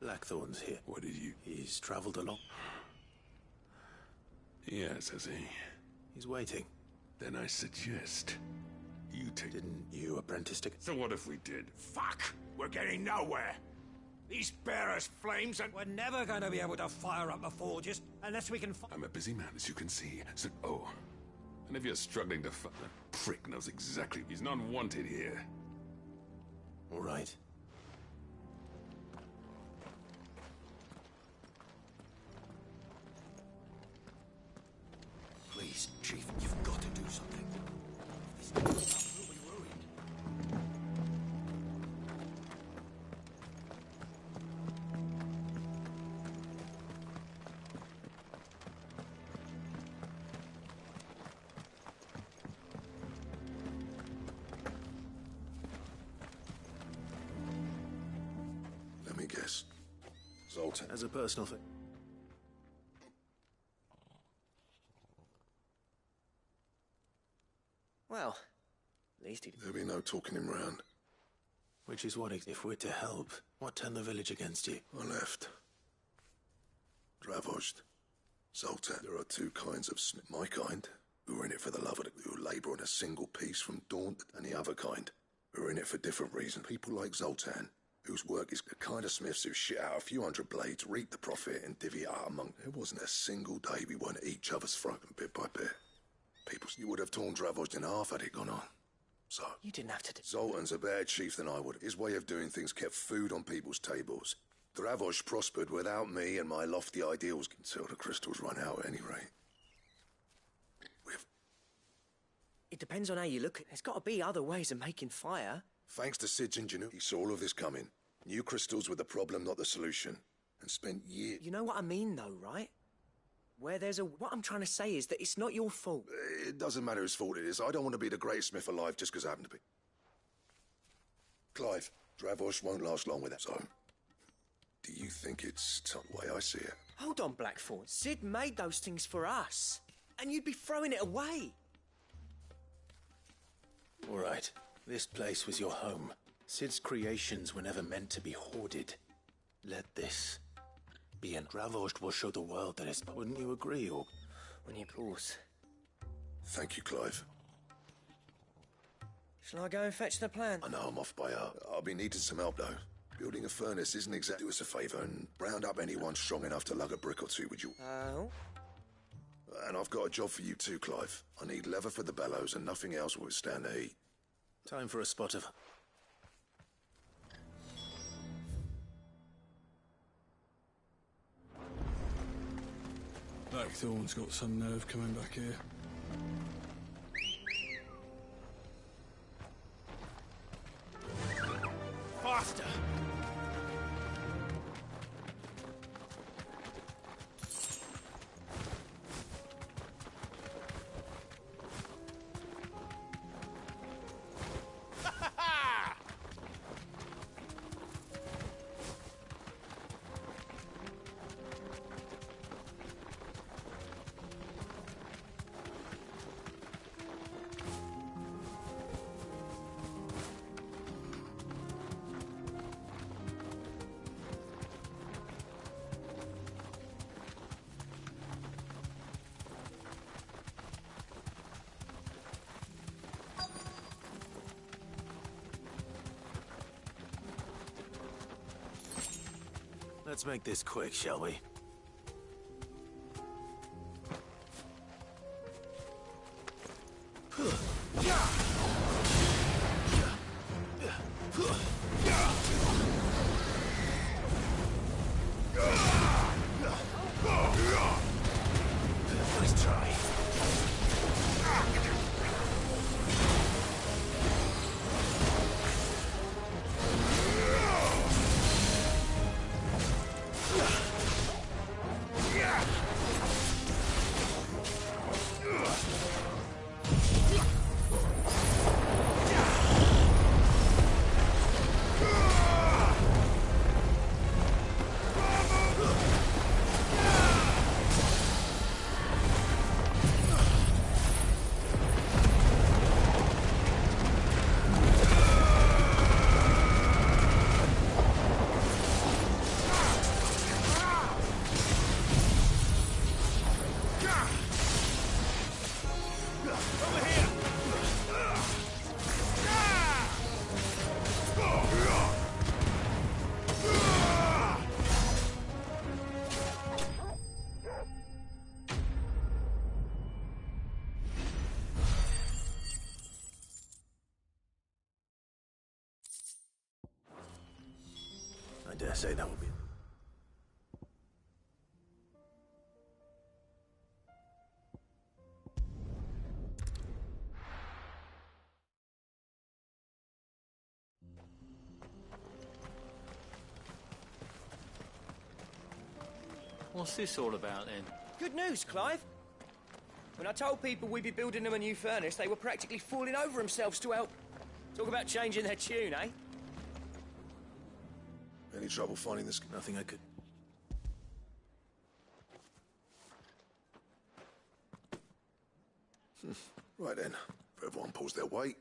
Blackthorn's here. What did you... He's travelled along. Yes, has he? He's waiting. Then I suggest you take... Didn't you apprentice to... So what if we did? Fuck! We're getting nowhere. These bearers' flames and... We're never going to be able to fire up the forges unless we can... I'm a busy man, as you can see, so... Oh. And if you're struggling to find... That prick knows exactly... He's not wanted here. All right. Please, Chief, you've got to do something. This will be ruined. Zoltan. As a personal thing. Well, at least he... There'll be no talking him round. Which is what, if we're to help, what turned the village against you? I left. Dravozd. Zoltan. There are two kinds of smith. My kind, who are in it for the love of it, who labour on a single piece from dawn, and the other kind, who are in it for different reasons. People like Zoltan, whose work is the kind of smiths who shit out a few hundred blades, reap the profit, and divvy it out among. There wasn't a single day we weren't at each other's throat, bit by bit. People, you would have torn Dravozd in half had it gone on. So... You didn't have to... Zoltan's a better chief than I would. His way of doing things kept food on people's tables. Dravozd prospered without me and my lofty ideals until the crystals run out at any rate. It depends on how you look at it. There's got to be other ways of making fire. Thanks to Sid's ingenuity, he saw all of this coming. Knew crystals were the problem, not the solution. And spent years... You know what I mean, though, right? Where there's a... What I'm trying to say is that it's not your fault. It doesn't matter whose fault it is. I don't want to be the greatest smith alive just because I happen to be. Clive, Dravozd won't last long with that. So, do you think it's the way I see it? Hold on, Blackthorn. Sid made those things for us. And you'd be throwing it away. All right. This place was your home. Sid's creations were never meant to be hoarded. Let this be, and Dravozd will show the world that it's... Wouldn't you agree, or... When you course. Thank you, Clive. Shall I go and fetch the plant? I know I'm off by heart. I'll be needing some help, though. Building a furnace isn't exactly... Do us a favour and round up anyone strong enough to lug a brick or two, would you? Oh? And I've got a job for you too, Clive. I need leather for the bellows and nothing else will withstand the heat. Time for a spot of... Blackthorn's got some nerve coming back here. Faster! Let's make this quick, shall we? Nice try. I dare say that will be... What's this all about, then? Good news, Clive. When I told people we'd be building them a new furnace, they were practically falling over themselves to help. Talk about changing their tune, eh? Any trouble finding this? Nothing I could... Right then, if everyone pulls their weight.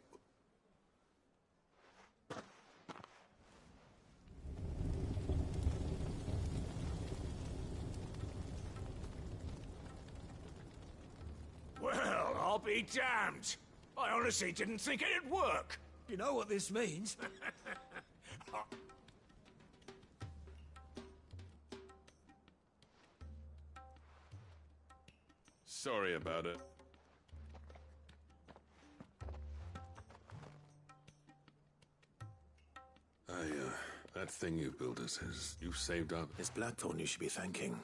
Well, I'll be damned. I honestly didn't think it'd work. You know what this means? Sorry about it. That thing you built us is... You've saved up. It's Blackthorn you should be thanking.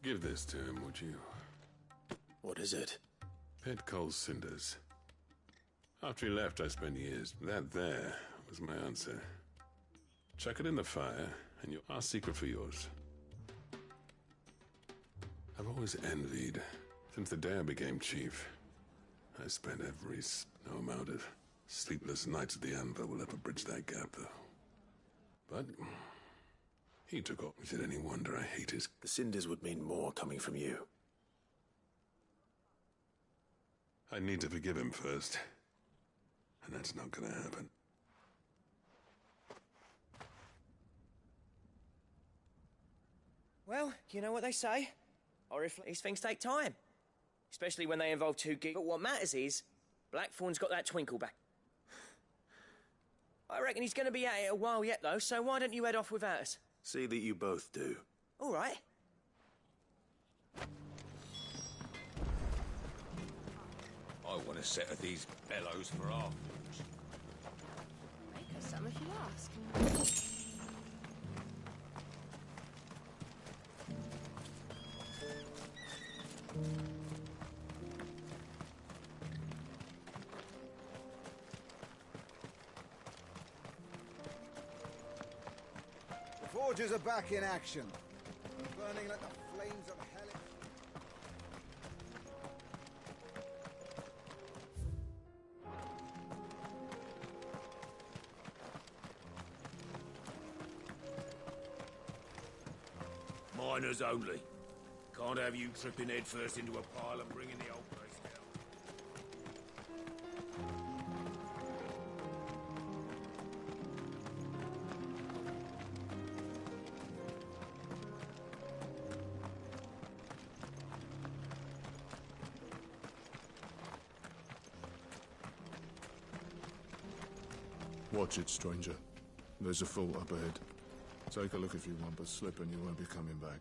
Give this to him, would you? What is it? Pet Cole's cinders. After he left, I spent years. That there was my answer. Chuck it in the fire, and our secret for yours. I've always envied, since the day I became chief. I spent no amount of sleepless nights at the Anvil will ever bridge that gap, though. But he took off. Is it any wonder I hate his... The cinders would mean more coming from you. I need to forgive him first. And that's not gonna happen. Well, you know what they say. These things take time. Especially when they involve two geeks. But what matters is, Blackthorn's got that twinkle back. I reckon he's going to be at it a while yet, though, so why don't you head off without us? See that you both do. All right. I want a set of these bellows for our... Make us some if you ask. The forges are back in action. Burning like the flames of hell. Miners only. Can't have you tripping headfirst into a pile and bringing the old place down. Watch it, stranger. There's a fort up ahead. Take a look if you want, but slip and you won't be coming back.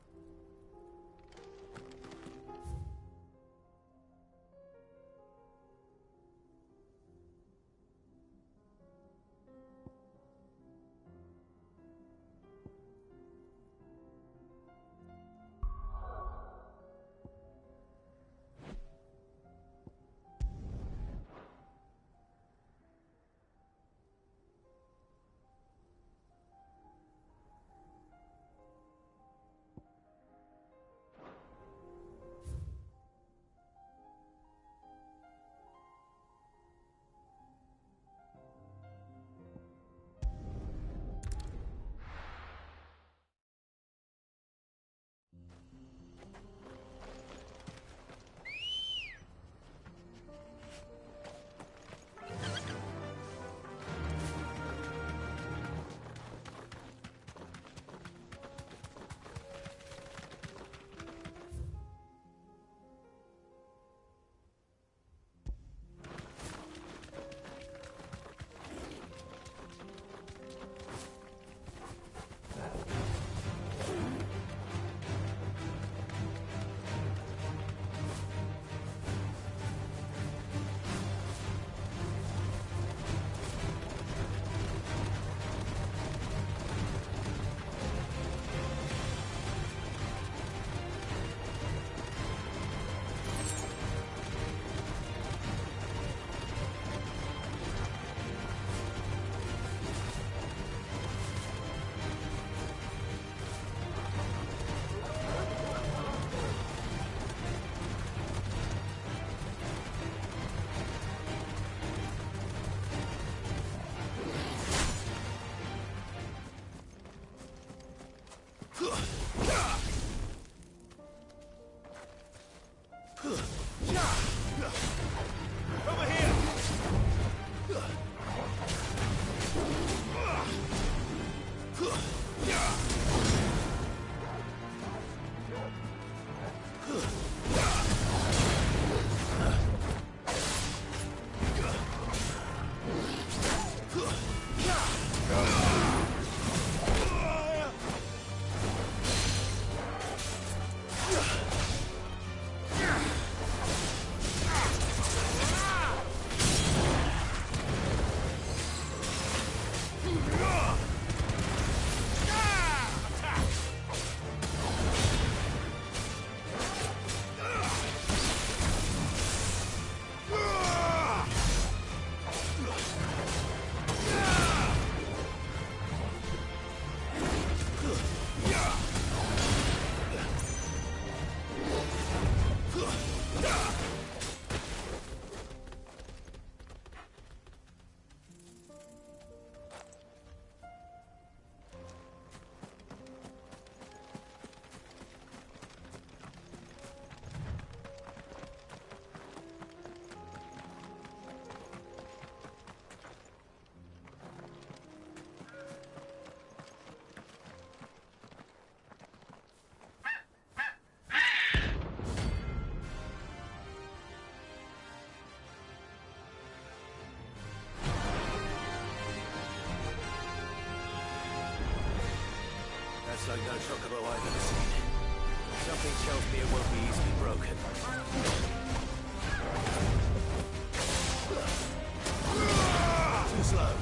Over here! That's like no chocobo I've ever seen. Something tells me it won't be easily broken. Too slow.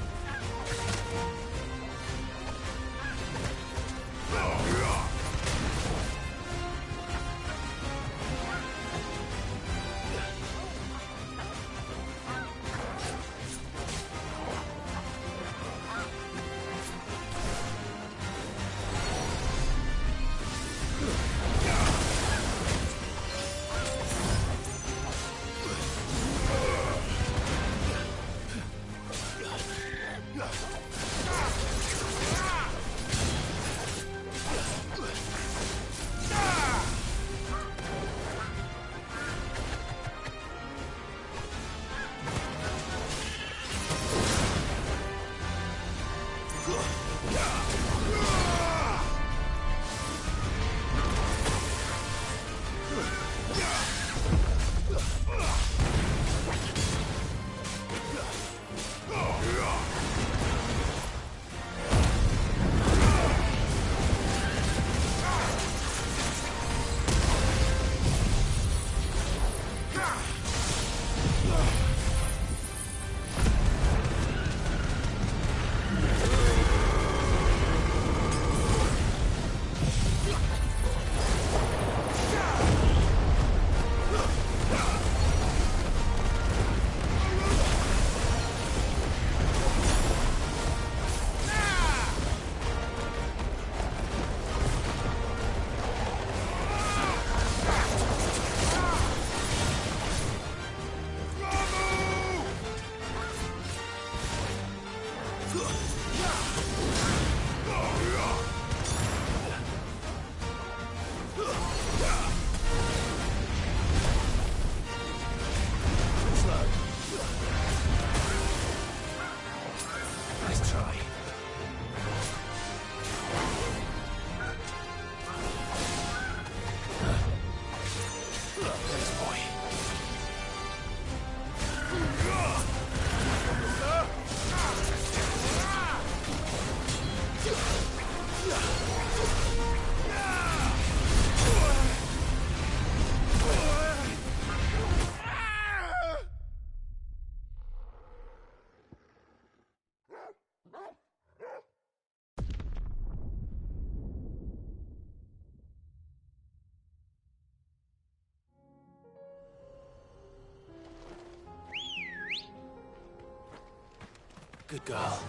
Good girl.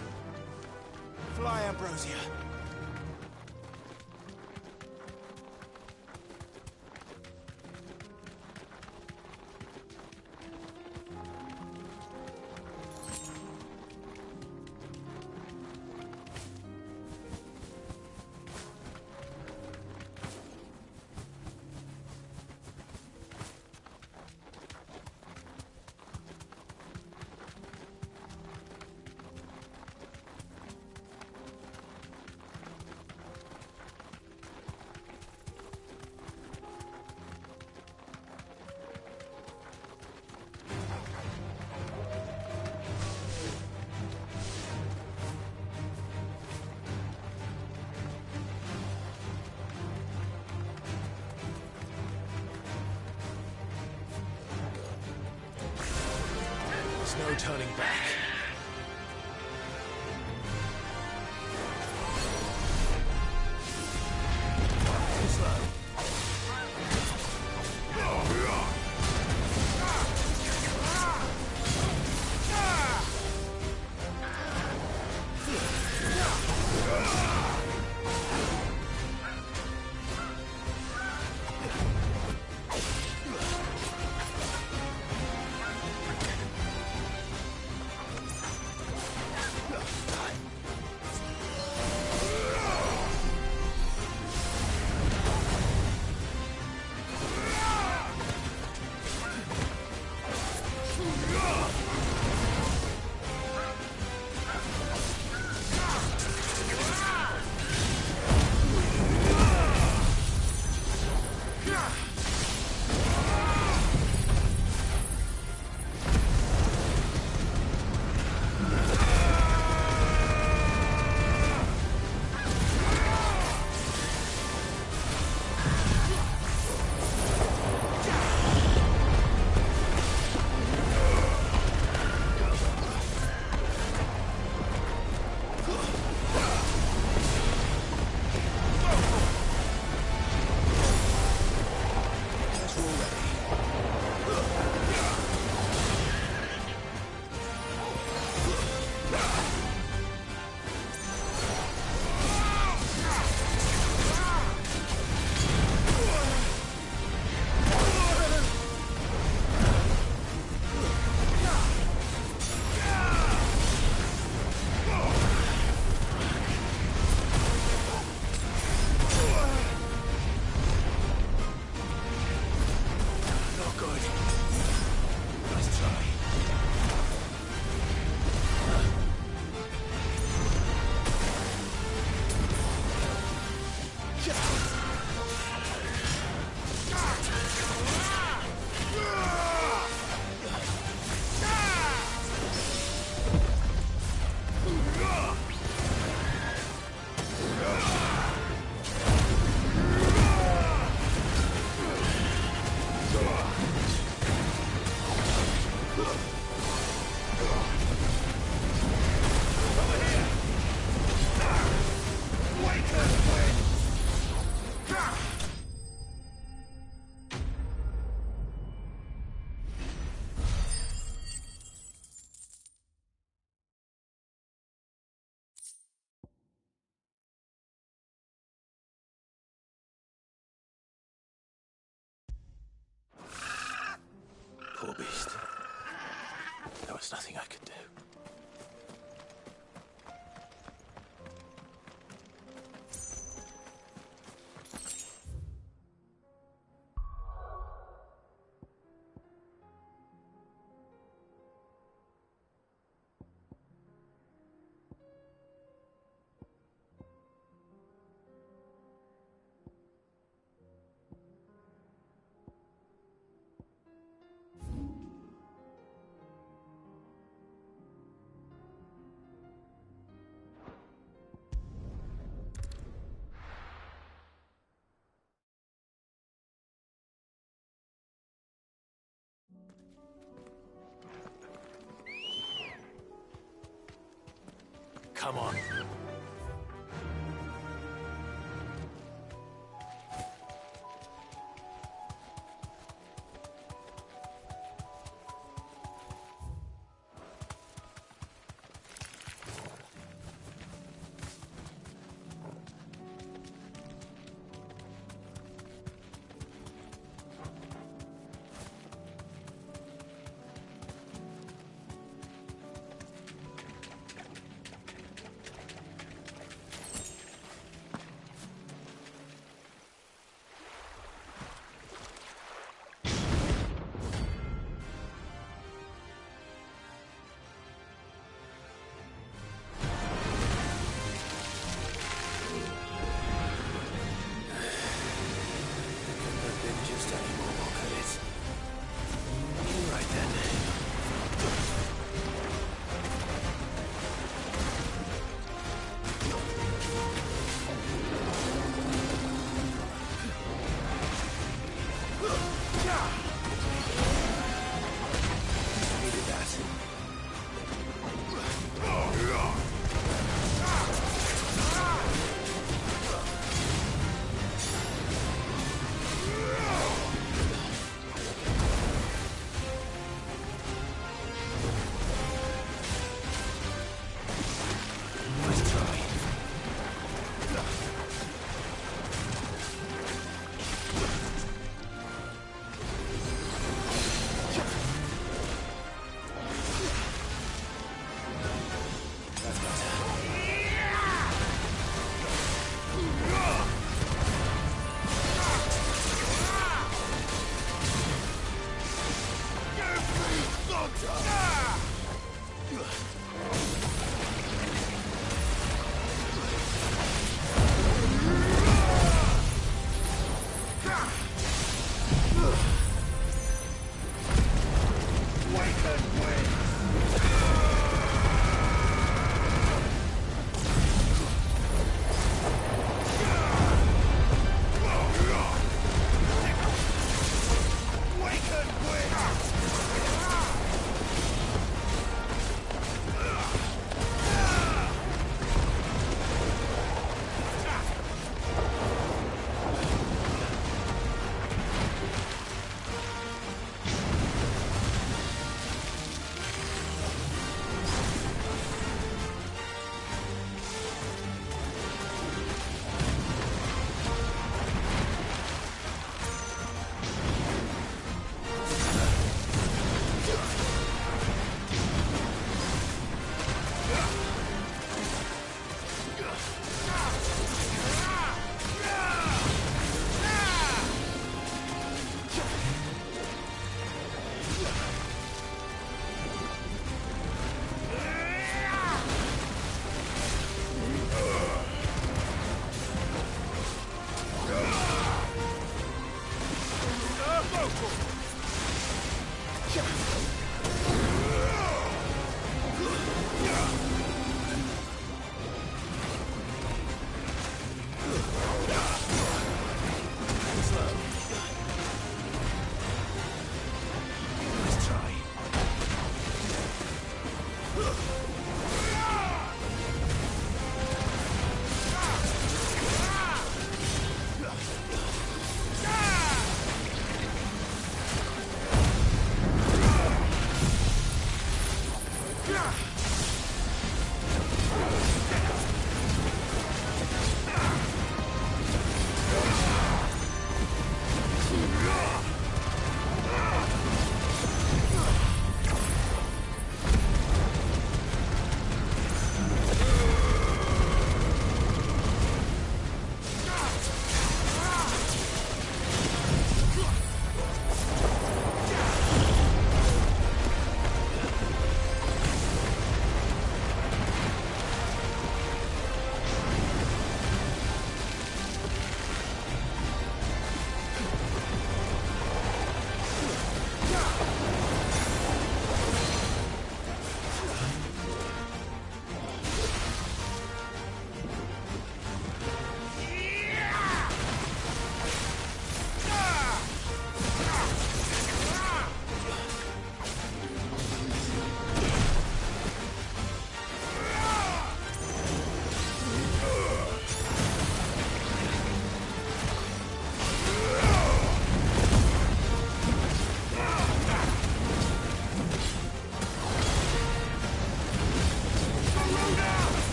Fly, Ambrosia. no turning back. Too slow. Poor beast. There was nothing I could do. Come on.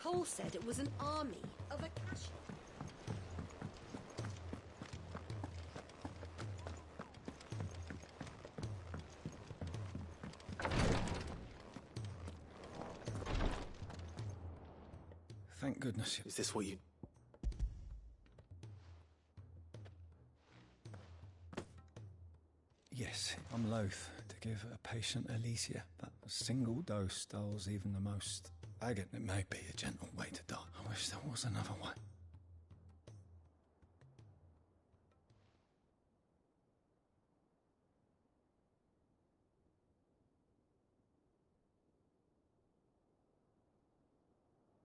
Cole said it was an army of Akashi. Thank goodness. Is this what you... Yes, I'm loath to give a patient Alicia, but a single dose dulls even the most agate. It may be a gentle way to die. I wish there was another way.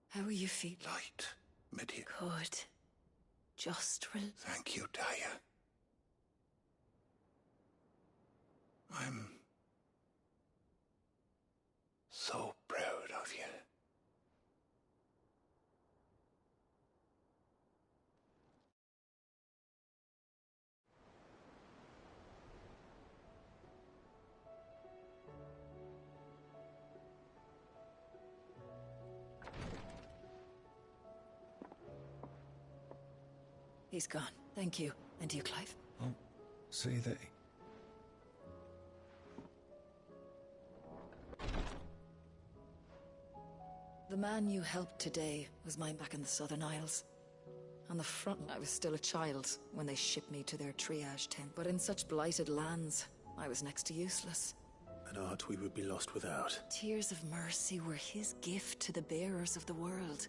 How are you feeling? Light, Medea. Good. Just Thank you, Daya. I'm so proud of you. He's gone. Thank you. And you, Clive? Oh, see thee. The man you helped today was mine back in the Southern Isles. On the front, I was still a child when they shipped me to their triage tent. But in such blighted lands, I was next to useless. An art we would be lost without. Tears of mercy were his gift to the bearers of the world.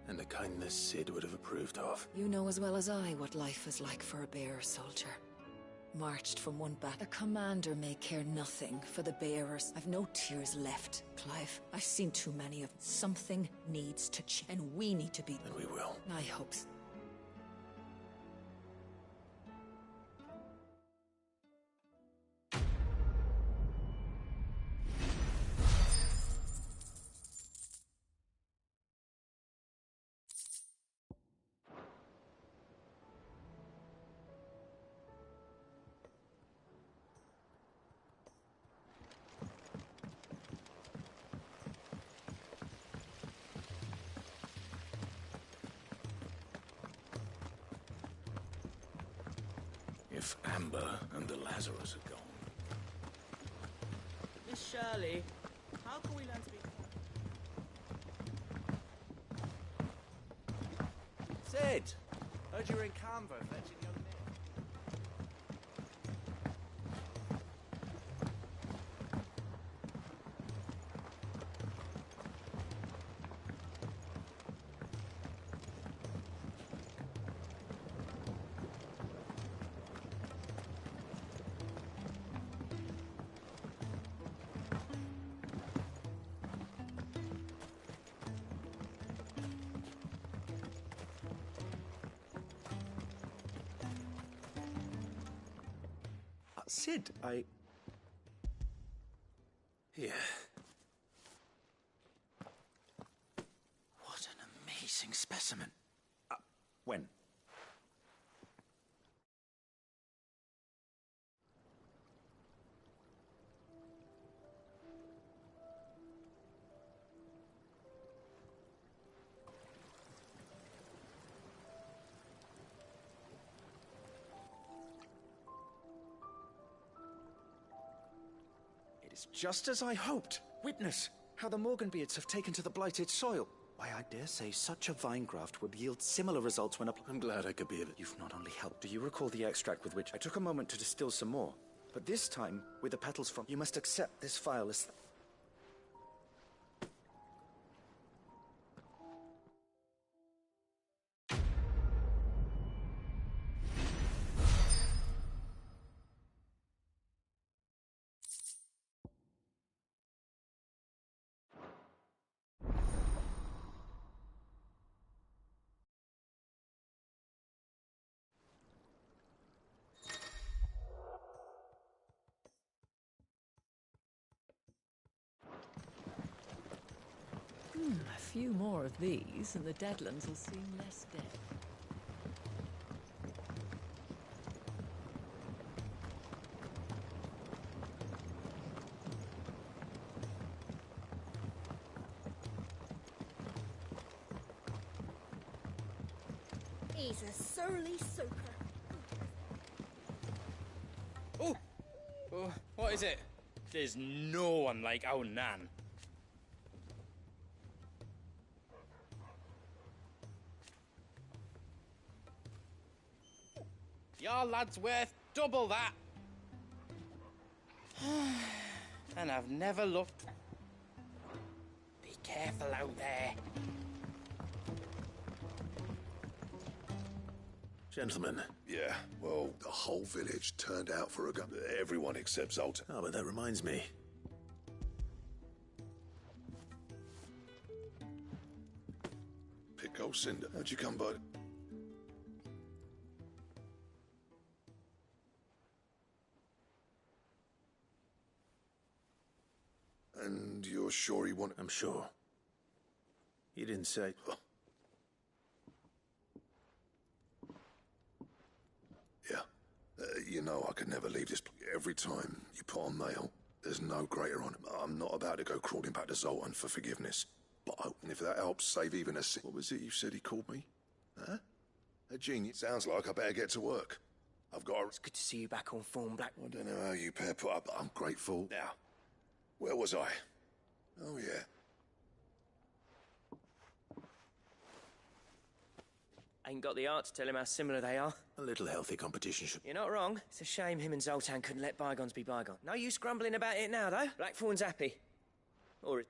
And a kindness Sid would have approved of. You know as well as I what life is like for a bearer soldier. Marched from one back. A commander may care nothing for the bearers. I've no tears left, Clive. I've seen too many of them. Something needs to change, and we need to be... And we will. I hope so. If Amber and the Lazarus are gone. Miss Shirley, how can we learn to be... Sid! Heard you were in Canva fetching young Nick. Sid, Here. What an amazing specimen. When? It is just as I hoped. Witness how the Morganbeards have taken to the blighted soil. Why, I dare say such a vine graft would yield similar results when applied. I'm glad I could be of it. You've not only helped. Do you recall the extract with which I took a moment to distill some more? But this time, with the petals from... You must accept this vial as... A few more of these, and the Deadlands will seem less dead. He's a surly soaker. Oh! What is it? There's no one like our Nan. Your lad's worth double that. And I've never looked. Be careful out there. Gentlemen. Yeah, well, the whole village turned out for a gun. Everyone except Zoltan. Oh, but that reminds me. Pick old Cinder. How'd you come by? And you're sure he wanted... I'm sure. He didn't say... Yeah. You know I could never leave this... Every time you put on mail, there's no greater on it. I'm not about to go crawling back to Zoltan for forgiveness. But and if that helps save even a... What was it you said he called me? Huh? A genius. Sounds like I better get to work. I've got. It's good to see you back on form, Black. I don't know how you pair put up, but I'm grateful. Now, where was I? Oh yeah. Ain't got the art to tell him how similar they are. A little healthy competition should... You're not wrong. It's a shame him and Zoltan couldn't let bygones be bygones. No use grumbling about it now, though. Blackthorn's happy. Or...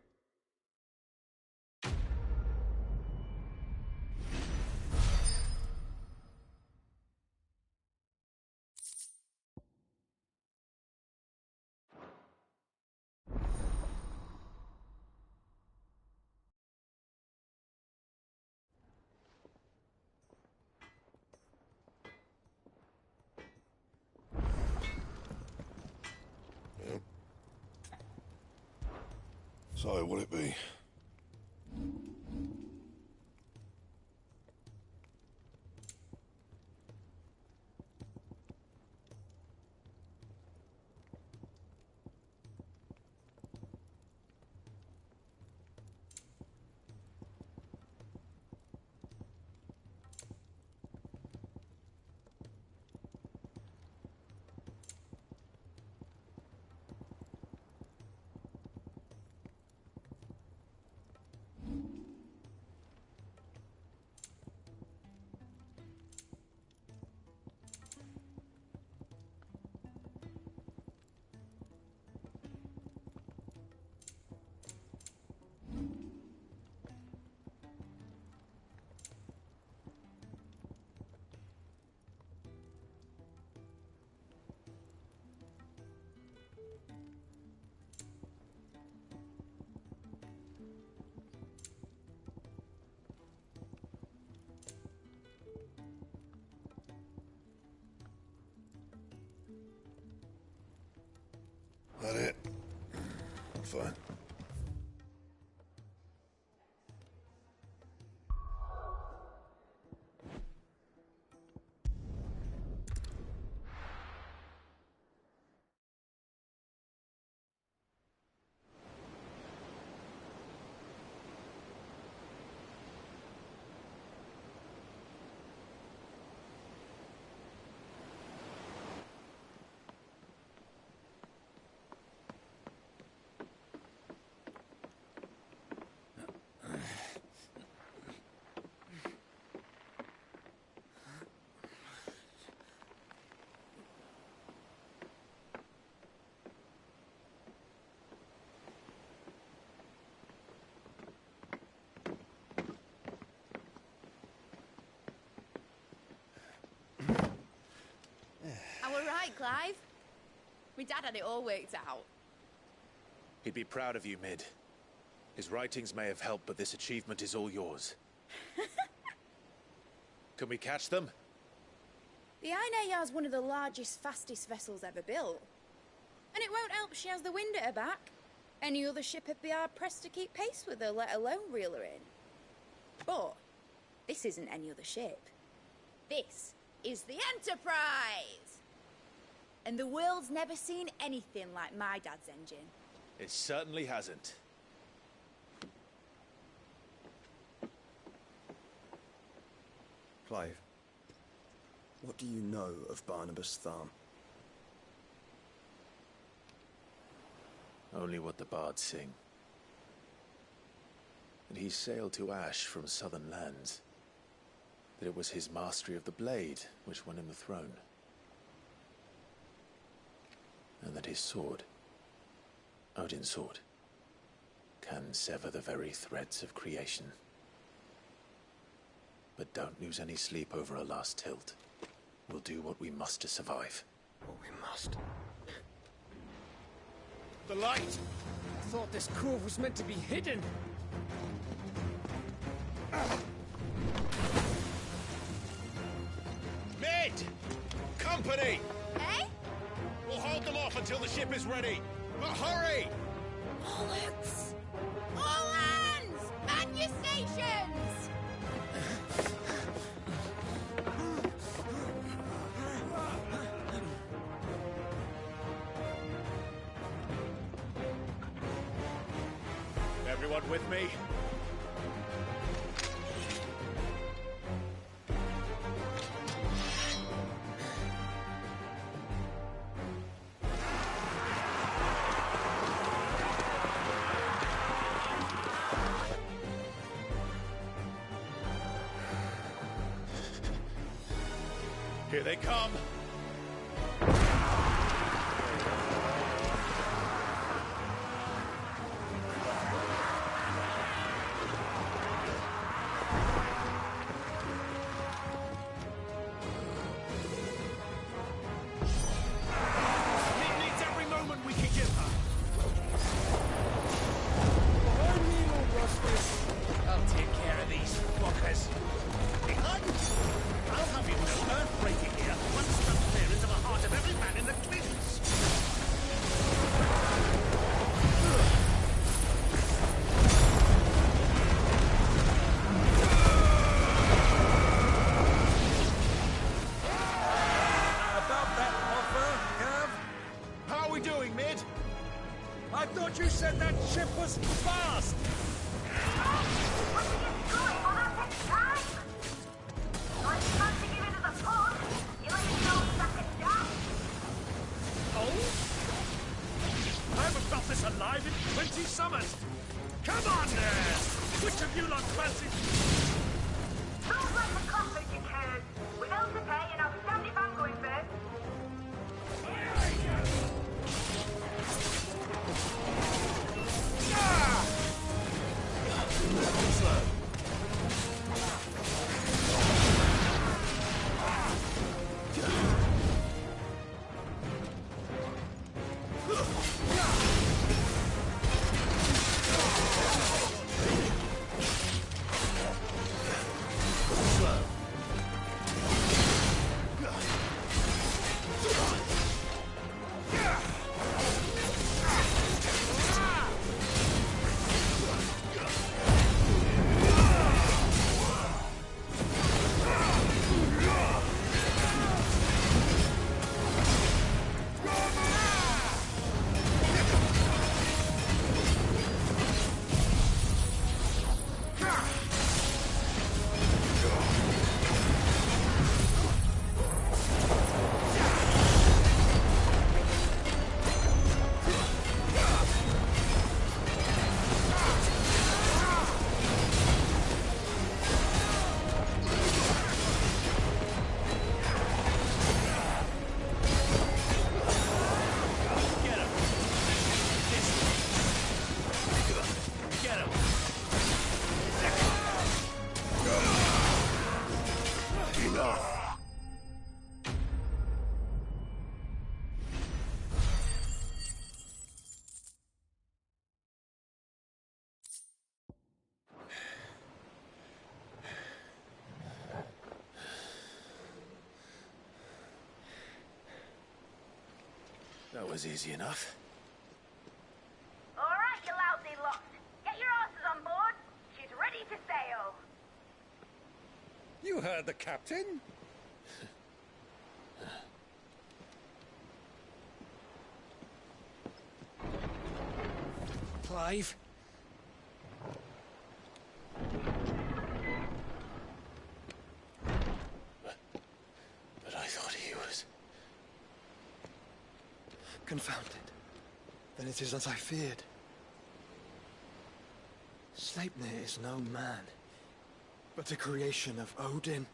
So, will it be? That it? Fine. Right, Clive? My dad had it all worked out. He'd be proud of you, Mid. His writings may have helped, but this achievement is all yours. Can we catch them? The Ainayar's one of the largest, fastest vessels ever built. And it won't help she has the wind at her back. Any other ship would be hard-pressed to keep pace with her, let alone reel her in. But this isn't any other ship. This is the Enterprise! And the world's never seen anything like my dad's engine. It certainly hasn't. Clive, what do you know of Barnabas Tharm? Only what the bards sing. That he sailed to Ash from southern lands. That it was his mastery of the blade which won him the throne. And that his sword, Odin's sword, can sever the very threads of creation. But don't lose any sleep over a last tilt. We'll do what we must to survive. What we must. The light! I thought this cove was meant to be hidden. Mid! Company! Eh? We'll hold them off until the ship is ready. But hurry! Bollocks! All hands! Man your stations! Everyone with me? Here they come. I thought you said that ship was fast! I haven't felt this alive in 20 summers! Come on there! Which of you lot fancy... Don't let the clappers, you turds! We know to pay and I'll be damned if I'm going first! That was easy enough. All right, you lousy lot. Get your asses on board. She's ready to sail. You heard the captain? Clive? But I thought he was... Confounded. Then it is as I feared. Sleipnir is no man, but a creation of Odin.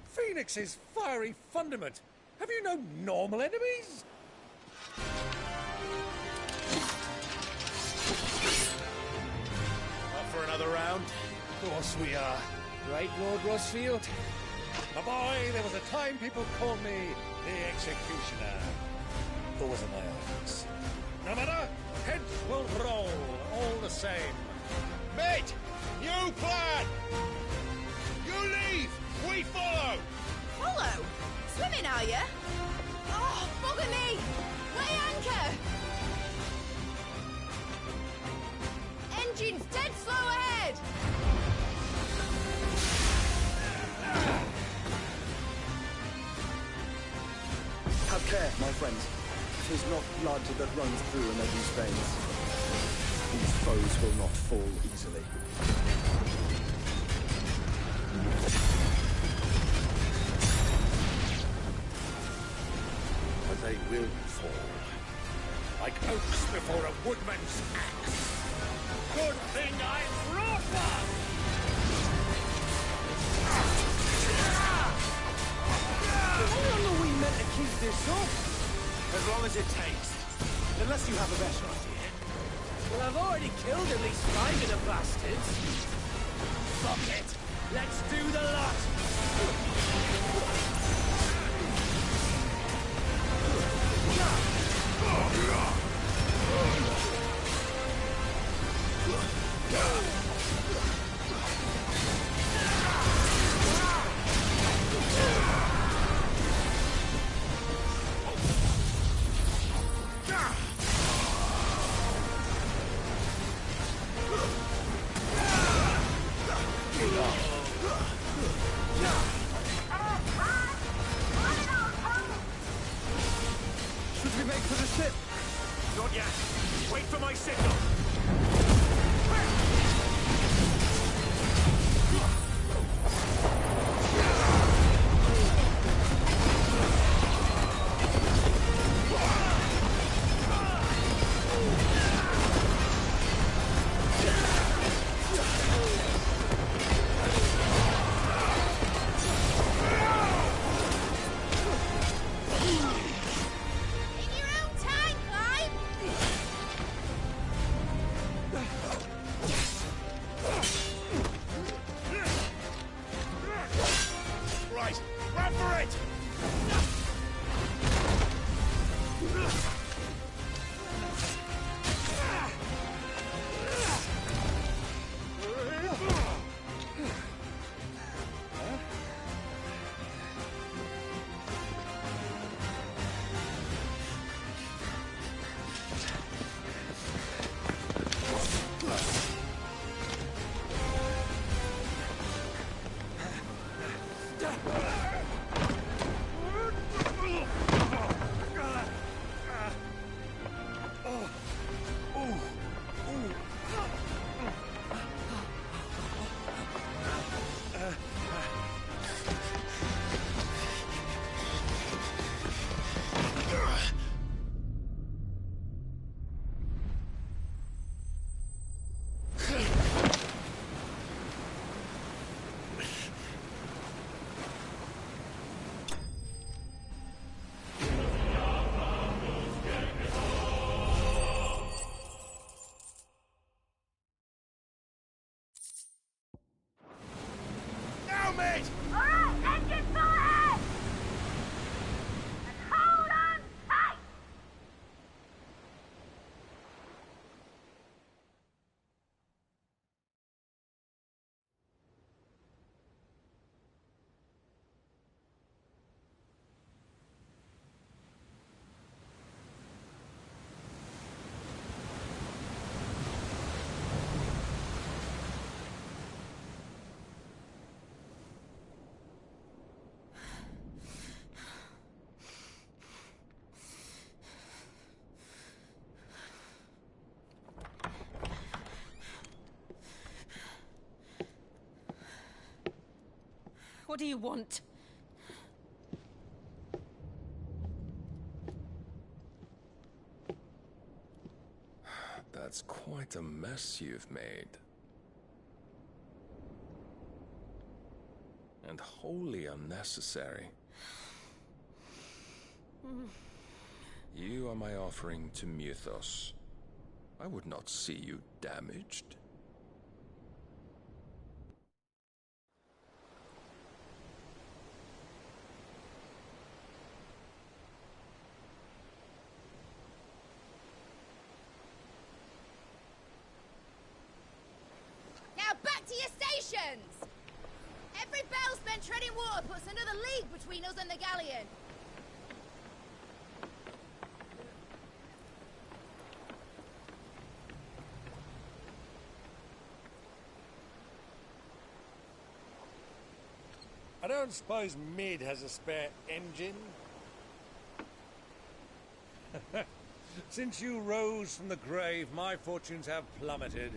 Phoenix's fiery fundament. Have you no normal enemies? Up for another round? Of course we are. Right, Lord Rosfield? My boy, there was a time people called me the Executioner. Who was in my office? No matter, heads will roll, all the same. Mate! New plan! You leave! We follow! Follow? Swimming, are you? Oh, bother me! Weigh anchor! Engine's dead slow ahead! Have care, my friends. 'Tis not blood that runs through an Eddie's veins. These foes will not fall easily. But they will fall. like oaks before a woodman's axe. Good thing I brought one! How long are we meant to keep this up? As long as it takes. Unless you have a better idea. Well, I've already killed at least 5 of the bastards. Fuck it. Let's do the lot. Should we make for the ship? Not yet. Wait for my signal. In your own time, Clive! Right, run for it! Now, mate! Alright, engine full ahead! And hold on tight! What do you want? That's quite a mess you've made. And wholly unnecessary. You are my offering to Mythos. I would not see you damaged. Now back to your stations! Every bellsman treading water puts another league between us and the galleon. I don't suppose Mid has a spare engine? Since you rose from the grave, my fortunes have plummeted.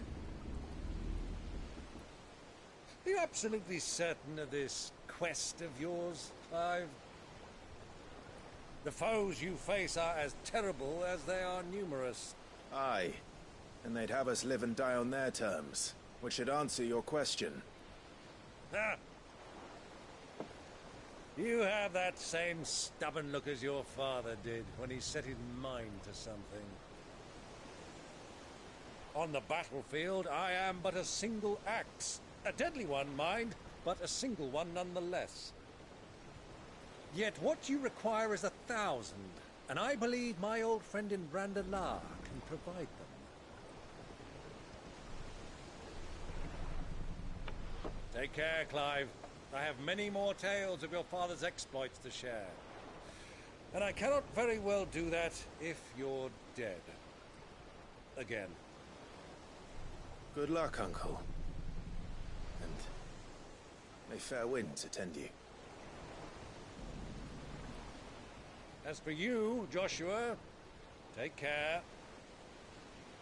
Are you absolutely certain of this quest of yours, Clive? The foes you face are as terrible as they are numerous. Aye, and they'd have us live and die on their terms, which should answer your question. Ha! You have that same stubborn look as your father did when he set his mind to something. On the battlefield, I am but a single axe. A deadly one, mind, but a single one nonetheless. Yet what you require is 1,000, and I believe my old friend in Randalar can provide them. Take care, Clive. I have many more tales of your father's exploits to share. And I cannot very well do that if you're dead. Again. Good luck, Uncle. And may fair winds attend you. As for you, Joshua, take care.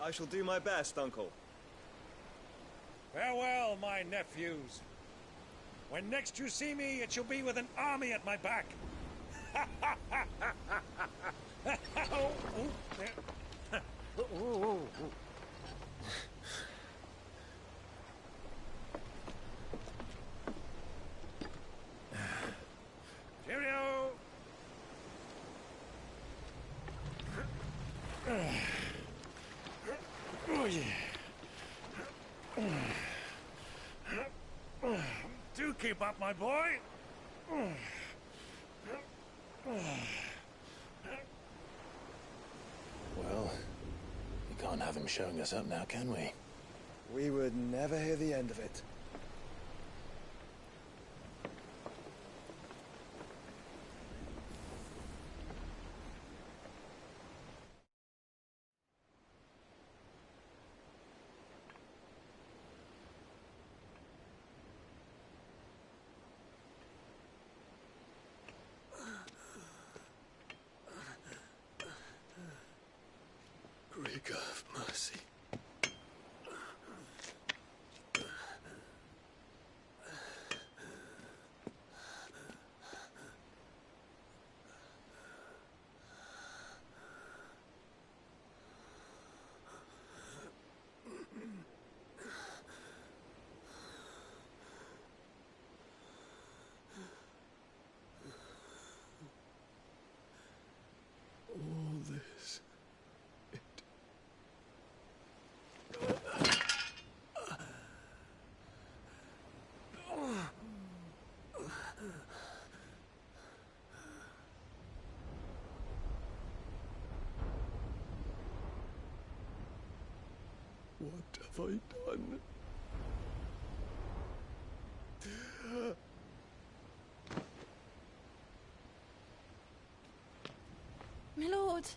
I shall do my best, Uncle. Farewell, my nephews. When next you see me, it shall be with an army at my back. Cheerio! Oh, yeah. Do keep up, my boy. Well, we can't have him showing us up now, can we? We would never hear the end of it. Greek of mercy. All this. What have I done? My lord.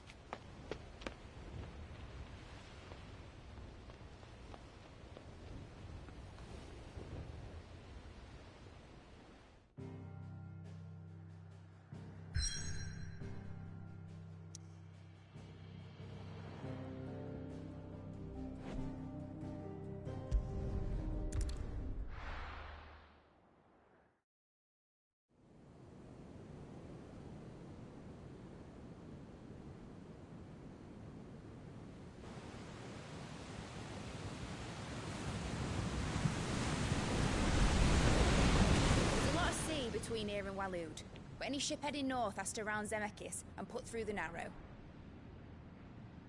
Between here and Waloed, but any ship heading north has to round Zemeckis and put through the Narrow.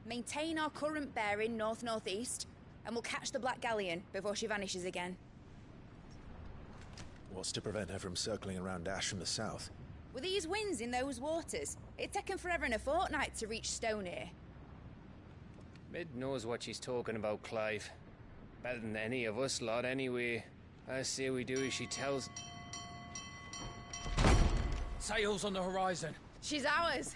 Maintain our current bearing north-northeast, and we'll catch the Black Galleon before she vanishes again. What's to prevent her from circling around Ash from the south? With these winds in those waters, it'd taken forever and a fortnight to reach Stonehenge. Mid knows what she's talking about, Clive. Better than any of us lot, anyway. I say we do as she tells. Sails on the horizon. She's ours.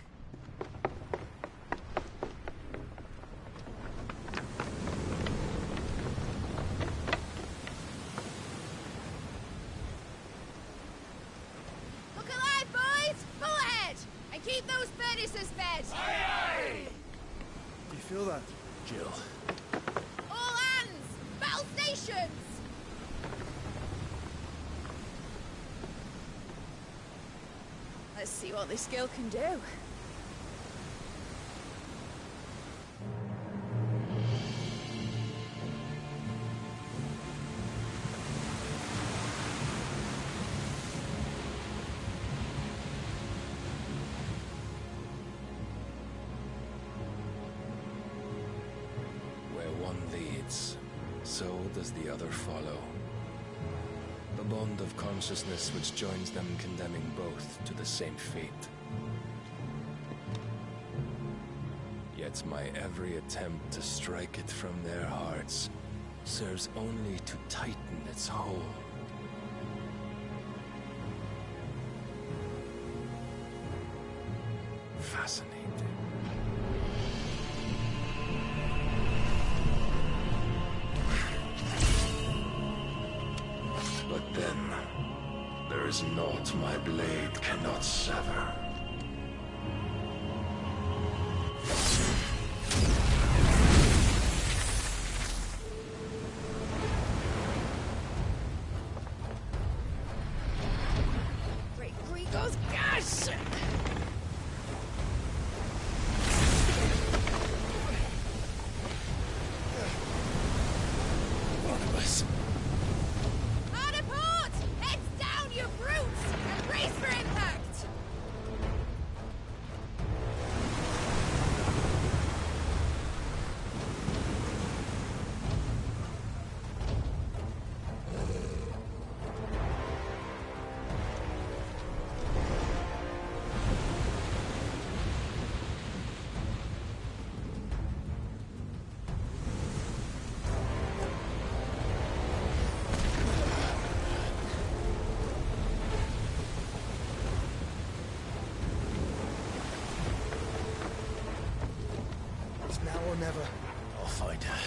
Look alive, boys! Full ahead! And keep those furnaces fed! Aye, aye! Do you feel that? Jill. All hands! Battle stations! Let's see what this girl can do. leads, so does the other follow. The bond of consciousness which joins them condemning both to the same fate. Yet my every attempt to strike it from their hearts serves only to tighten its hold. Fascinating. But then, there is naught my blade cannot sever. Great Gregor's gas! Barnabas. Hard a port! Heads down, you brutes! And brace for impact! It's now or never. I'll find her.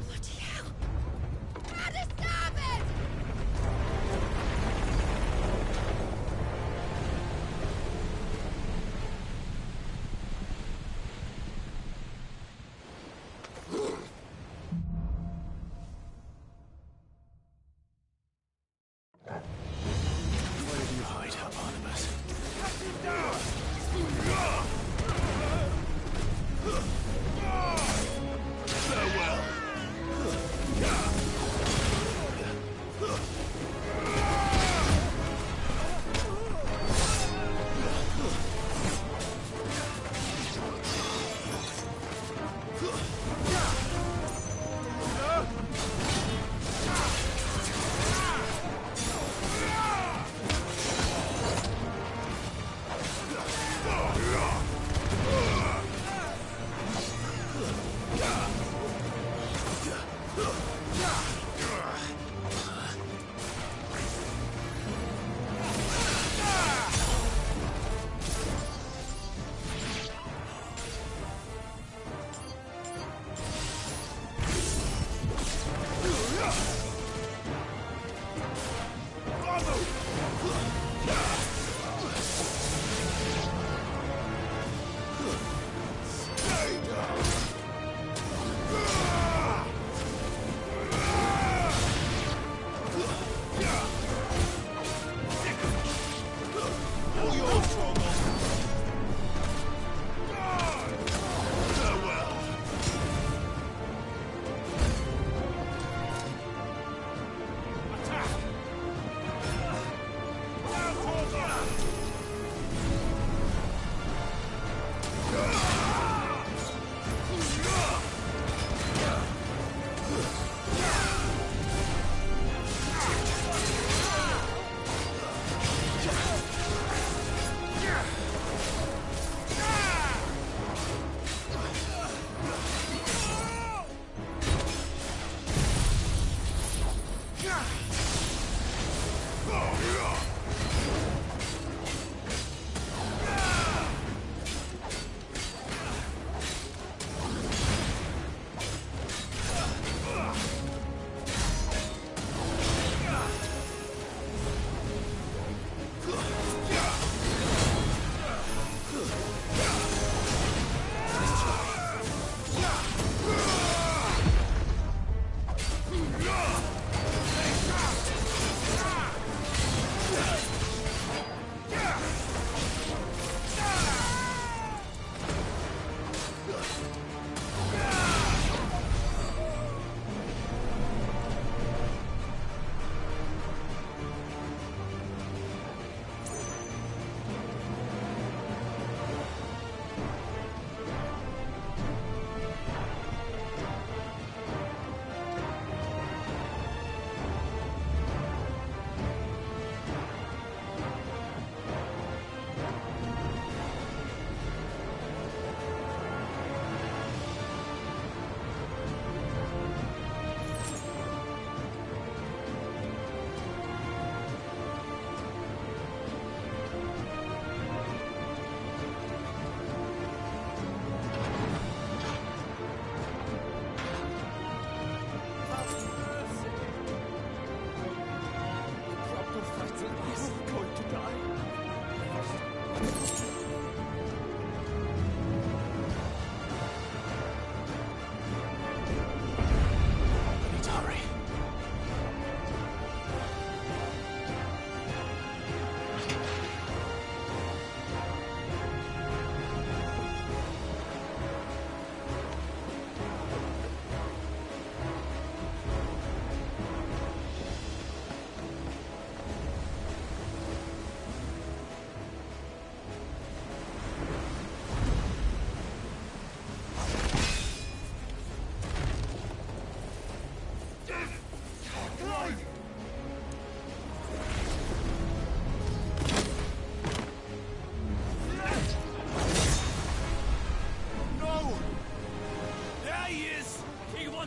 Bloody hell! How to stop it!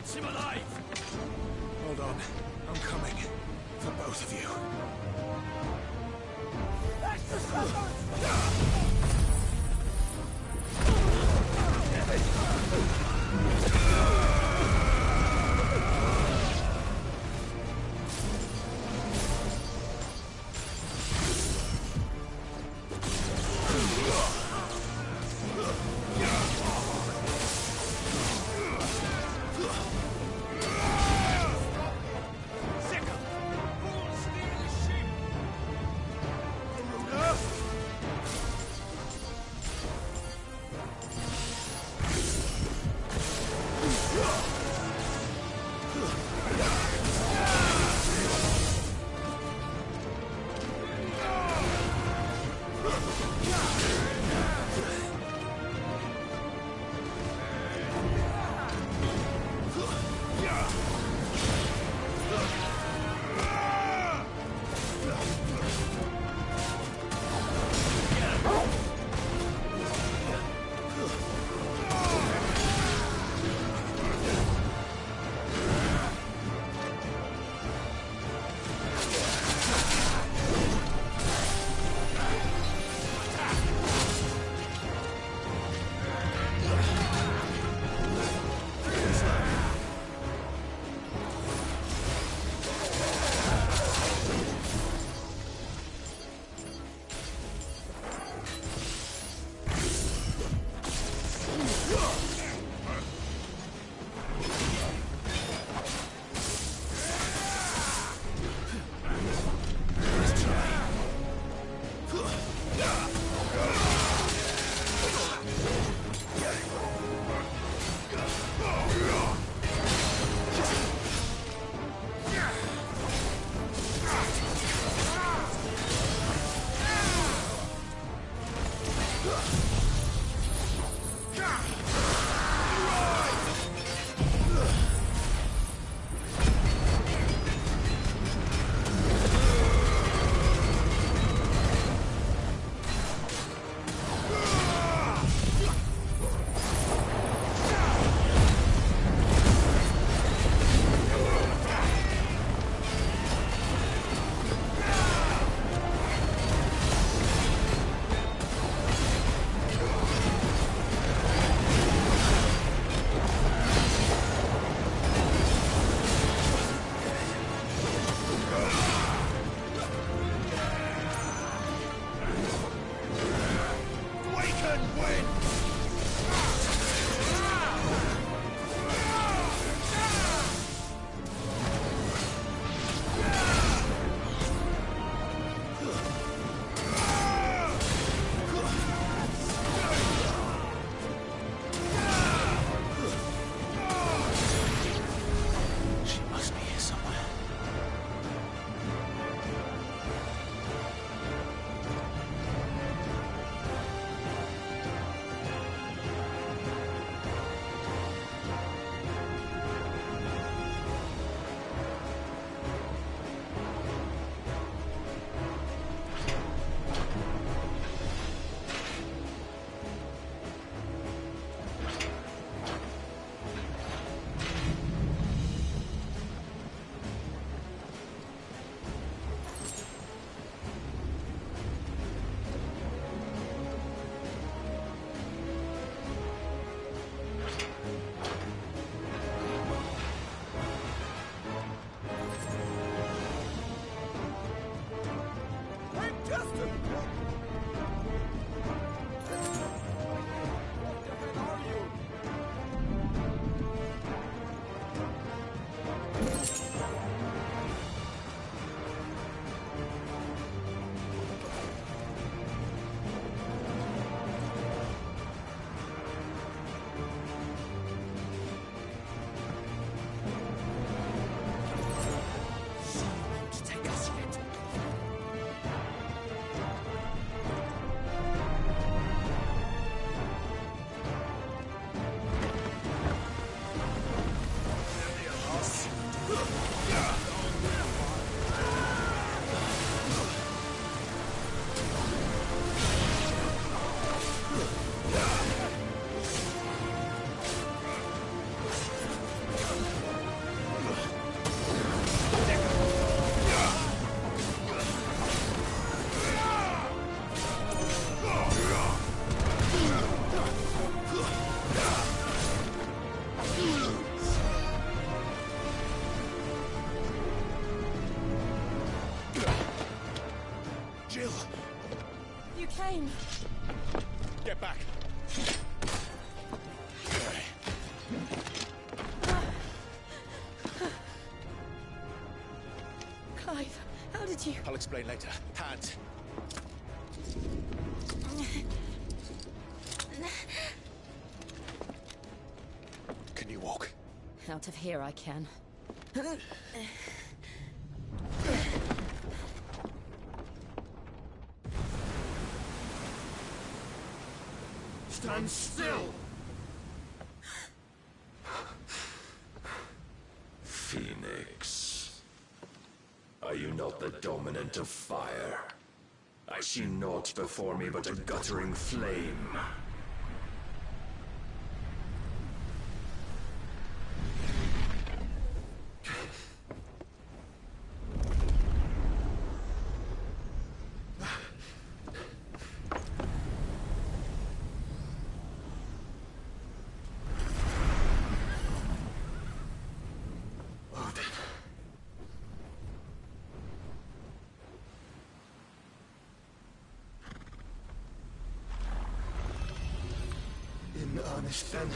Keeps him alive! Hold on. I'm coming. For both of you. That's the sucker! fine. Get back. Clive, how did you... I'll explain later. Hands. Can you walk? Out of here I can. Stand still! Phoenix. Are you not the dominant of fire? I see naught before me but a guttering flame. In earnest, then.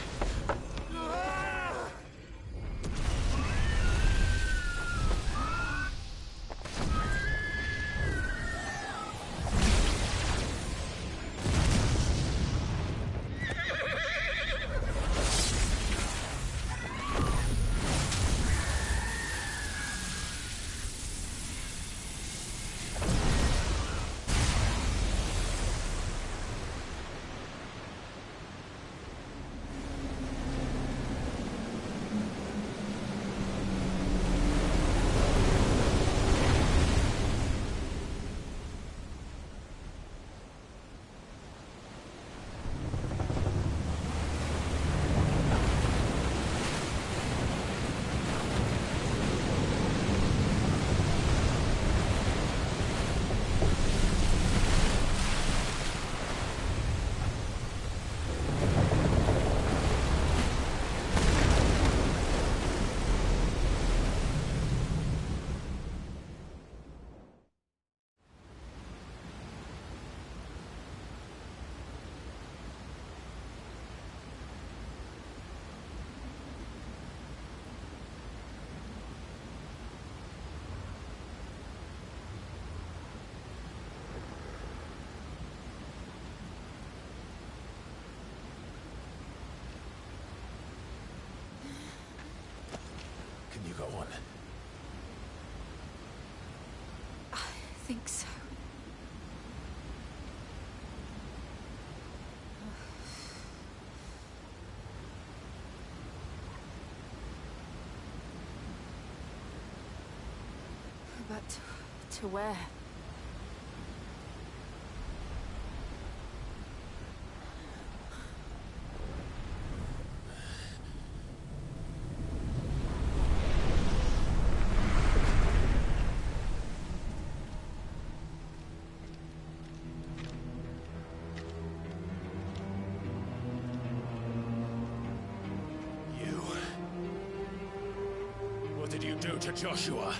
Can you go on? I think so. But to where? What did you do to Joshua?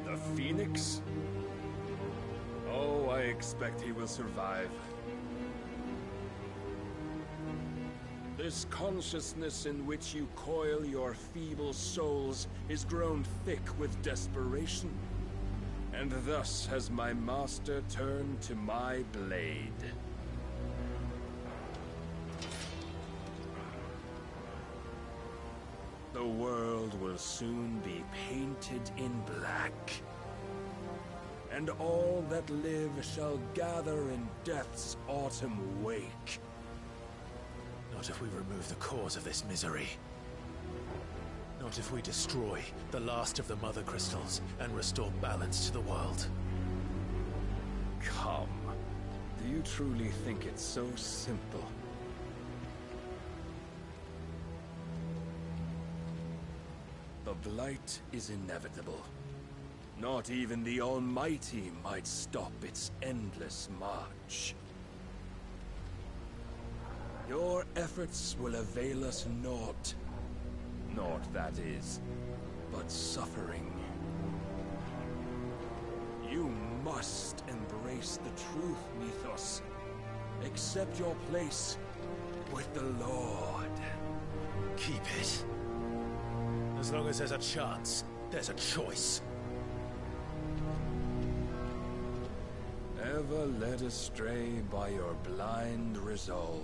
The Phoenix? Oh, I expect he will survive. This consciousness in which you coil your feeble souls is grown thick with desperation. And thus has my master turned to my blade. The world will soon be painted in black. And all that live shall gather in death's autumn wake. Not if we remove the cause of this misery. Not if we destroy the last of the Mother Crystals and restore balance to the world. Come. Do you truly think it's so simple? The blight is inevitable. Not even the Almighty might stop its endless march. Your efforts will avail us naught. Naught, that is, but suffering. You must embrace the truth, Mythos. Accept your place with the Lord. Keep it. As long as there's a chance, there's a choice. Ever led astray by your blind resolve.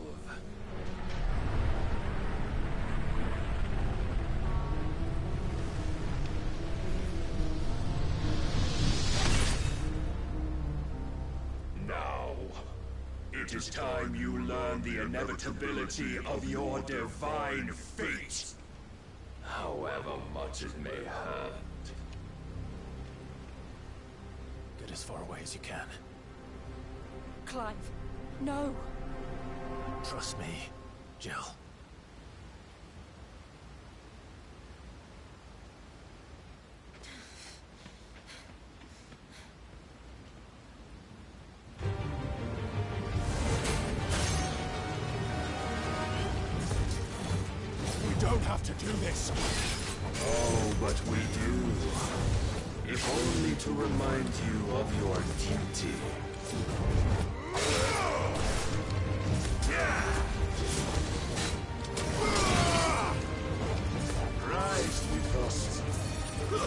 Now, it is time you learn the inevitability of your divine fate. However much it may hurt. Get as far away as you can. Clive, no. Trust me, Jill. We don't have to do this. Oh, but we do. If only to remind you of your duty. Rise, Mythos. In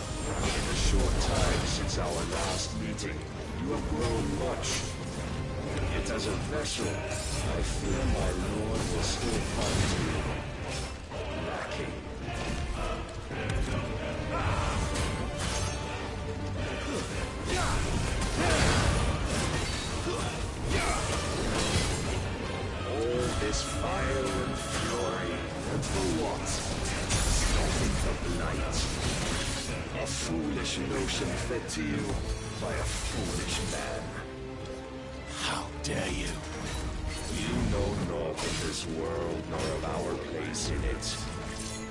the short time since our last meeting, you have grown much. Yet as a vessel, I fear my lord will still find you lacking. All this fire and fury, and for what? Stopping the blight. A foolish notion fed to you by a foolish man. How dare you? You know naught of this world, nor of our place in it.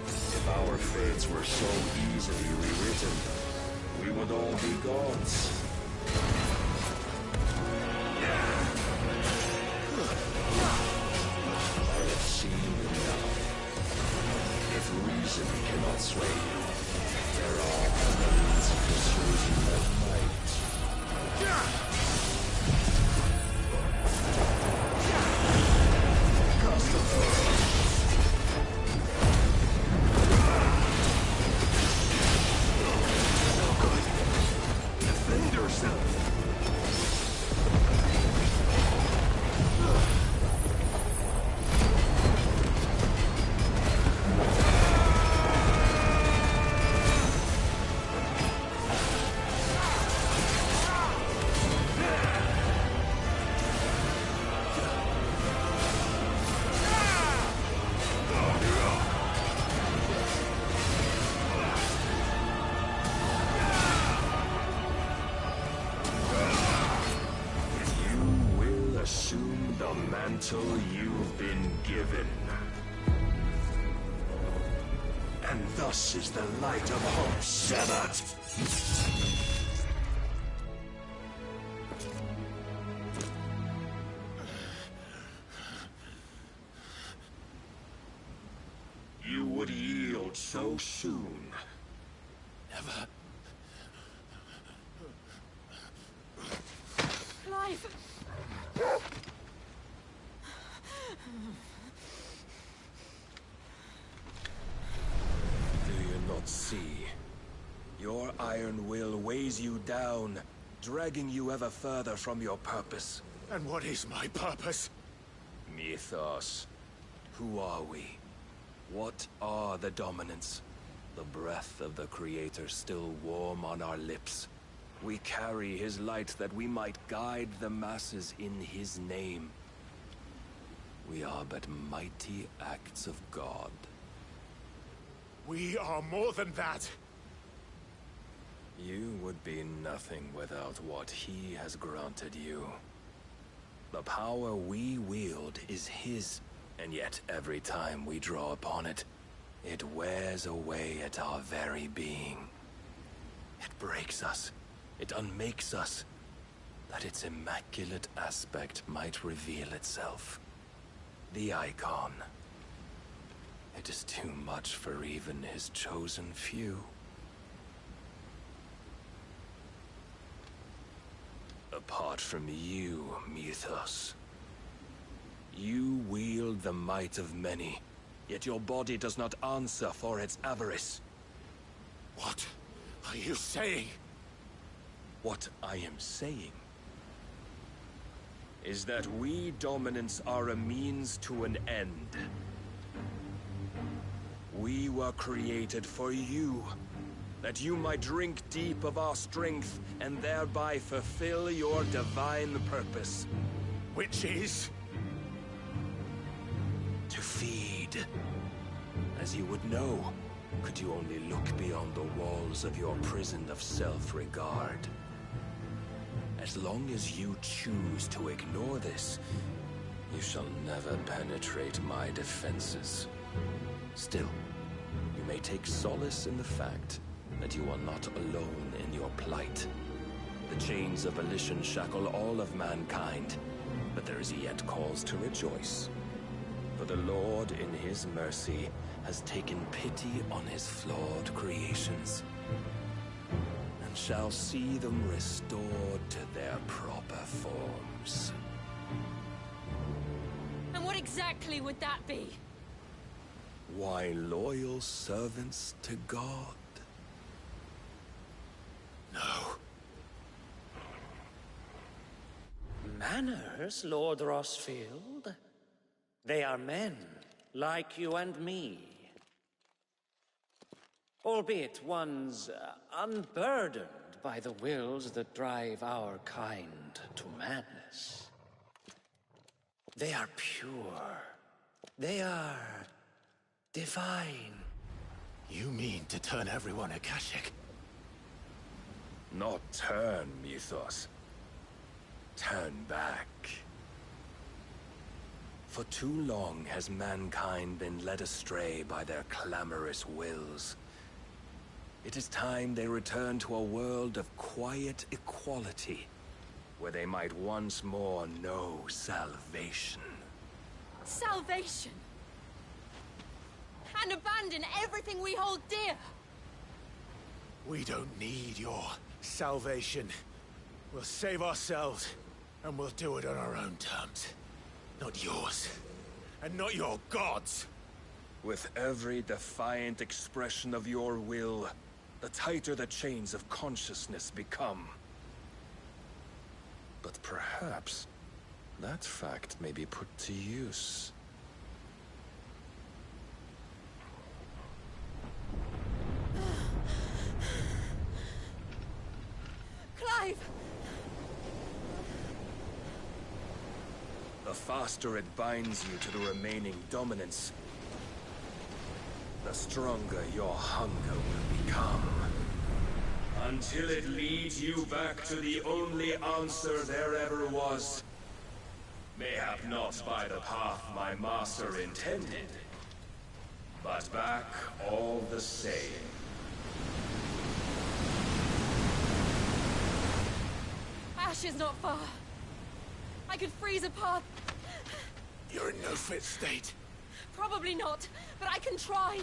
If our fates were so easily rewritten, we would all be gods. I have seen enough. If reason cannot sway you, there are other means of persuasion that might. Defend yourself! Assume the mantle you've been given. And thus is the light of hope severed. You would yield so soon. Never. Clive! Do you not see? Your iron will weighs you down, dragging you ever further from your purpose. And what is my purpose? Mythos. Who are we? What are the dominants? The breath of the Creator still warm on our lips. We carry his light that we might guide the masses in his name. We are but mighty acts of God. We are more than that. You would be nothing without what he has granted you. The power we wield is his, and yet every time we draw upon it, it wears away at our very being. It breaks us. It unmakes us, that its immaculate aspect might reveal itself. The icon. It is too much for even his chosen few. from you, Mythos. You wield the might of many, yet your body does not answer for its avarice. What are you saying? What I am saying is that we dominants are a means to an end. We were created for you, that you might drink deep of our strength and thereby fulfill your divine purpose. Which is? To feed. As you would know, could you only look beyond the walls of your prison of self-regard. As long as you choose to ignore this, you shall never penetrate my defenses. Still, you may take solace in the fact that you are not alone in your plight. The chains of volition shackle all of mankind, but there is yet cause to rejoice. For the Lord, in his mercy, has taken pity on his flawed creations, and shall see them restored to their proper forms. And what exactly would that be? Why, loyal servants to God. No. Manners, Lord Rossfield? They are men, like you and me. Albeit ones unburdened by the wills that drive our kind to madness. They are pure. They are divine. You mean to turn everyone Akashic? Not turn, Mythos. Turn back. For too long has mankind been led astray by their clamorous wills. It is time they return to a world of quiet equality, where they might once more know salvation. Salvation? And abandon everything we hold dear? We don't need your salvation. We'll save ourselves, and we'll do it on our own terms. Not yours. And not your gods! With every defiant expression of your will, the tighter the chains of consciousness become. But perhaps that fact may be put to use. Clive! The faster it binds you to the remaining dominance, the stronger your hunger will become. Until it leads you back to the only answer there ever was. Mayhap not by the path my master intended, but back all the same. Ash is not far. I could freeze a path. You're in no fit state. Probably not, but I can try.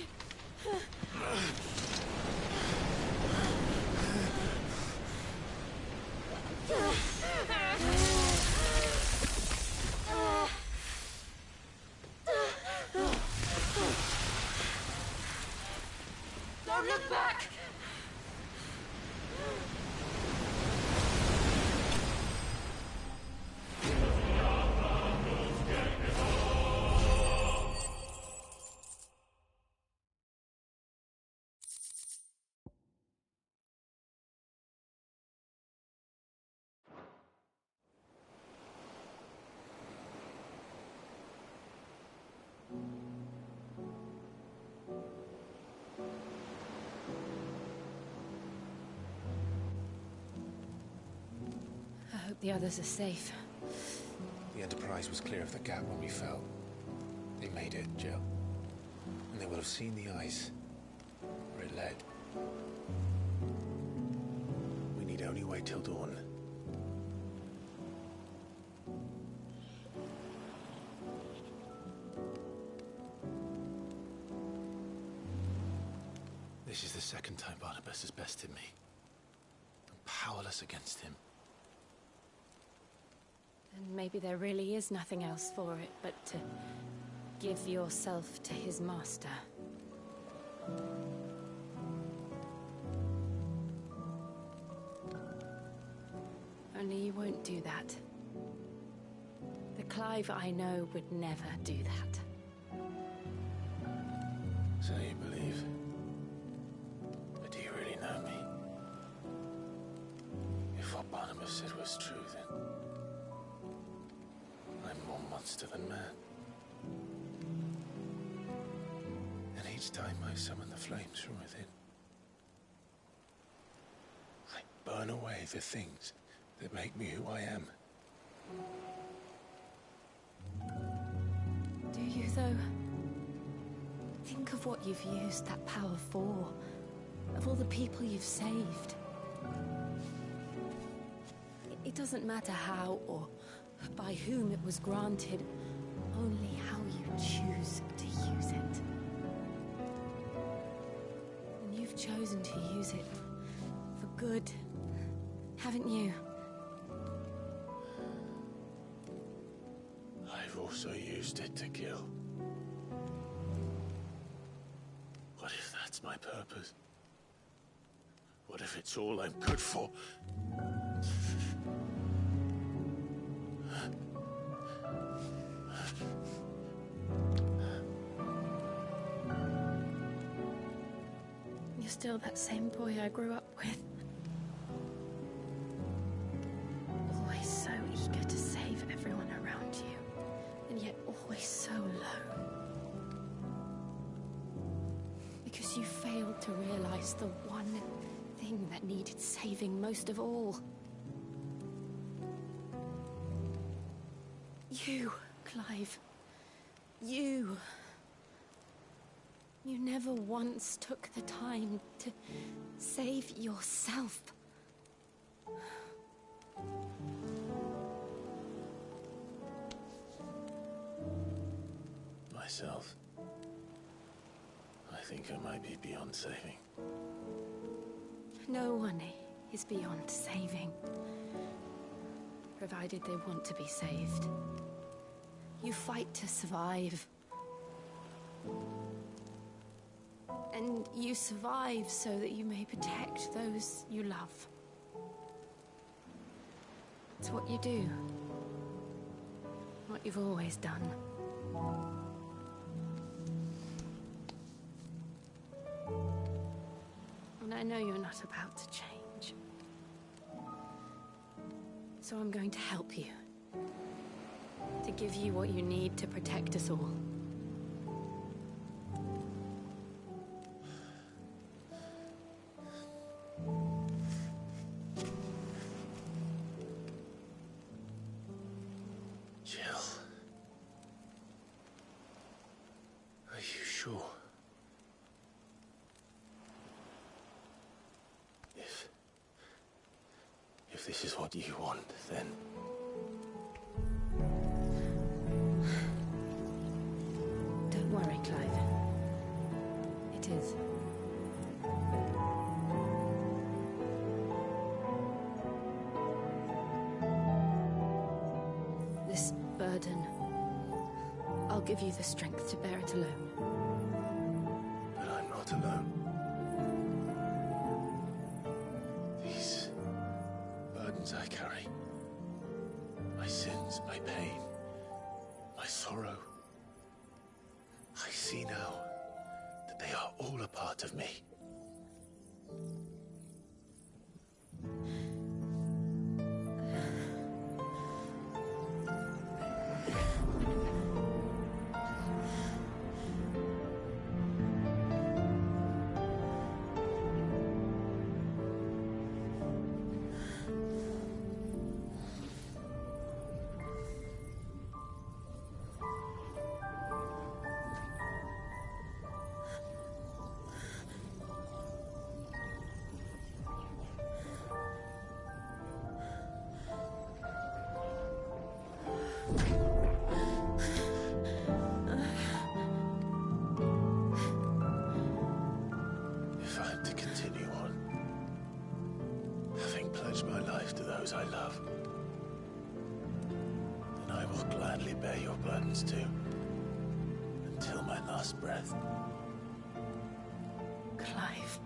Don't look back! I hope the others are safe. The Enterprise was clear of the gap when we fell. They made it, Jill. And they will have seen the ice where it led. We need only wait till dawn. This is the second time Barnabas has bested me. I'm powerless against him. then maybe there really is nothing else for it but to give yourself to his master. Only you won't do that. The Clive I know would never do that. So you believe? But do you really know me? If what Barnabas said was true, then I'm more monster than man. And each time I summon the flames from within, I burn away the things that make me who I am. Do you, though? Think of what you've used that power for. Of all the people you've saved. It doesn't matter how or by whom it was granted, only how you choose to use it. And you've chosen to use it for good, haven't you? I've also used it to kill. What if that's my purpose? What if it's all I'm good for? You're still that same boy I grew up with. Always so eager to save everyone around you, and yet always so low. Because you failed to realize the one thing that needed saving most of all. You, Clive. You. You never once took the time to save yourself. Myself? I think I might be beyond saving. No one is beyond saving, provided they want to be saved. You fight to survive. And you survive so that you may protect those you love. It's what you do. What you've always done. And I know you're not about to change. So I'm going to help you. To give you what you need to protect us all. Jill. Are you sure? If this is what you want, then... Don't worry, Clive. It is. This burden, I'll give you the strength to bear it alone. But I'm not alone. These burdens I carry, my sins, my pain, my sorrow, I see now that they are all a part of me. If I'm to continue on, having pledged my life to those I love, will gladly bear your burdens too. Until my last breath. Clive.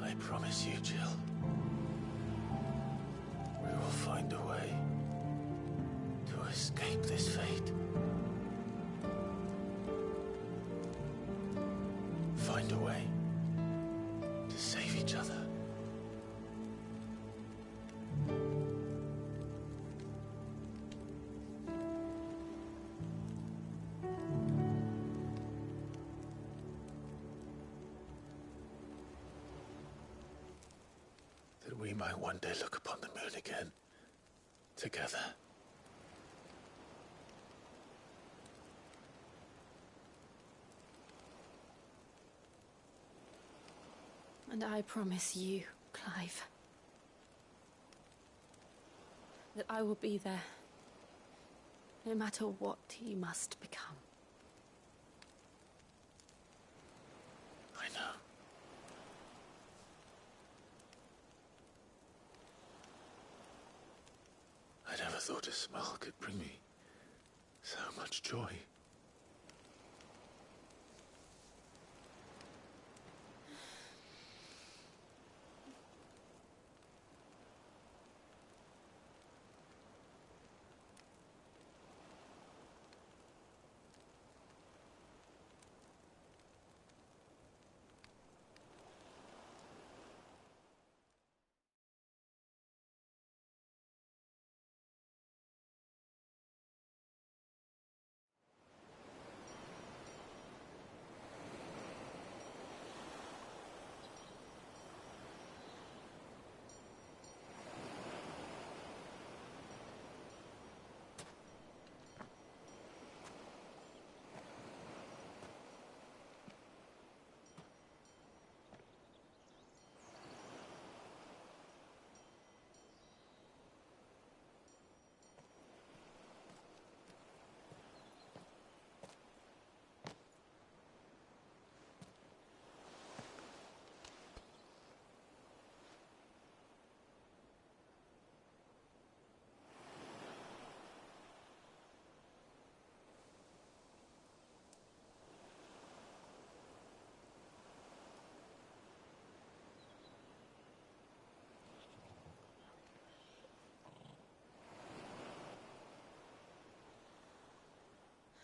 I promise you, Jill. We will find a way to escape this fate. Find a way to save each other. That we might one day look upon the moon again, together. And I promise you, Clive, that I will be there, no matter what you must become. I know. I never thought a smile could bring me so much joy.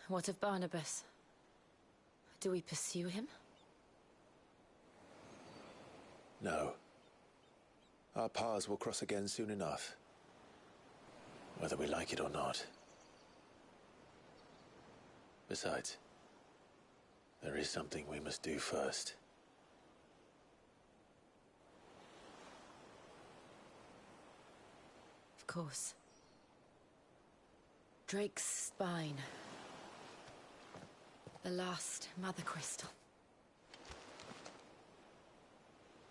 What of Barnabas? Do we pursue him? No. Our paths will cross again soon enough. Whether we like it or not. Besides, there is something we must do first. Of course. Drake's spine. The last Mother Crystal.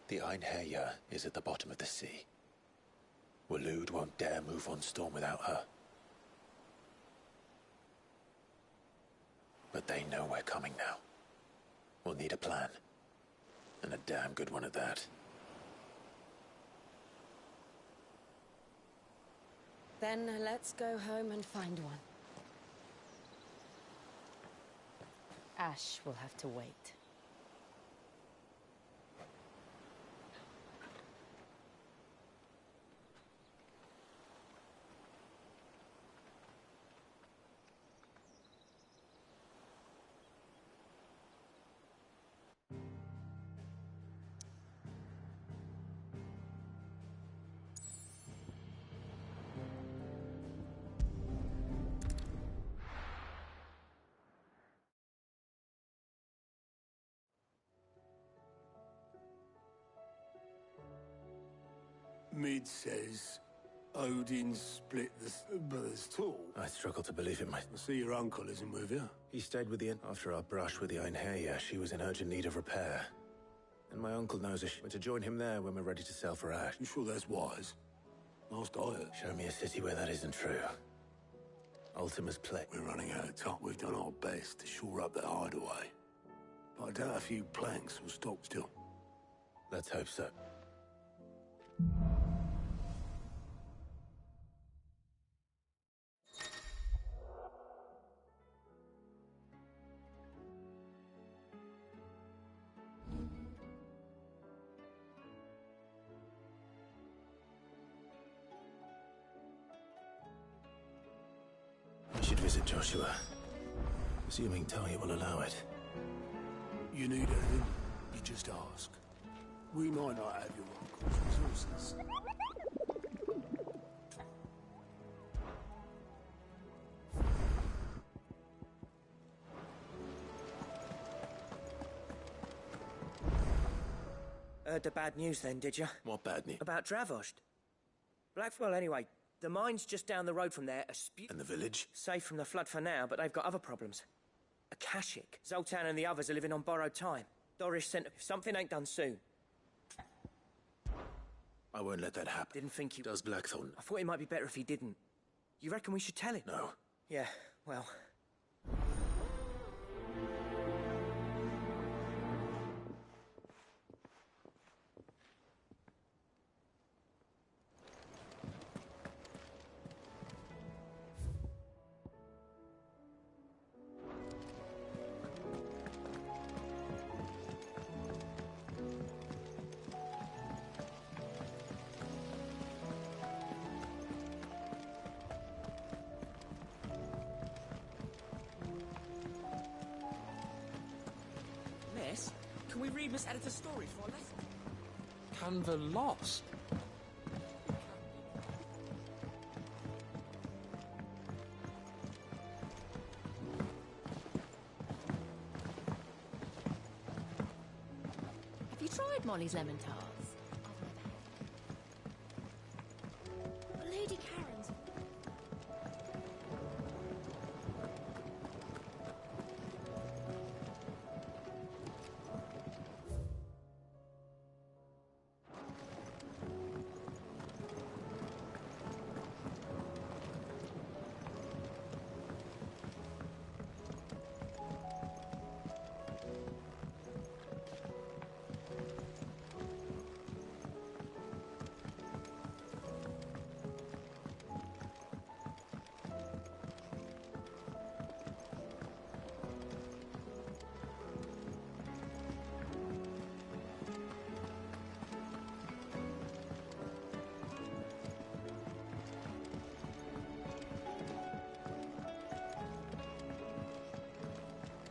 The Einherjar is at the bottom of the sea. Waloed won't dare move on Storm without her. But they know we're coming now. We'll need a plan. And a damn good one at that. Then let's go home and find one. Ash will have to wait. Mid says Odin split the brothers tall. I struggle to believe it, mate. I see your uncle isn't with you. He stayed with the inn. After our brush with the Einherjar, she was in urgent need of repair. And my uncle knows us. We're to join him there when we're ready to sail for Ash. You sure that's wise? Last I heard. Show me a city where that isn't true. Ultima's play. We're running out of time. We've done our best to shore up that hideaway. But I doubt a few planks will stop still. Let's hope so. visit, Joshua. Assuming Talia will allow it. You need anything, you just ask. We might not have your uncle's resources. Heard the bad news then, did you? What bad news? About Dravost. Well, anyway, the mine's just down the road from there. And the village? Safe from the flood for now, but they've got other problems. Akashic. Zoltan and the others are living on borrowed time. Doris sent... If something ain't done soon... I won't let that happen. Didn't think you... Does Blackthorn? I thought it might be better if he didn't. You reckon we should tell him? No. Yeah, well... Miss, can we read Miss Editor's story for a lesson? Canva lost? Have you tried Molly's lemon tarts? Lady Karen's.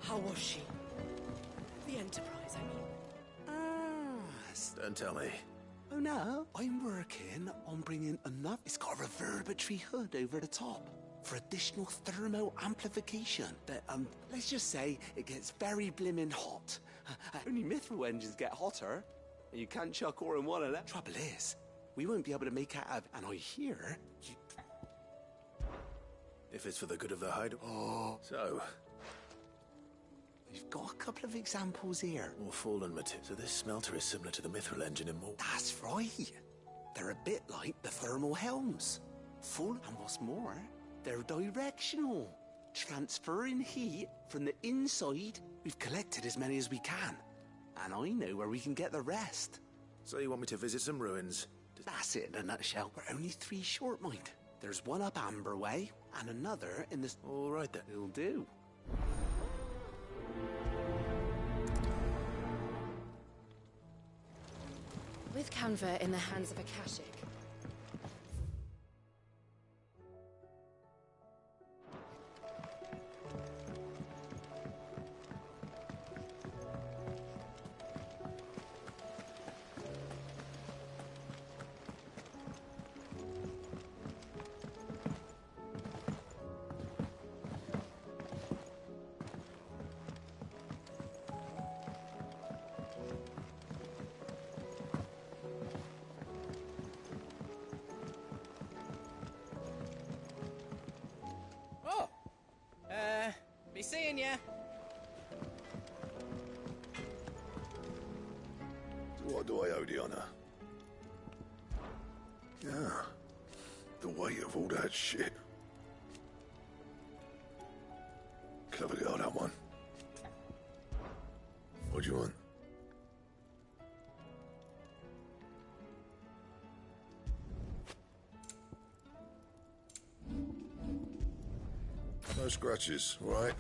How was she? The Enterprise, I mean. Don't tell me. Oh no, I'm working on bringing enough. It's got a reverberatory hood over the top for additional thermal amplification. But let's just say it gets very blimmin' hot. Only mithril engines get hotter, and you can't chuck ore in one of them. Trouble is, we won't be able to make out of. And I hear you. If it's for the good of the hide. Oh. So. We've got a couple of examples here. More fallen material. So this smelter is similar to the mithril engine in more. That's right. They're a bit like the thermal helms. Full, and what's more, they're directional. Transferring heat from the inside. We've collected as many as we can. And I know where we can get the rest. So you want me to visit some ruins? That's it in a nutshell. We're only 3 short, mind. There's one up Amber Way, and another in the... All right then. It'll do. With Canva in the hands of Akashic, Be seeing ya. What do I owe the honor? Yeah. The weight of all that shit. Clever girl, that one. What do you want? No scratches, all right?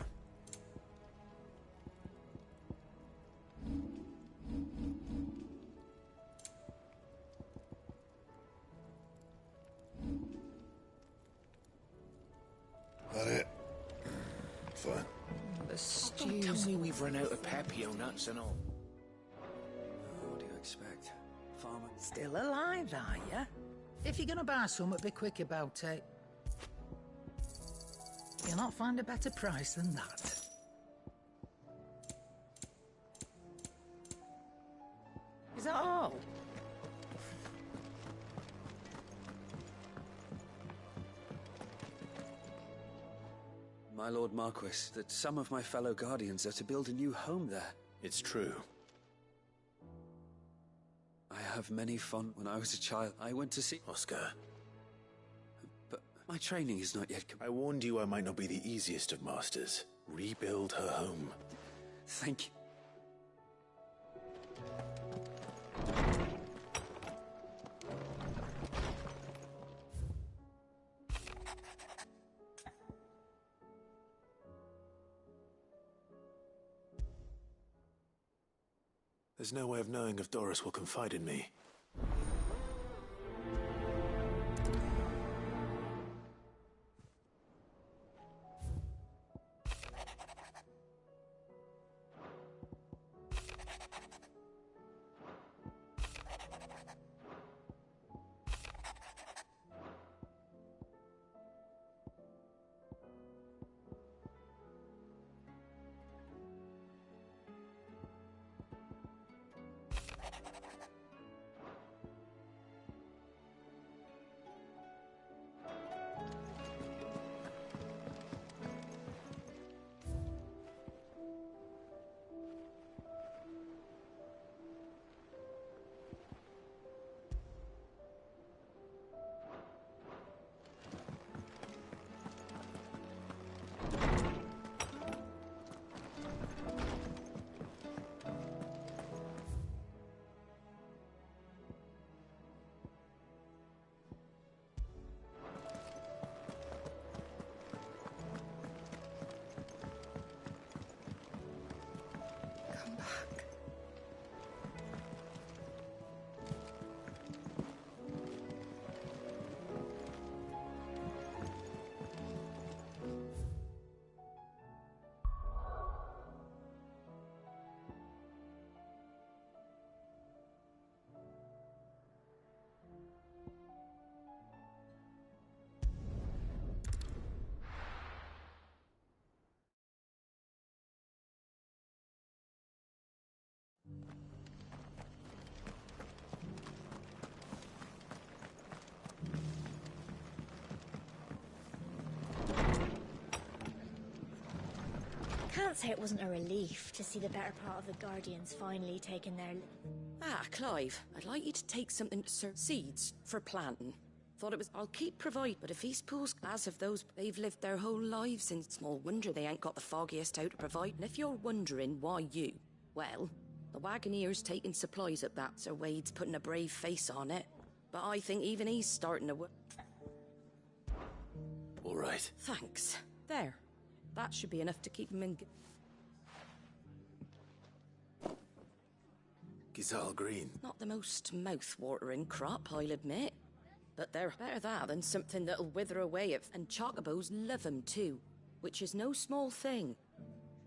That it? fine. The Don't tell stews. me we've run out of Pepio nuts and all. What do you expect? Farmer? Still alive, are ya? If you're gonna buy some, be quick about it. You'll not find a better price than that. Is that all? My Lord Marquis, that some of my fellow Guardians are to build a new home there. It's true. I have many fond. When I was a child, I went to see Oscar. But my training is not yet I warned you I might not be the easiest of masters. Rebuild her home. Thank you. There's no way of knowing if Doris will confide in me. Can't say it wasn't a relief to see the better part of the Guardians finally taking their... Ah, Clive, I'd like you to take something to seeds for planting. Thought it was... I'll keep provide, but if these pools, as of those, they've lived their whole lives in small wonder they ain't got the foggiest out to provide. And if you're wondering why you, well, the Wagoneer's taking supplies at that, Sir Wade's putting a brave face on it. But I think even he's starting to... All right. Thanks. There. That should be enough to keep him in... Gizal Green. Not the most mouth-watering crop, I'll admit. But they're better that than something that'll wither away. And chocobos love 'em too, which is no small thing.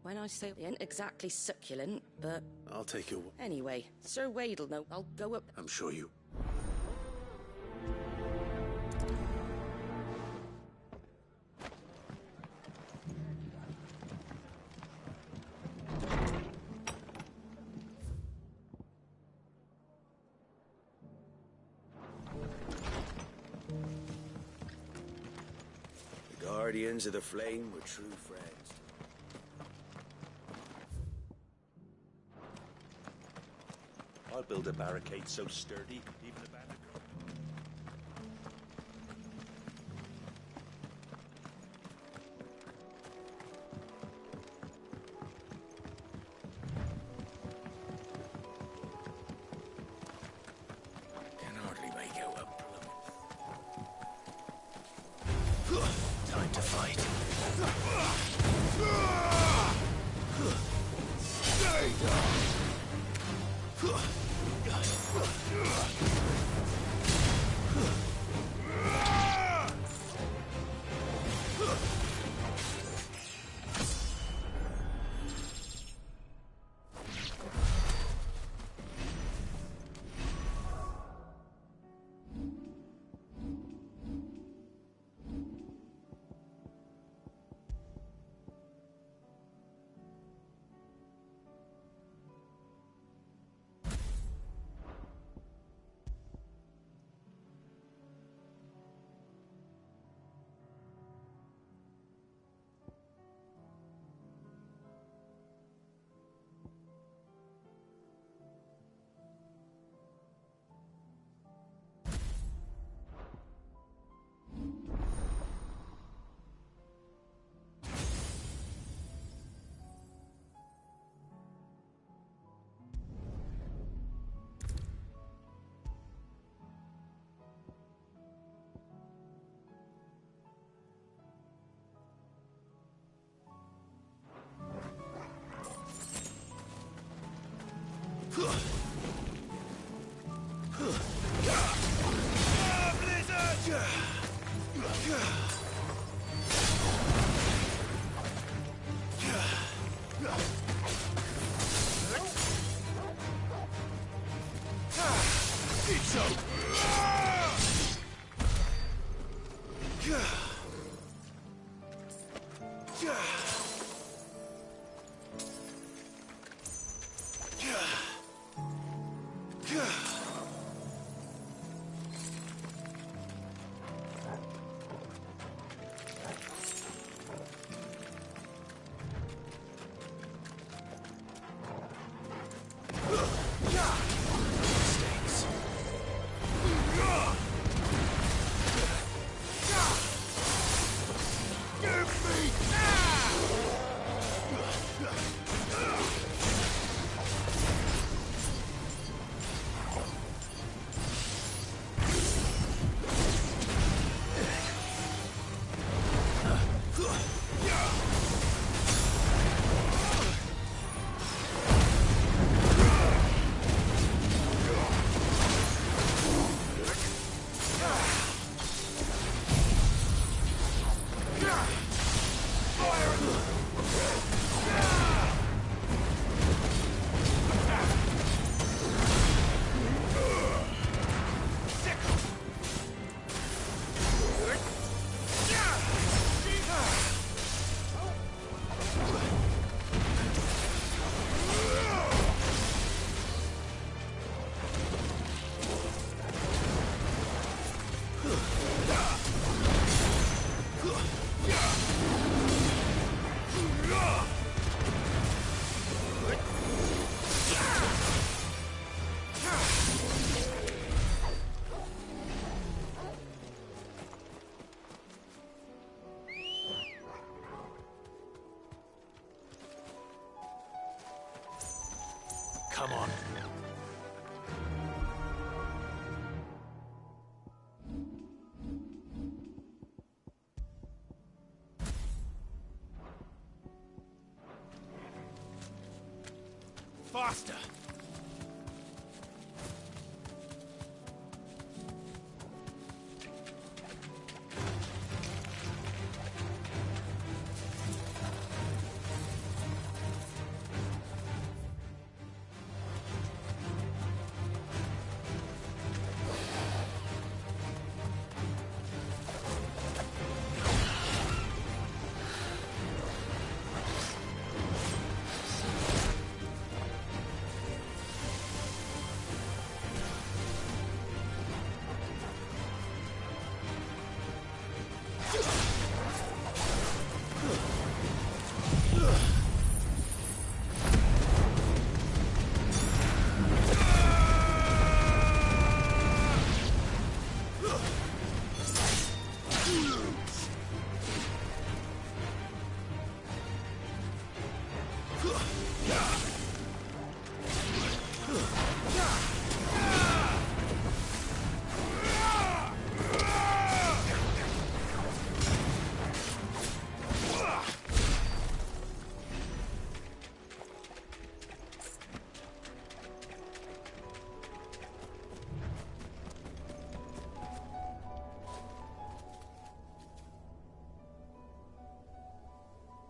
When I say they ain't exactly succulent, but... I'll take your... Anyway, Sir Wade'll know. I'll go up... I'm sure you... Guardians of the Flame were true friends. I'll build a barricade so sturdy, even a bandit. Can hardly make out up. Time to fight. Stay down! Come on. Faster!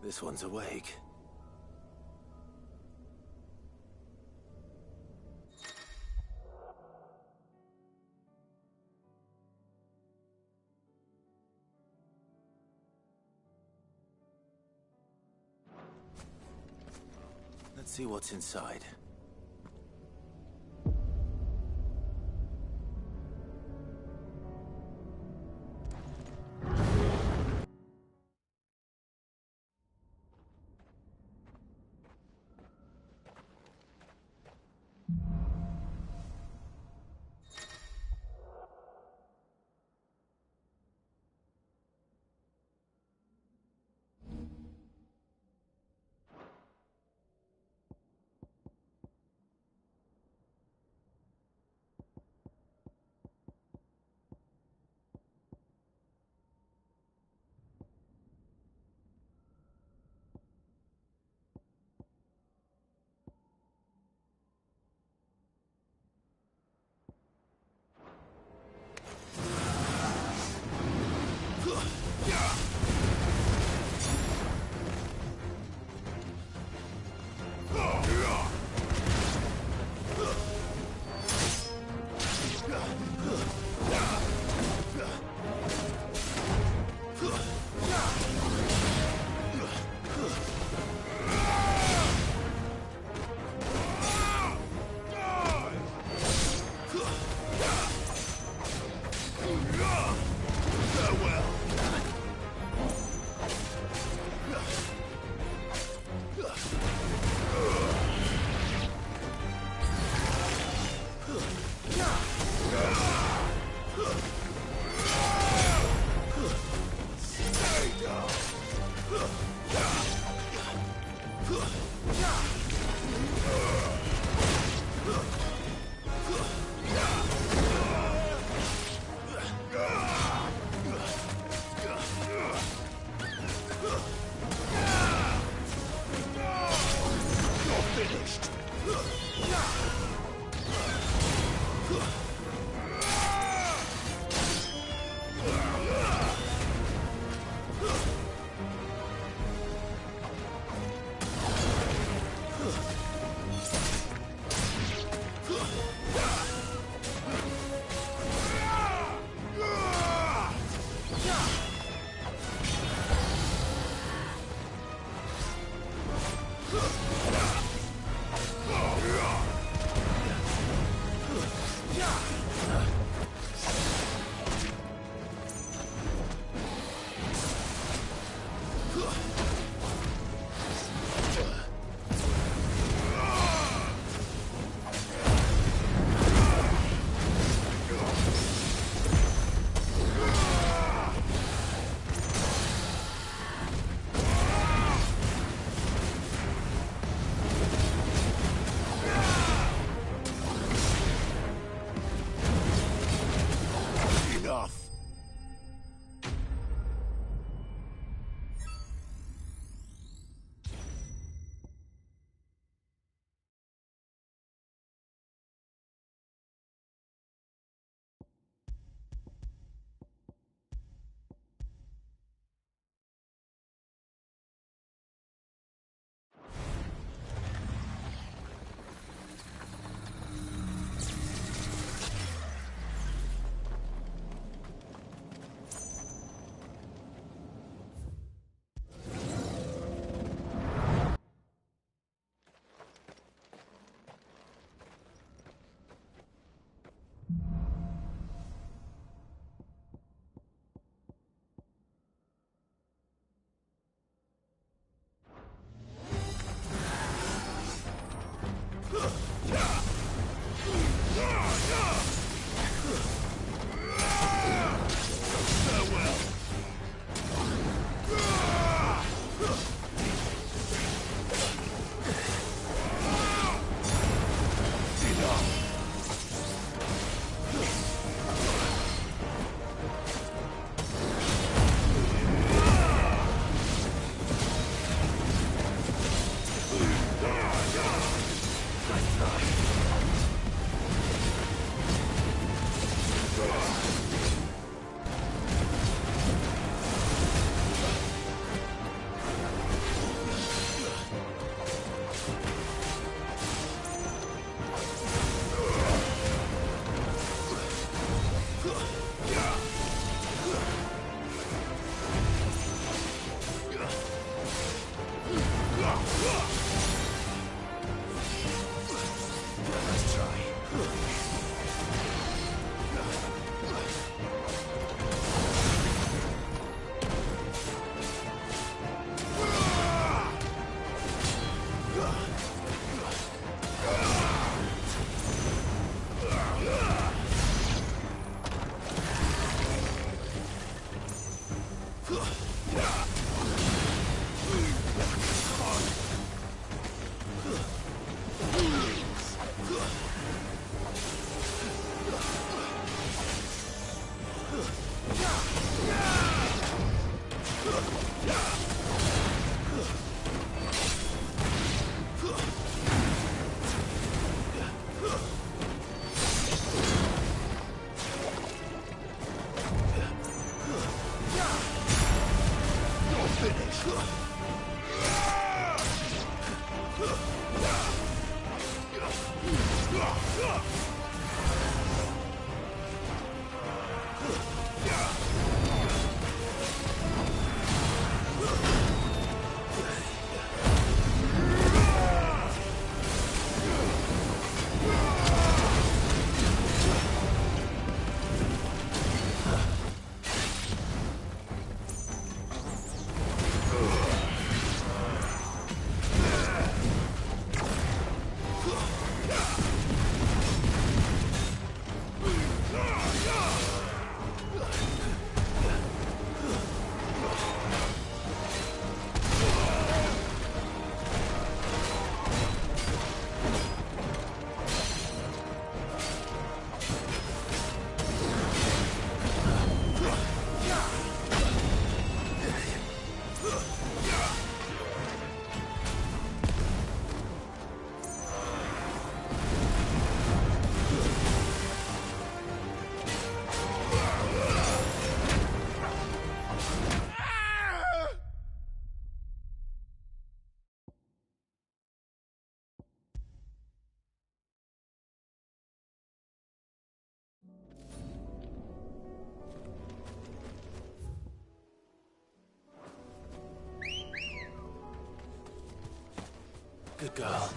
This one's awake. Let's see what's inside. Good girl.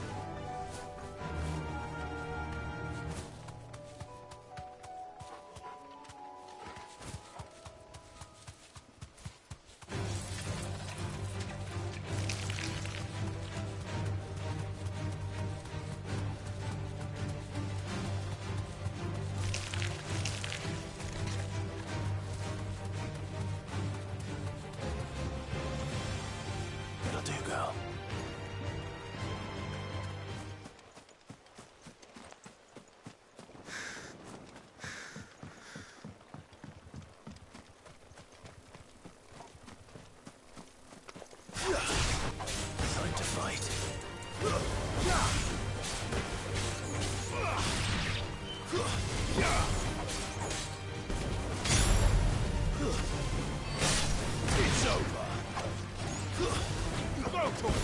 That'll do, girl. Time to fight. It's over. Go for it.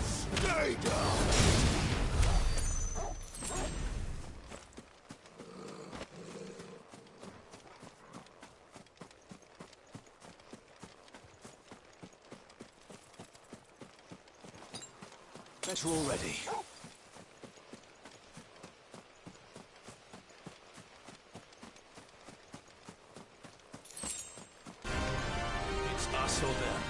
Stay down. Better already. It's us or them.